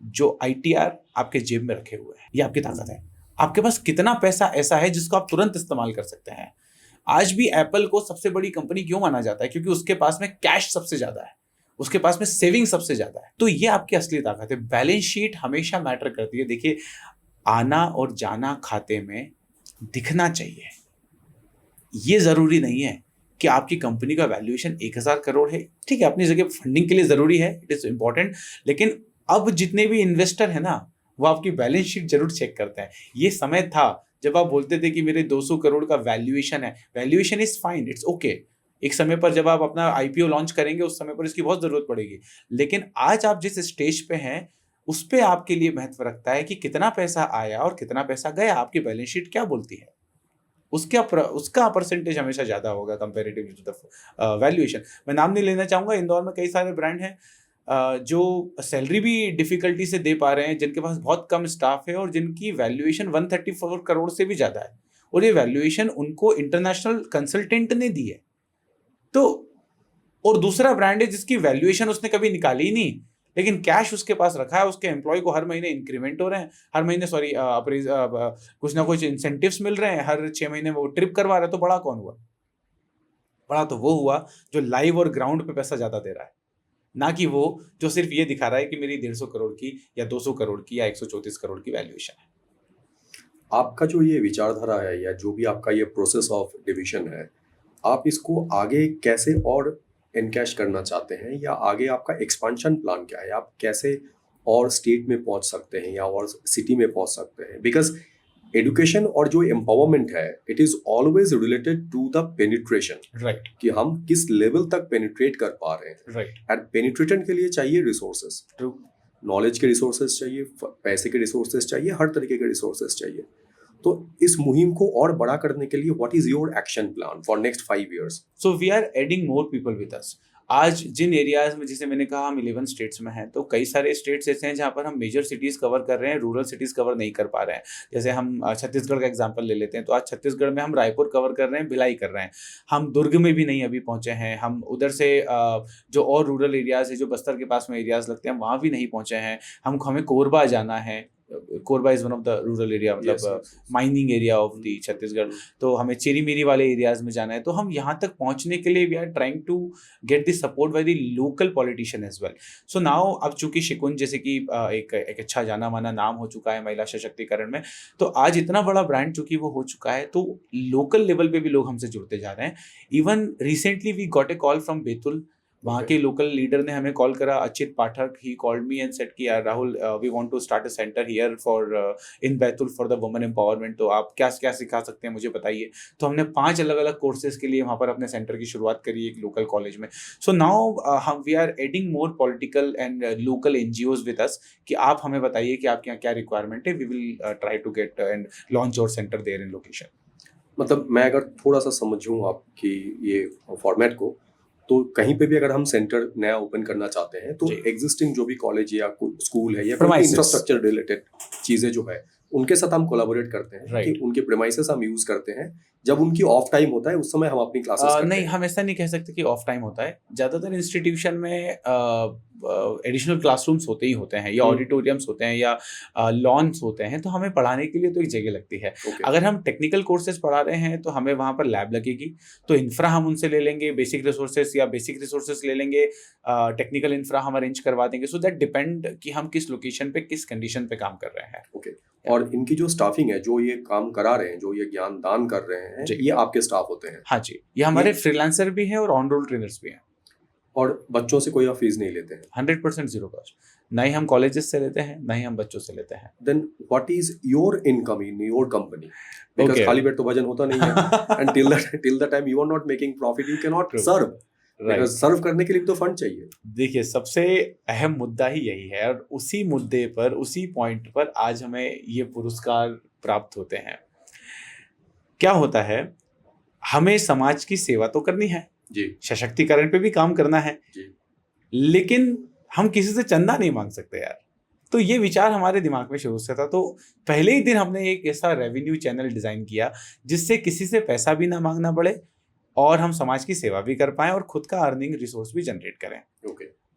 जो आईटीआर आपके जेब में रखे हुए हैं, ये आपकी ताकत है. आपके पास कितना पैसा ऐसा है जिसको आप तुरंत इस्तेमाल कर सकते हैं. आज भी एप्पल को सबसे बड़ी कंपनी क्यों माना जाता है? क्योंकि उसके पास में कैश सबसे ज्यादा है, उसके पास में सेविंग सबसे ज्यादा है. तो ये आपकी असली ताकत है. बैलेंस शीट हमेशा मैटर करती है. देखिए, आना और जाना खाते में दिखना चाहिए. ये जरूरी नहीं है कि आपकी कंपनी का वैल्यूएशन 1000 करोड़ है. ठीक है, अपनी जगह फंडिंग के लिए जरूरी है, इट इज इंपॉर्टेंट. लेकिन अब जितने भी इन्वेस्टर है ना, वो आपकी बैलेंस शीट जरूर चेक करते हैं. ये समय था जब आप बोलते थे कि मेरे 200 करोड़ का वैल्यूएशन है. Valuation is fine, it's okay. एक समय पर जब आप अपना आईपीओ लॉन्च करेंगे उस समय पर इसकी बहुत जरूरत पड़ेगी. लेकिन आज आप जिस स्टेज पे हैं उस पे आपके लिए महत्व रखता है कि कितना पैसा आया और कितना पैसा गया. आपकी बैलेंस शीट क्या बोलती है, उसका परसेंटेज हमेशा ज्यादा होगा कंपैरेटिवली टू द वैल्यूएशन. मैं नाम नहीं लेना चाहूंगा. इंदौर में कई सारे ब्रांड हैं जो सैलरी भी डिफिकल्टी से दे पा रहे हैं, जिनके पास बहुत कम स्टाफ है और जिनकी वैल्यूएशन 134 करोड़ से भी ज्यादा है. और ये वैल्यूएशन उनको इंटरनेशनल कंसल्टेंट ने दी है. तो और दूसरा ब्रांड है जिसकी वैल्यूएशन उसने कभी निकाली ही नहीं, लेकिन कैश उसके पास रखा है. उसके एम्प्लॉय को हर महीने इंक्रीमेंट हो रहे हैं, हर महीने कुछ ना कुछ इंसेंटिव्स मिल रहे हैं, हर 6 महीने वो ट्रिप करवा रहा है. तो बड़ा कौन हुआ? बड़ा तो वो हुआ जो लाइव और ग्राउंड पे पैसा ज्यादा दे रहा है, ना कि वो जो सिर्फ ये दिखा रहा है कि मेरी 150 करोड़ की या 200 करोड़ की या 134 करोड़ की वैल्यूएशन है. आपका जो ये विचारधारा है या जो भी आपका ये प्रोसेस ऑफ डिवीजन है, आप इसको आगे कैसे और एनकैश करना चाहते हैं, या आगे आपका एक्सपांशन प्लान क्या है? आप कैसे और स्टेट में पहुंच सकते हैं या और सिटी में पहुंच सकते हैं? बिकॉज एजुकेशन और जो एम्पावरमेंट है, it is always related to the penetration. Right. कि हम किस लेवल तक पेनिट्रेट कर पा रहे हैं. राइट. एंड पेनिट्रेशन के लिए चाहिए रिसोर्सेज. ट्रू. नॉलेज के रिसोर्सेज चाहिए, पैसे के रिसोर्सेज चाहिए, हर तरीके के रिसोर्सेज चाहिए. तो इस मुहिम को और बड़ा करने के लिए what is your action plan for next 5 years? So we are adding more people with us. आज जिन एरियाज में, जैसे मैंने कहा हम 11 स्टेट्स में हैं, तो कई सारे स्टेट्स ऐसे हैं जहाँ पर हम मेजर सिटीज कवर कर रहे हैं, रूरल सिटीज कवर नहीं कर पा रहे हैं. जैसे हम छत्तीसगढ़ का एग्जांपल ले लेते हैं, तो आज छत्तीसगढ़ में हम रायपुर कवर कर रहे हैं, भिलाई कर रहे हैं. हम दुर्ग में भी नहीं अभी पहुंचे हैं. हम उधर से जो और रूरल एरियाज है, जो बस्तर के पास में एरियाज लगते हैं, वहाँ भी नहीं पहुंचे हैं. हमें कोरबा जाना है. Korba is one of the rural area, मतलब mining area of the Chhattisgarh. तो हमें चेरी मेरी वाले एरियाज में जाना है. तो हम यहाँ तक पहुँचने के लिए we are trying to get the support by the local politician as well. So now अब चूंकि शिकुन जैसे कि एक अच्छा जाना माना नाम हो चुका है महिला सशक्तिकरण में, तो आज इतना बड़ा ब्रांड चूंकि वो हो चुका है, तो लोकल लेवल पे भी लोग हमसे जुड़ते जा रहे हैं. Even recently we got a call from Betul. वहाँ के लोकल लीडर ने हमें कॉल करा, Achit Pathak. He called me and said कि यार Rahul, we want to start a centre here for in Betul for the women empowerment. तो आप क्या क्या सिखा सकते हैं, मुझे बताइए. तो हमने 5 अलग अलग कोर्सेज के लिए वहाँ पर अपने सेंटर की शुरुआत करी एक लोकल कॉलेज में. So now we are adding more political and local NGOs with us कि आप हमें बताइए कि आपके यहाँ क्या रिक्वायरमेंट है. We will try to get and launch your centre there in location. मतलब मैं अगर थोड़ा सा समझूं आपकी ये फॉर्मेट को, तो कहीं पे भी अगर हम सेंटर नया ओपन करना चाहते हैं, तो एग्जिस्टिंग जो भी कॉलेज या स्कूल है या इंफ्रास्ट्रक्चर रिलेटेड चीजें जो है, उनके साथ हम कोलैबोरेट करते हैं कि उनके प्रेमाइसेस हम यूज करते हैं. जब उनकी ऑफ टाइम होता है उस समय हम अपनी क्लासेस नहीं, हम ऐसा नहीं कह सकते कि ऑफ टाइम होता है. ज़्यादातर इंस्टीट्यूशन में एडिशनल क्लासरूम्स होते ही होते हैं या ऑडिटोरियम्स होते हैं या लॉन्स होते हैं, तो हमें पढ़ाने के लिए तो एक जगह लगती है। अगर हम टेक्निकल कोर्सेज पढ़ा रहे हैं तो हमें वहाँ पर लैब लगेगी, तो इंफ्रा हम उनसे ले लेंगे, बेसिक रिसोर्सेज या बेसिक रिसोर्सेज ले लेंगे, टेक्निकल इंफ्रा हम अरेंज करवा देंगे। सो दैट डिपेंड कि हम किस लोकेशन पे किस कंडीशन पे काम कर रहे हैं। और इनकी जो स्टाफिंग है, जो ये काम करा रहे हैं, जो ये ज्ञान दान कर रहे हैं, ये आपके स्टाफ होते हैं? हाँ जी, ये हमारे फ्रीलांसर भी हैं और ऑन रोल ट्रेनर्स भी हैं। और बच्चों से कोई आप फीस नहीं लेते हैं? 100% जीरो कॉस्ट, ना ही हम कॉलेजेस से लेते हैं, ना ही हम बच्चों से लेते हैं। Then what is your income in your company? Because खाली पेट तो भजन होता नहीं है and till the time you are not making profit you can not serve. Serve करने के लिए तो फंड चाहिए। देखिए, सबसे अहम मुद्दा ही यही है और उसी मुद्दे पर, उसी पॉइंट पर आज हमें ये पुरस्कार प्राप्त होते हैं। क्या होता है, हमें समाज की सेवा तो करनी है जी, सशक्तिकरण पे भी काम करना है जी, लेकिन हम किसी से चंदा नहीं मांग सकते यार। तो ये विचार हमारे दिमाग में शुरू से था। तो पहले ही दिन हमने एक ऐसा रेवेन्यू चैनल डिजाइन किया जिससे किसी से पैसा भी ना मांगना पड़े और हम समाज की सेवा भी कर पाएं और खुद का अर्निंग रिसोर्स भी जनरेट करें।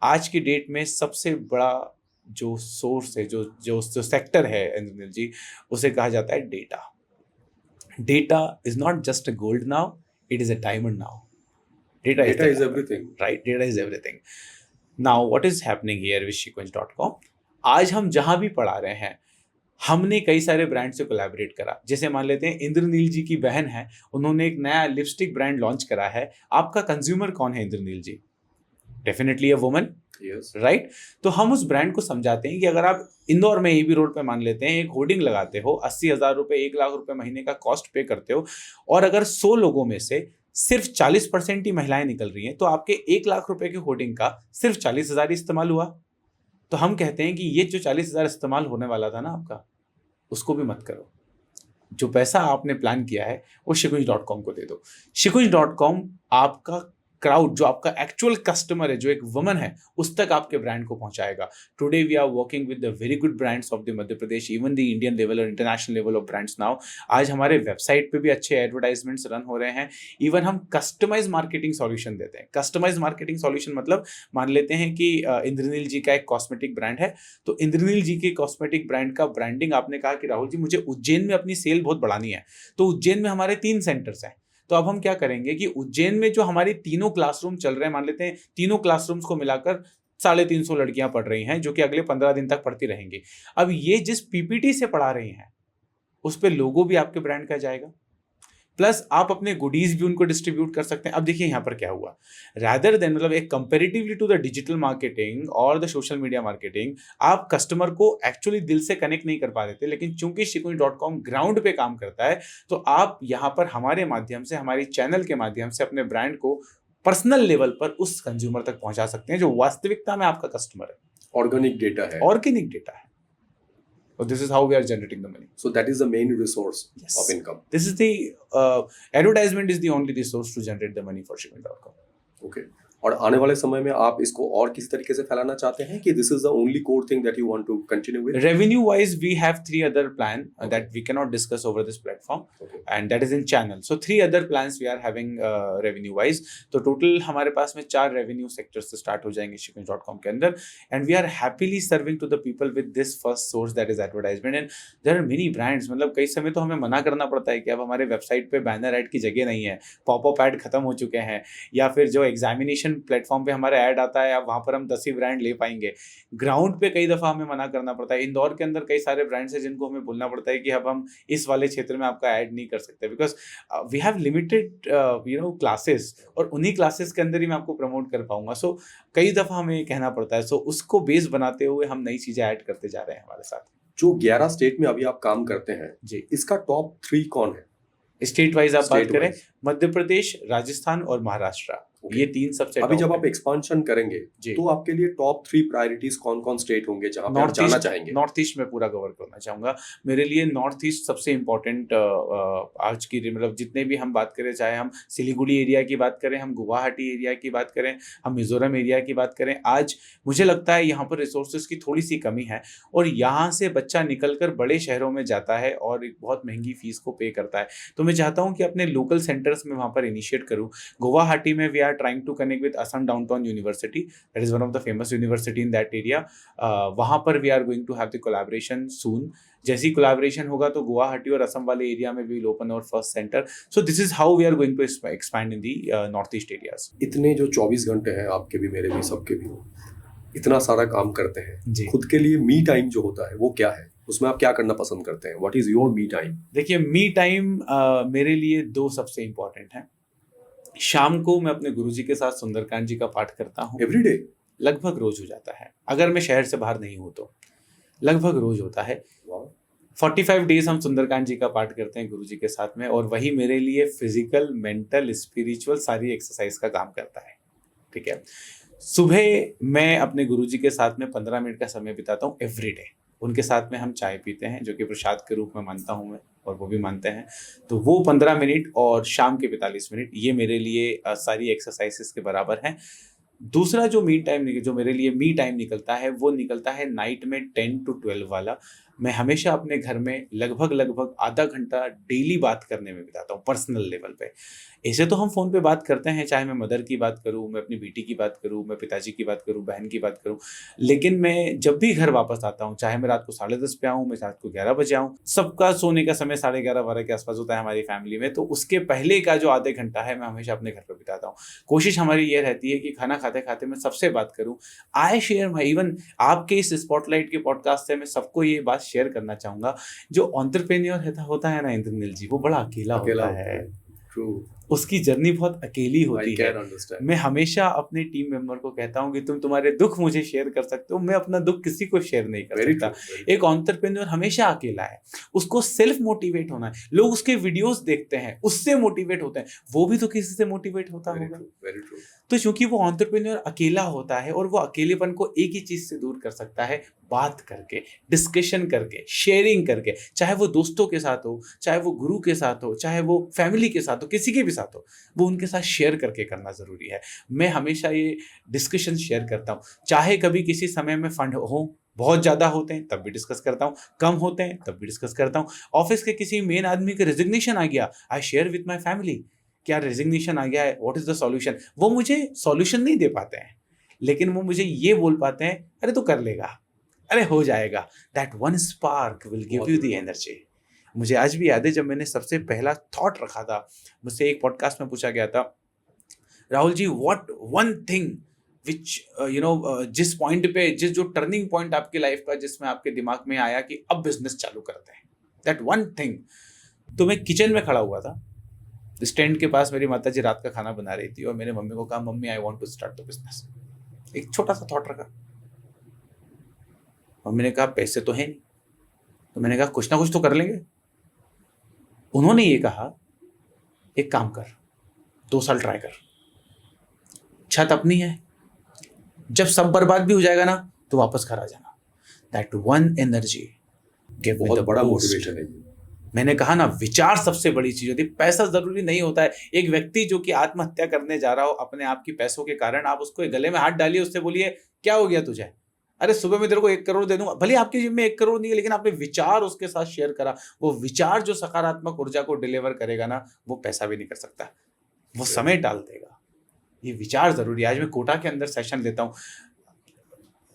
आज की डेट में सबसे बड़ा जो सोर्स है, जो सेक्टर है इंद्रनील जी, उसे कहा जाता है data. Data is not just a gold now, it is a diamond now. Data is everything, right? Data is everything. Now, what is happening here with Sequence.com? आज हम जहां भी पढ़ा रहे हैं, हमने कई सारे ब्रांड से कोलैबोरेट करा। जैसे मान लेते हैं इंद्रनील जी की बहन है, उन्होंने एक नया लिपस्टिक ब्रांड लॉन्च करा है। आपका कंज्यूमर कौन है Indraneel ji? Definitely a woman, right? तो हम उस ब्रांड को समझाते हैं कि अगर आप इंदौर में एबी रोड पे मान लेते हैं एक होर्डिंग लगाते हो, 80,000 रुपये, 1 लाख रुपए महीने का कॉस्ट पे करते हो, और अगर 100 लोगों में से सिर्फ 40% ही महिलाएं निकल रही हैं, तो आपके 1 लाख रुपए की होर्डिंग का सिर्फ 40,000 ही इस्तेमाल हुआ। तो हम कहते हैं कि ये जो 40,000 इस्तेमाल होने वाला था ना आपका, उसको भी मत करो। जो पैसा आपने प्लान किया है वो Sequence.com को दे दो। Sequence.com आपका क्राउड, जो आपका एक्चुअल कस्टमर है, जो एक वुमन है, उस तक आपके ब्रांड को पहुंचाएगा। Today we are working with the very good brands of the Madhya Pradesh, even the Indian level और international level of brands now. आज हमारे वेबसाइट पे भी अच्छे एडवर्टाइजमेंट्स रन हो रहे हैं। इवन हम कस्टमाइज मार्केटिंग सॉल्यूशन देते हैं। कस्टमाइज मार्केटिंग सॉल्यूशन मतलब मान लेते हैं कि इंद्रनील जी का एक कॉस्मेटिक ब्रांड है, तो इंद्रनील जी के कॉस्मेटिक ब्रांड का ब्रांडिंग आपने कहा कि राहुल जी मुझे उज्जैन में अपनी सेल बहुत बढ़ानी है, तो उज्जैन में हमारे 3 सेंटर्स हैं। तो अब हम क्या करेंगे कि उज्जैन में जो हमारी तीनों क्लासरूम चल रहे हैं, मान लेते हैं तीनों क्लासरूम्स को मिलाकर 350 लड़कियां पढ़ रही हैं, जो कि अगले 15 दिन तक पढ़ती रहेंगी। अब ये जिस पीपीटी से पढ़ा रही हैं उस पे लोगो भी आपके ब्रांड का जाएगा, प्लस आप अपने गुडीज भी उनको डिस्ट्रीब्यूट कर सकते हैं। अब देखिए यहाँ पर क्या हुआ, रैदर देन मतलब एक comparatively to the digital marketing और द सोशल मीडिया मार्केटिंग, आप कस्टमर को एक्चुअली दिल से कनेक्ट नहीं कर पा रहे थे, लेकिन चूंकि Sequence.com ग्राउंड पे काम करता है, तो आप यहाँ पर हमारे माध्यम से, हमारी चैनल के माध्यम से अपने ब्रांड को पर्सनल लेवल पर उस कंज्यूमर तक पहुंचा सकते हैं जो वास्तविकता में आपका कस्टमर है। ऑर्गेनिक डेटा है, ऑर्गेनिक डेटा है। So this is how we are generating the money. So that is the main resource of income. This is the advertisement is the only resource to generate the money for Sequence.com. Okay. और आने वाले समय में आप इसको और किस तरीके से फैलाना चाहते हैं कि this is the only core thing that you want to continue with? Revenue wise, we have 3 other plan that we cannot discuss over this platform, and that is in channel. So 3 other plans we are having revenue wise. तो total हमारे पास में 4 revenue sectors से start हो जाएंगे Sequence.com के अंदर, and we are happily serving to the people with this first source that is advertisement. And there are many brands, मतलब कई समय तो हमें मना करना पड़ता है कि अब हमारे वेबसाइट पे बैनर ऐड की जगह नहीं है, पॉपअप ऐड खत्म हो चुके हैं, या फिर जो एग्जामिनेशन प्लेटफॉर्म पे हमारा ऐड आता है अब वहाँ पर हम 10 ही ब्रांड ले पाएंगे। ग्राउंड पे कई दफ़ा हमें मना करना पड़ता है। इंदौर के अंदर कई सारे ब्रांड्स हैं जिनको हमें बोलना पड़ता है कि अब हम इस वाले क्षेत्र में आपका ऐड नहीं कर सकते, because we have limited classes, और उन्हीं क्लासेस के अंदर ही मैं आपको प्रमोट कर पाऊंगा। सो कई दफ़ा हमें कहना पड़ता है। सो उसको बेस बनाते हुए हम नई चीज़ें ऐड करते जा रहे हैं हमारे साथ। जो 11 स्टेट में अभी आप काम करते हैं जी, इसका टॉप 3 कौन है? स्टेट वाइज आप बात करें, मध्य प्रदेश, राजस्थान और महाराष्ट्र, ये 3 सबसे। अभी जब आप एक्सपांशन करेंगे तो आपके लिए टॉप 3 प्रायोरिटीज कौन कौन स्टेट होंगे जहां पे आप जाना चाहेंगे? नॉर्थ ईस्ट में पूरा कवर करना चाहूंगा। मेरे लिए नॉर्थ ईस्ट सबसे इम्पोर्टेंट आज की, मतलब जितने भी हम बात करें, चाहे हम सिलीगुड़ी एरिया की बात करें, हम गुवाहाटी एरिया की बात करें, हम मिजोरम एरिया की बात करें, आज मुझे लगता है यहाँ पर रिसोर्सेज की थोड़ी सी कमी है, और यहाँ से बच्चा निकलकर बड़े शहरों में जाता है और एक बहुत महंगी फीस को पे करता है। तो मैं चाहता हूँ कि अपने लोकल सेंटर्स में वहाँ पर इनिशिएट करूँ। गुवाहाटी में we are are trying to connect with Assam Downtown University. That is one of the famous university in that area. वहाँ पर we are going to have the collaboration soon. जैसी collaboration होगा तो गुवाहाटी और असम वाले एरिया में we will open our first center. So this is how we are going to expand in the northeast areas. इतने जो 24 घंटे हैं आपके भी मेरे भी सबके भी, इतना सारा काम करते हैं जी। खुद के लिए मी टाइम जो होता है वो क्या है, उसमें आप क्या करना पसंद करते हैं? What is your me time? देखिए मी टाइम मेरे लिए दो सबसे इम्पोर्टेंट हैं। शाम को मैं अपने गुरुजी के साथ सुंदरकांड जी का पाठ करता हूँ। एवरीडे? लगभग रोज हो जाता है, अगर मैं शहर से बाहर नहीं हूँ तो लगभग रोज होता है। 45 डेज हम सुंदरकांड जी का पाठ करते हैं गुरुजी के साथ में, और वही मेरे लिए फिजिकल, मेंटल, स्पिरिचुअल सारी एक्सरसाइज का काम करता है। ठीक है, सुबह मैं अपने गुरुजी के साथ में 15 मिनट का समय बिताता हूँ एवरीडे। उनके साथ में हम चाय पीते हैं, जो कि प्रसाद के रूप में मानता हूँ मैं, और वो भी मानते हैं। तो वो 15 मिनट और शाम के 45 मिनट ये मेरे लिए सारी एक्सरसाइजेस के बराबर हैं। दूसरा जो मेरे लिए मी टाइम निकलता है वो निकलता है नाइट में 10 to 12 वाला। मैं हमेशा अपने घर में लगभग आधा घंटा डेली बात करने में बिताता हूँ, पर्सनल लेवल पे। ऐसे तो हम फ़ोन पे बात करते हैं, चाहे मैं मदर की बात करूँ, मैं अपनी बेटी की बात करूँ, मैं पिताजी की बात करूँ, बहन की बात करूँ, लेकिन मैं जब भी घर वापस आता हूँ, चाहे मैं रात को 10:30 पे आऊँ, मैं रात को 11 बजे आऊँ, सबका सोने का समय 11:30-12 के आसपास होता है हमारी फैमिली में। तो उसके पहले का जो आधे घंटा है मैं हमेशा अपने घर पर बिताता हूँ। कोशिश हमारी ये रहती है कि खाना खाते खाते मैं सबसे बात करूँ। आई शेयर माई, इवन आपके इस स्पॉटलाइट के पॉडकास्ट से मैं सबको ये बात शेयर करना चाहूँगा, जो एंटरप्रेन्योर होता है ना इंद्रनील जी, वो बड़ा अकेला होता है। ट्रू। उसकी जर्नी बहुत अकेली होती है। मैं हमेशा अपने टीम मेंबर को कहता हूँ कि तुम तुम्हारे दुख मुझे शेयर कर सकते हो, मैं अपना दुख किसी को शेयर नहीं कर सकता। एक एंटरप्रेन्योर हमेशा अकेला है, उसको सेल्फ मोटिवेट होना है। लोग उसके वीडियोस देखते हैं, उससे मोटिवेट होते हैं, वो भी तो किसी से मोटिवेट होता होगा। तो क्योंकि वो एंटरप्रेन्योर अकेला होता है, और वो अकेलेपन को एक ही चीज से दूर कर सकता है, बात करके, डिस्कशन करके, शेयरिंग करके। चाहे वो दोस्तों के साथ हो, चाहे वो गुरु के साथ हो, चाहे वो फैमिली के साथ हो, किसी के भी साथ हो, वो उनके साथ शेयर करके करना जरूरी है। मैं हमेशा ये डिस्कशन शेयर करता हूँ। चाहे कभी किसी समय में फंड हो, बहुत ज्यादा होते हैं तब भी डिस्कस करता हूँ, कम होते हैं तब भी डिस्कस करता हूँ। ऑफिस के किसी मेन आदमी का रेजिग्नेशन आ गया, I share with my family, क्या रेजिग्नेशन आ गया है, व्हाट इज द सॉल्यूशन। वो मुझे सॉल्यूशन नहीं दे पाते हैं, लेकिन वो मुझे ये बोल पाते हैं, अरे तू कर लेगा, अरे हो जाएगा। That one spark will give you the energy. मुझे आज भी याद है जब मैंने सबसे पहला थॉट रखा था, मुझसे एक पॉडकास्ट में पूछा गया था, Rahul ji what one thing which जिस पॉइंट पे, जो टर्निंग पॉइंट आपकी लाइफ का, जिसमें आपके दिमाग में आया कि अब बिजनेस चालू करते हैं, दैट वन थिंग। तो मैं किचन में खड़ा हुआ था, स्टैंड के पास मेरी माता जी रात का खाना बना रही थी, और मेरे मम्मी को कहा mummy I want to start the business. एक छोटा सा थॉट रखा, मम्मी ने कहा पैसे तो है नहीं, तो मैंने कहा कुछ ना कुछ तो कर लेंगे। उन्होंने ये कहा एक काम कर, 2 साल ट्राई कर, छत अपनी है, जब सब बर्बाद भी हो जाएगा ना तो वापस घर आ जाना। That one energy give me the बड़ा मोटिवेशन है। मैंने कहा ना, विचार सबसे बड़ी चीज होती है, पैसा जरूरी नहीं होता है। एक व्यक्ति जो कि आत्महत्या करने जा रहा हो अपने आप की पैसों के कारण, आप उसको गले में हाथ डालिए, उससे बोलिए क्या हो गया तुझे, अरे सुबह मैं तेरे को 1 करोड़ दे दूंगा, भले आपकी जेब में 1 करोड़ नहीं है, लेकिन आपने विचार उसके साथ शेयर करा। वो विचार जो सकारात्मक ऊर्जा को डिलीवर करेगा ना, वो पैसा भी नहीं कर सकता, वो समय डाल देगा। ये विचार जरूरी है। आज मैं कोटा के अंदर सेशन लेता हूँ,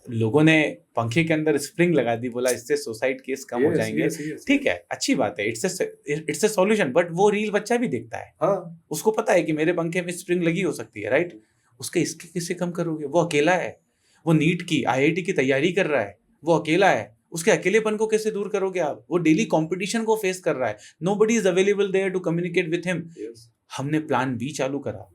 लोगों ने पंखे के अंदर स्प्रिंग लगा दी, बोला इससे सुसाइड केस कम हो जाएंगे। ठीक है, अच्छी बात है, इट्स ए सॉल्यूशन, बट वो रील बच्चा भी देखता है। हाँ। उसको पता है कि मेरे पंखे में स्प्रिंग लगी हो सकती है, राइट। उसके इसके किससे कम करोगे, वो अकेला है, वो नीट की IIT की तैयारी कर रहा है, वो अकेला है, उसके अकेलेपन को कैसे दूर करोगे आप। वो डेली कंपटीशन को फेस कर रहा है, nobody is available there to communicate with him. हमने प्लान बी चालू करा,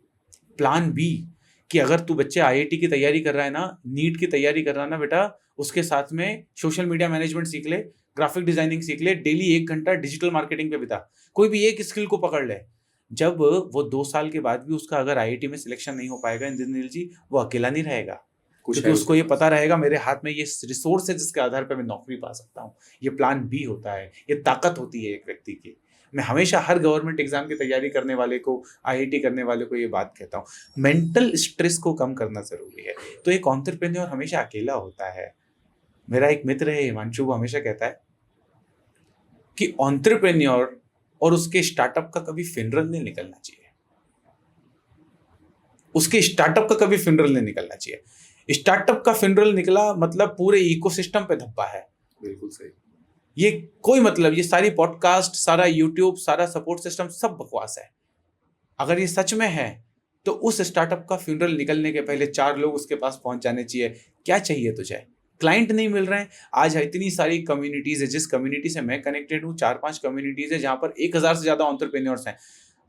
प्लान बी, कि अगर तू बच्चे IIT की तैयारी कर रहा है ना, नीट की तैयारी कर रहा है ना बेटा, उसके साथ में सोशल मीडिया मैनेजमेंट सीख ले, ग्राफिक डिजाइनिंग सीख ले, डेली 1 घंटा डिजिटल मार्केटिंग पे बिता, कोई भी एक स्किल को पकड़ ले। जब वो 2 साल के बाद भी उसका अगर IIT में सिलेक्शन नहीं हो पाएगा इंद्रनील जी, वो अकेला नहीं रहेगा, क्योंकि उसको ये पता रहेगा मेरे हाथ में ये रिसोर्स है जिसके आधार पर मैं नौकरी पा सकता हूँ। ये प्लान बी होता है, ये ताकत होती है एक व्यक्ति की। मैं हमेशा हर गवर्नमेंट एग्जाम की तैयारी करने वाले को, IIT करने वाले को ये बात कहता हूँ, मेंटल स्ट्रेस को कम करना जरूरी है। तो एक एंटरप्रेन्योर हमेशा अकेला होता है। मेरा एक मित्र है हिमांशु, वो हमेशा कहता है कि एंटरप्रेन्योर और उसके स्टार्टअप का कभी फिनरल नहीं निकलना चाहिए। उसके स्टार्टअप का कभी फ्यूनरल नहीं निकलना चाहिए। स्टार्टअप का फ्यूनरल निकला मतलब पूरे इकोसिस्टम पे धब्बा है। बिल्कुल सही। ये कोई मतलब, ये सारी पॉडकास्ट, सारा यूट्यूब, सारा सपोर्ट सिस्टम सब बकवास है। अगर ये सच में है तो उस स्टार्टअप का फ्यूनरल निकलने के पहले 4 लोग उसके पास पहुंच जाने चाहिए। क्या चाहिए तुझे? क्लाइंट नहीं मिल रहे हैं। आज इतनी सारी कम्युनिटीज है, जिस कम्युनिटी से मैं कनेक्टेड हूँ 4-5 कम्युनिटीज है जहां पर 1000 से ज्यादा एंटरप्रेन्योर्स हैं।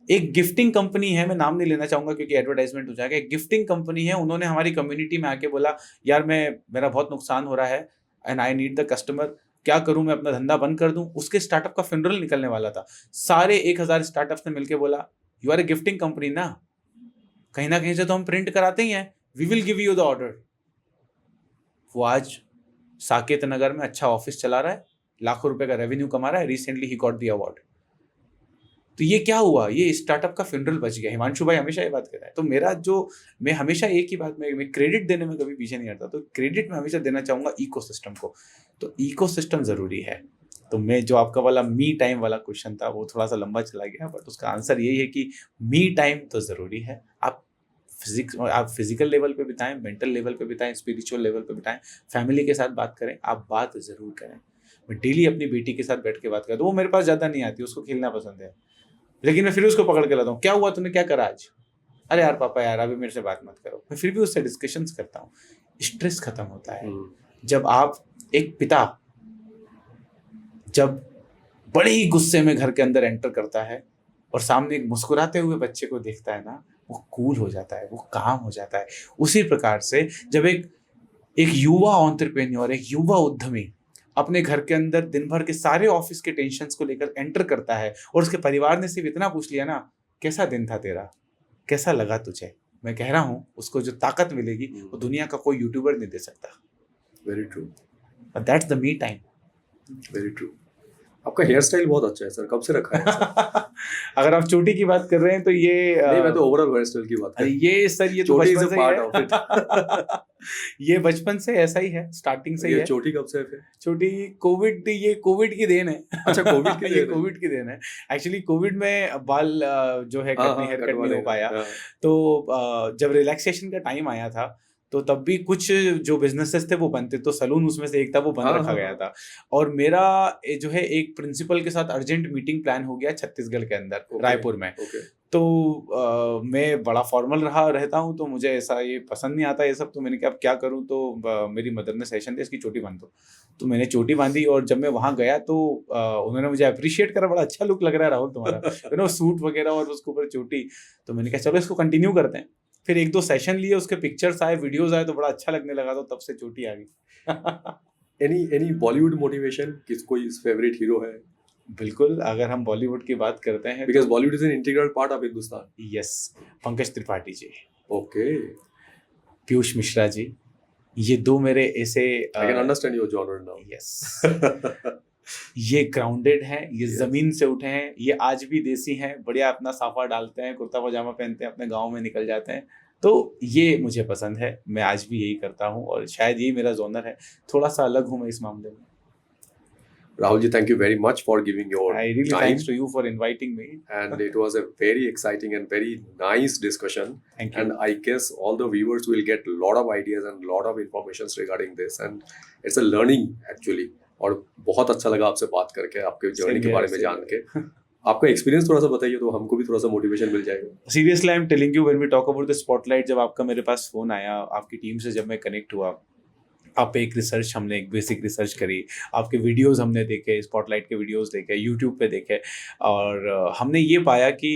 एक गिफ्टिंग कंपनी है, मैं नाम नहीं लेना चाहूंगा क्योंकि एडवर्टाइजमेंट हो जाएगा। एक गिफ्टिंग कंपनी है, उन्होंने हमारी कम्युनिटी में आके बोला यार मेरा बहुत नुकसान हो रहा है and I need the customer, क्या करूं, मैं अपना धंधा बंद कर दूं। उसके स्टार्टअप का फ्यूनरल निकलने वाला था। सारे 1000 स्टार्टअप्स ने मिलकर बोला you are a gifting company ना, कहीं ना कहीं से तो हम प्रिंट कराते ही हैं, we will give you the order. वो आज साकेत नगर में अच्छा ऑफिस चला रहा है, लाखों रुपए का रेवेन्यू कमा रहा है। Recently he got the award. तो ये क्या हुआ? ये स्टार्टअप का फ्यूनरल बच गया। हिमांशु भाई हमेशा ये बात कहता है। तो मेरा जो, मैं हमेशा एक ही बात में क्रेडिट देने में कभी पीछे नहीं हटता। तो क्रेडिट मैं हमेशा देना चाहूंगा इकोसिस्टम को। तो इकोसिस्टम जरूरी है। तो मैं जो आपका वाला मी टाइम वाला क्वेश्चन था वो थोड़ा सा लंबा चला गया, बट उसका आंसर यही है कि मी टाइम तो जरूरी है। आप फिजिकल लेवल पे बिताएं, मेंटल लेवल पे बिताएं, स्पिरिचुअल लेवल पे बिताएं, फैमिली के साथ बात करें। आप बात जरूर करें। मैं डेली अपनी बेटी के साथ बैठ के बात करता हूँ। वो मेरे पास ज़्यादा नहीं आती, उसको खेलना पसंद है, लेकिन मैं फिर उसको पकड़ के लाता हूँ। क्या हुआ, तूने क्या करा आज? अरे यार पापा यार अभी मेरे से बात मत करो। मैं फिर भी उससे डिस्कशंस करता हूँ। स्ट्रेस खत्म होता है जब आप, एक पिता जब बड़े ही गुस्से में घर के अंदर एंटर करता है और सामने एक मुस्कुराते हुए बच्चे को देखता है ना, वो कूल हो जाता है, वो काम हो जाता है। उसी प्रकार से जब एक युवा एंटरप्रेन्योर, एक युवा उद्यमी अपने घर के अंदर दिन भर के सारे ऑफिस के टेंशन्स को लेकर एंटर करता है और उसके परिवार ने सिर्फ इतना पूछ लिया ना, कैसा दिन था तेरा, कैसा लगा तुझे, मैं कह रहा हूँ उसको जो ताकत मिलेगी वो दुनिया का कोई यूट्यूबर नहीं दे सकता। Very true. But that's the me time. Very true. आपका हेयर स्टाइल बहुत अच्छा है सर, कब से रखा है? अगर आप चोटी की बात कर रहे हैं तो ये नहीं, मैं तो ओवरऑल हेयर स्टाइल की बात कर रहा हूं। ये सर ये तो बचपन से पार्ट ऑफ इट। ये बचपन से ऐसा ही है, स्टार्टिंग से ही ये है। चोटी कब से है फिर? चोटी ये कोविड की देन है। अच्छा, कोविड की ये कोविड की देन है। एक्चुअली कोविड में बाल जो है हेयर कट नहीं हो पाया। तो जब रिलैक्सेशन का टाइम आया था तो तब भी कुछ जो बिजनेसेस थे वो बंद थे। तो सलून उसमें से एक था, वो बंद रखा गया था। और मेरा जो है एक प्रिंसिपल के साथ अर्जेंट मीटिंग प्लान हो गया छत्तीसगढ़ के अंदर, रायपुर में। तो मैं बड़ा फॉर्मल रहता हूँ, तो मुझे ऐसा ये पसंद नहीं आता ये सब। तो मैंने कहा अब क्या करूँ, तो मेरी मदर ने सेशन दिया इसकी चोटी बांध दो। तो मैंने चोटी बांधी और जब मैं वहाँ गया तो उन्होंने मुझे अप्रिशिएट करा, बड़ा अच्छा लुक लग रहा है राहुल तुम्हारा, सूट वगैरह और उसके ऊपर चोटी। तो मैंने कहा चलो इसको कंटिन्यू करते हैं। फिर 1-2 सेशन लिए, उसके पिक्चर्स आए, वीडियोस आए, तो बड़ा अच्छा लगने लगा। तो तब से चोटी आ गई। एनी बॉलीवुड मोटिवेशन, कोई फेवरेट हीरो है? बिल्कुल, अगर हम बॉलीवुड की बात करते हैं, because Bollywood is an integral part of Hindustan. Yes, Pankaj Tripathi ji, okay, Piyush Mishra ji, ये 2 मेरे ऐसे, I can understand your genre now. Yes. ये ग्राउंडेड हैं, ये जमीन से उठे हैं, ये आज भी देसी हैं, बढ़िया अपना साफा डालते हैं, कुर्ता पजामा पहनते हैं, अपने गांव में निकल जाते हैं। तो ये मुझे पसंद है, मैं आज भी यही करता हूँ और शायद यही मेरा जोनर है। थोड़ा सा अलग हूँ मैं इस मामले में। Rahul ji, thank you very much for giving your I really time. Thanks to you for inviting me. And it was a very exciting and very nice discussion. Thank you. And I guess all the viewers will get a lot of ideas and a lot of informations regarding this. And it's a learning actually. और बहुत अच्छा लगा आपसे बात करके, आपके journey के बारे में जान के। आपका एक्सपीरियंस थोड़ा सा बताइए तो हमको भी थोड़ा सा मोटिवेशन मिल जाएगा। Seriously I am telling you, when we talk about the spotlight, जब आपका मेरे पास फोन आया, आपकी टीम से जब मैं कनेक्ट हुआ, आप एक रिसर्च, हमने एक बेसिक रिसर्च करी, आपके वीडियोस हमने देखे, स्पॉटलाइट के वीडियोस देखे, यूट्यूब पे देखे, और हमने ये पाया कि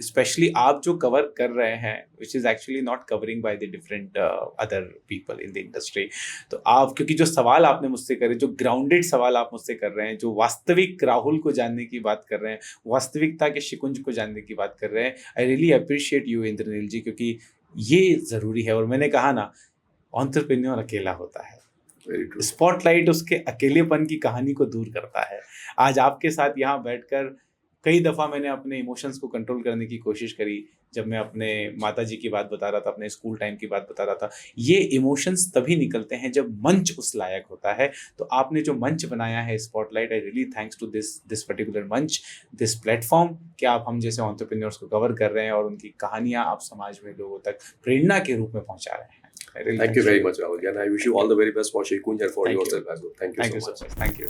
स्पेशली आप जो कवर कर रहे हैं, which is actually not covering by the different other people in the industry. तो आप, क्योंकि जो सवाल आपने मुझसे करे, जो ग्राउंडेड सवाल आप मुझसे कर रहे हैं, जो वास्तविक राहुल को जानने की बात कर रहे हैं, वास्तविकता के शिकुंज को जानने की बात कर रहे हैं, I really appreciate you Indraneel ji, क्योंकि ये ज़रूरी है। और मैंने कहा ना, एंटरप्रेन्योर अकेला होता है, स्पॉटलाइट उसके अकेलेपन की कहानी को दूर करता है। आज आपके साथ यहाँ बैठकर कई दफ़ा मैंने अपने इमोशंस को कंट्रोल करने की कोशिश करी जब मैं अपने माताजी की बात बता रहा था, अपने स्कूल टाइम की बात बता रहा था। ये इमोशंस तभी निकलते हैं जब मंच उस लायक होता है। तो आपने जो मंच बनाया है spotlight, I really thanks to this particular मंच, दिस प्लेटफॉर्म, कि आप हम जैसे एंटरप्रेन्योर्स को कवर कर रहे हैं और उनकी कहानियाँ आप समाज में लोगों तक प्रेरणा के रूप में पहुँचा रहे हैं। I really Thank you thank very much, Rahul. And I wish you all the very best for Shri Kunj and for Thank you. yourself as well. Thank you Thank you so so much. much. Thank you.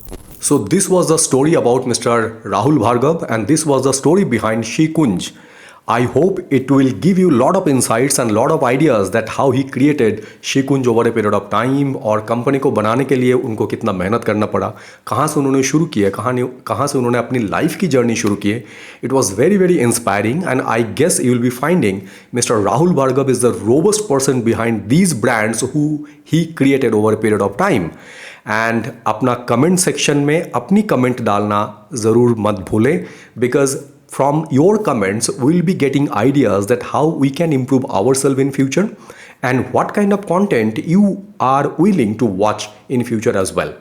So this was the story about Mr. Rahul Bhargav, and this was the story behind Shri Kunj. I hope it will give you a lot of insights and lot of ideas that how he created Shri Kunj over a period of time, और company को बनाने के लिए उनको कितना मेहनत करना पड़ा, कहाँ से उन्होंने शुरू किया, कहाँ से उन्होंने अपनी लाइफ की जर्नी शुरू की. It was very very inspiring, and I guess you will be finding Mr. Rahul Bhargav is the robust person behind these brands who he created over a period of time. And अपना comment section में अपनी comment डालना ज़रूर मत भूलें, because from your comments we'll be getting ideas that how we can improve ourselves in future and what kind of content you are willing to watch in future as well.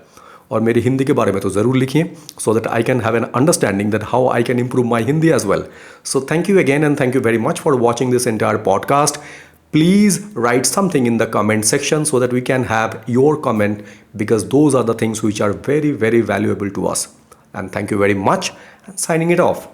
और मेरी हिंदी के बारे में तो ज़रूर लिखिए so that I can have an understanding that how I can improve my Hindi as well. So thank you again and thank you very much for watching this entire podcast. Please write something in the comment section so that we can have your comment, because those are the things which are very very valuable to us. And thank you very much, and signing it off.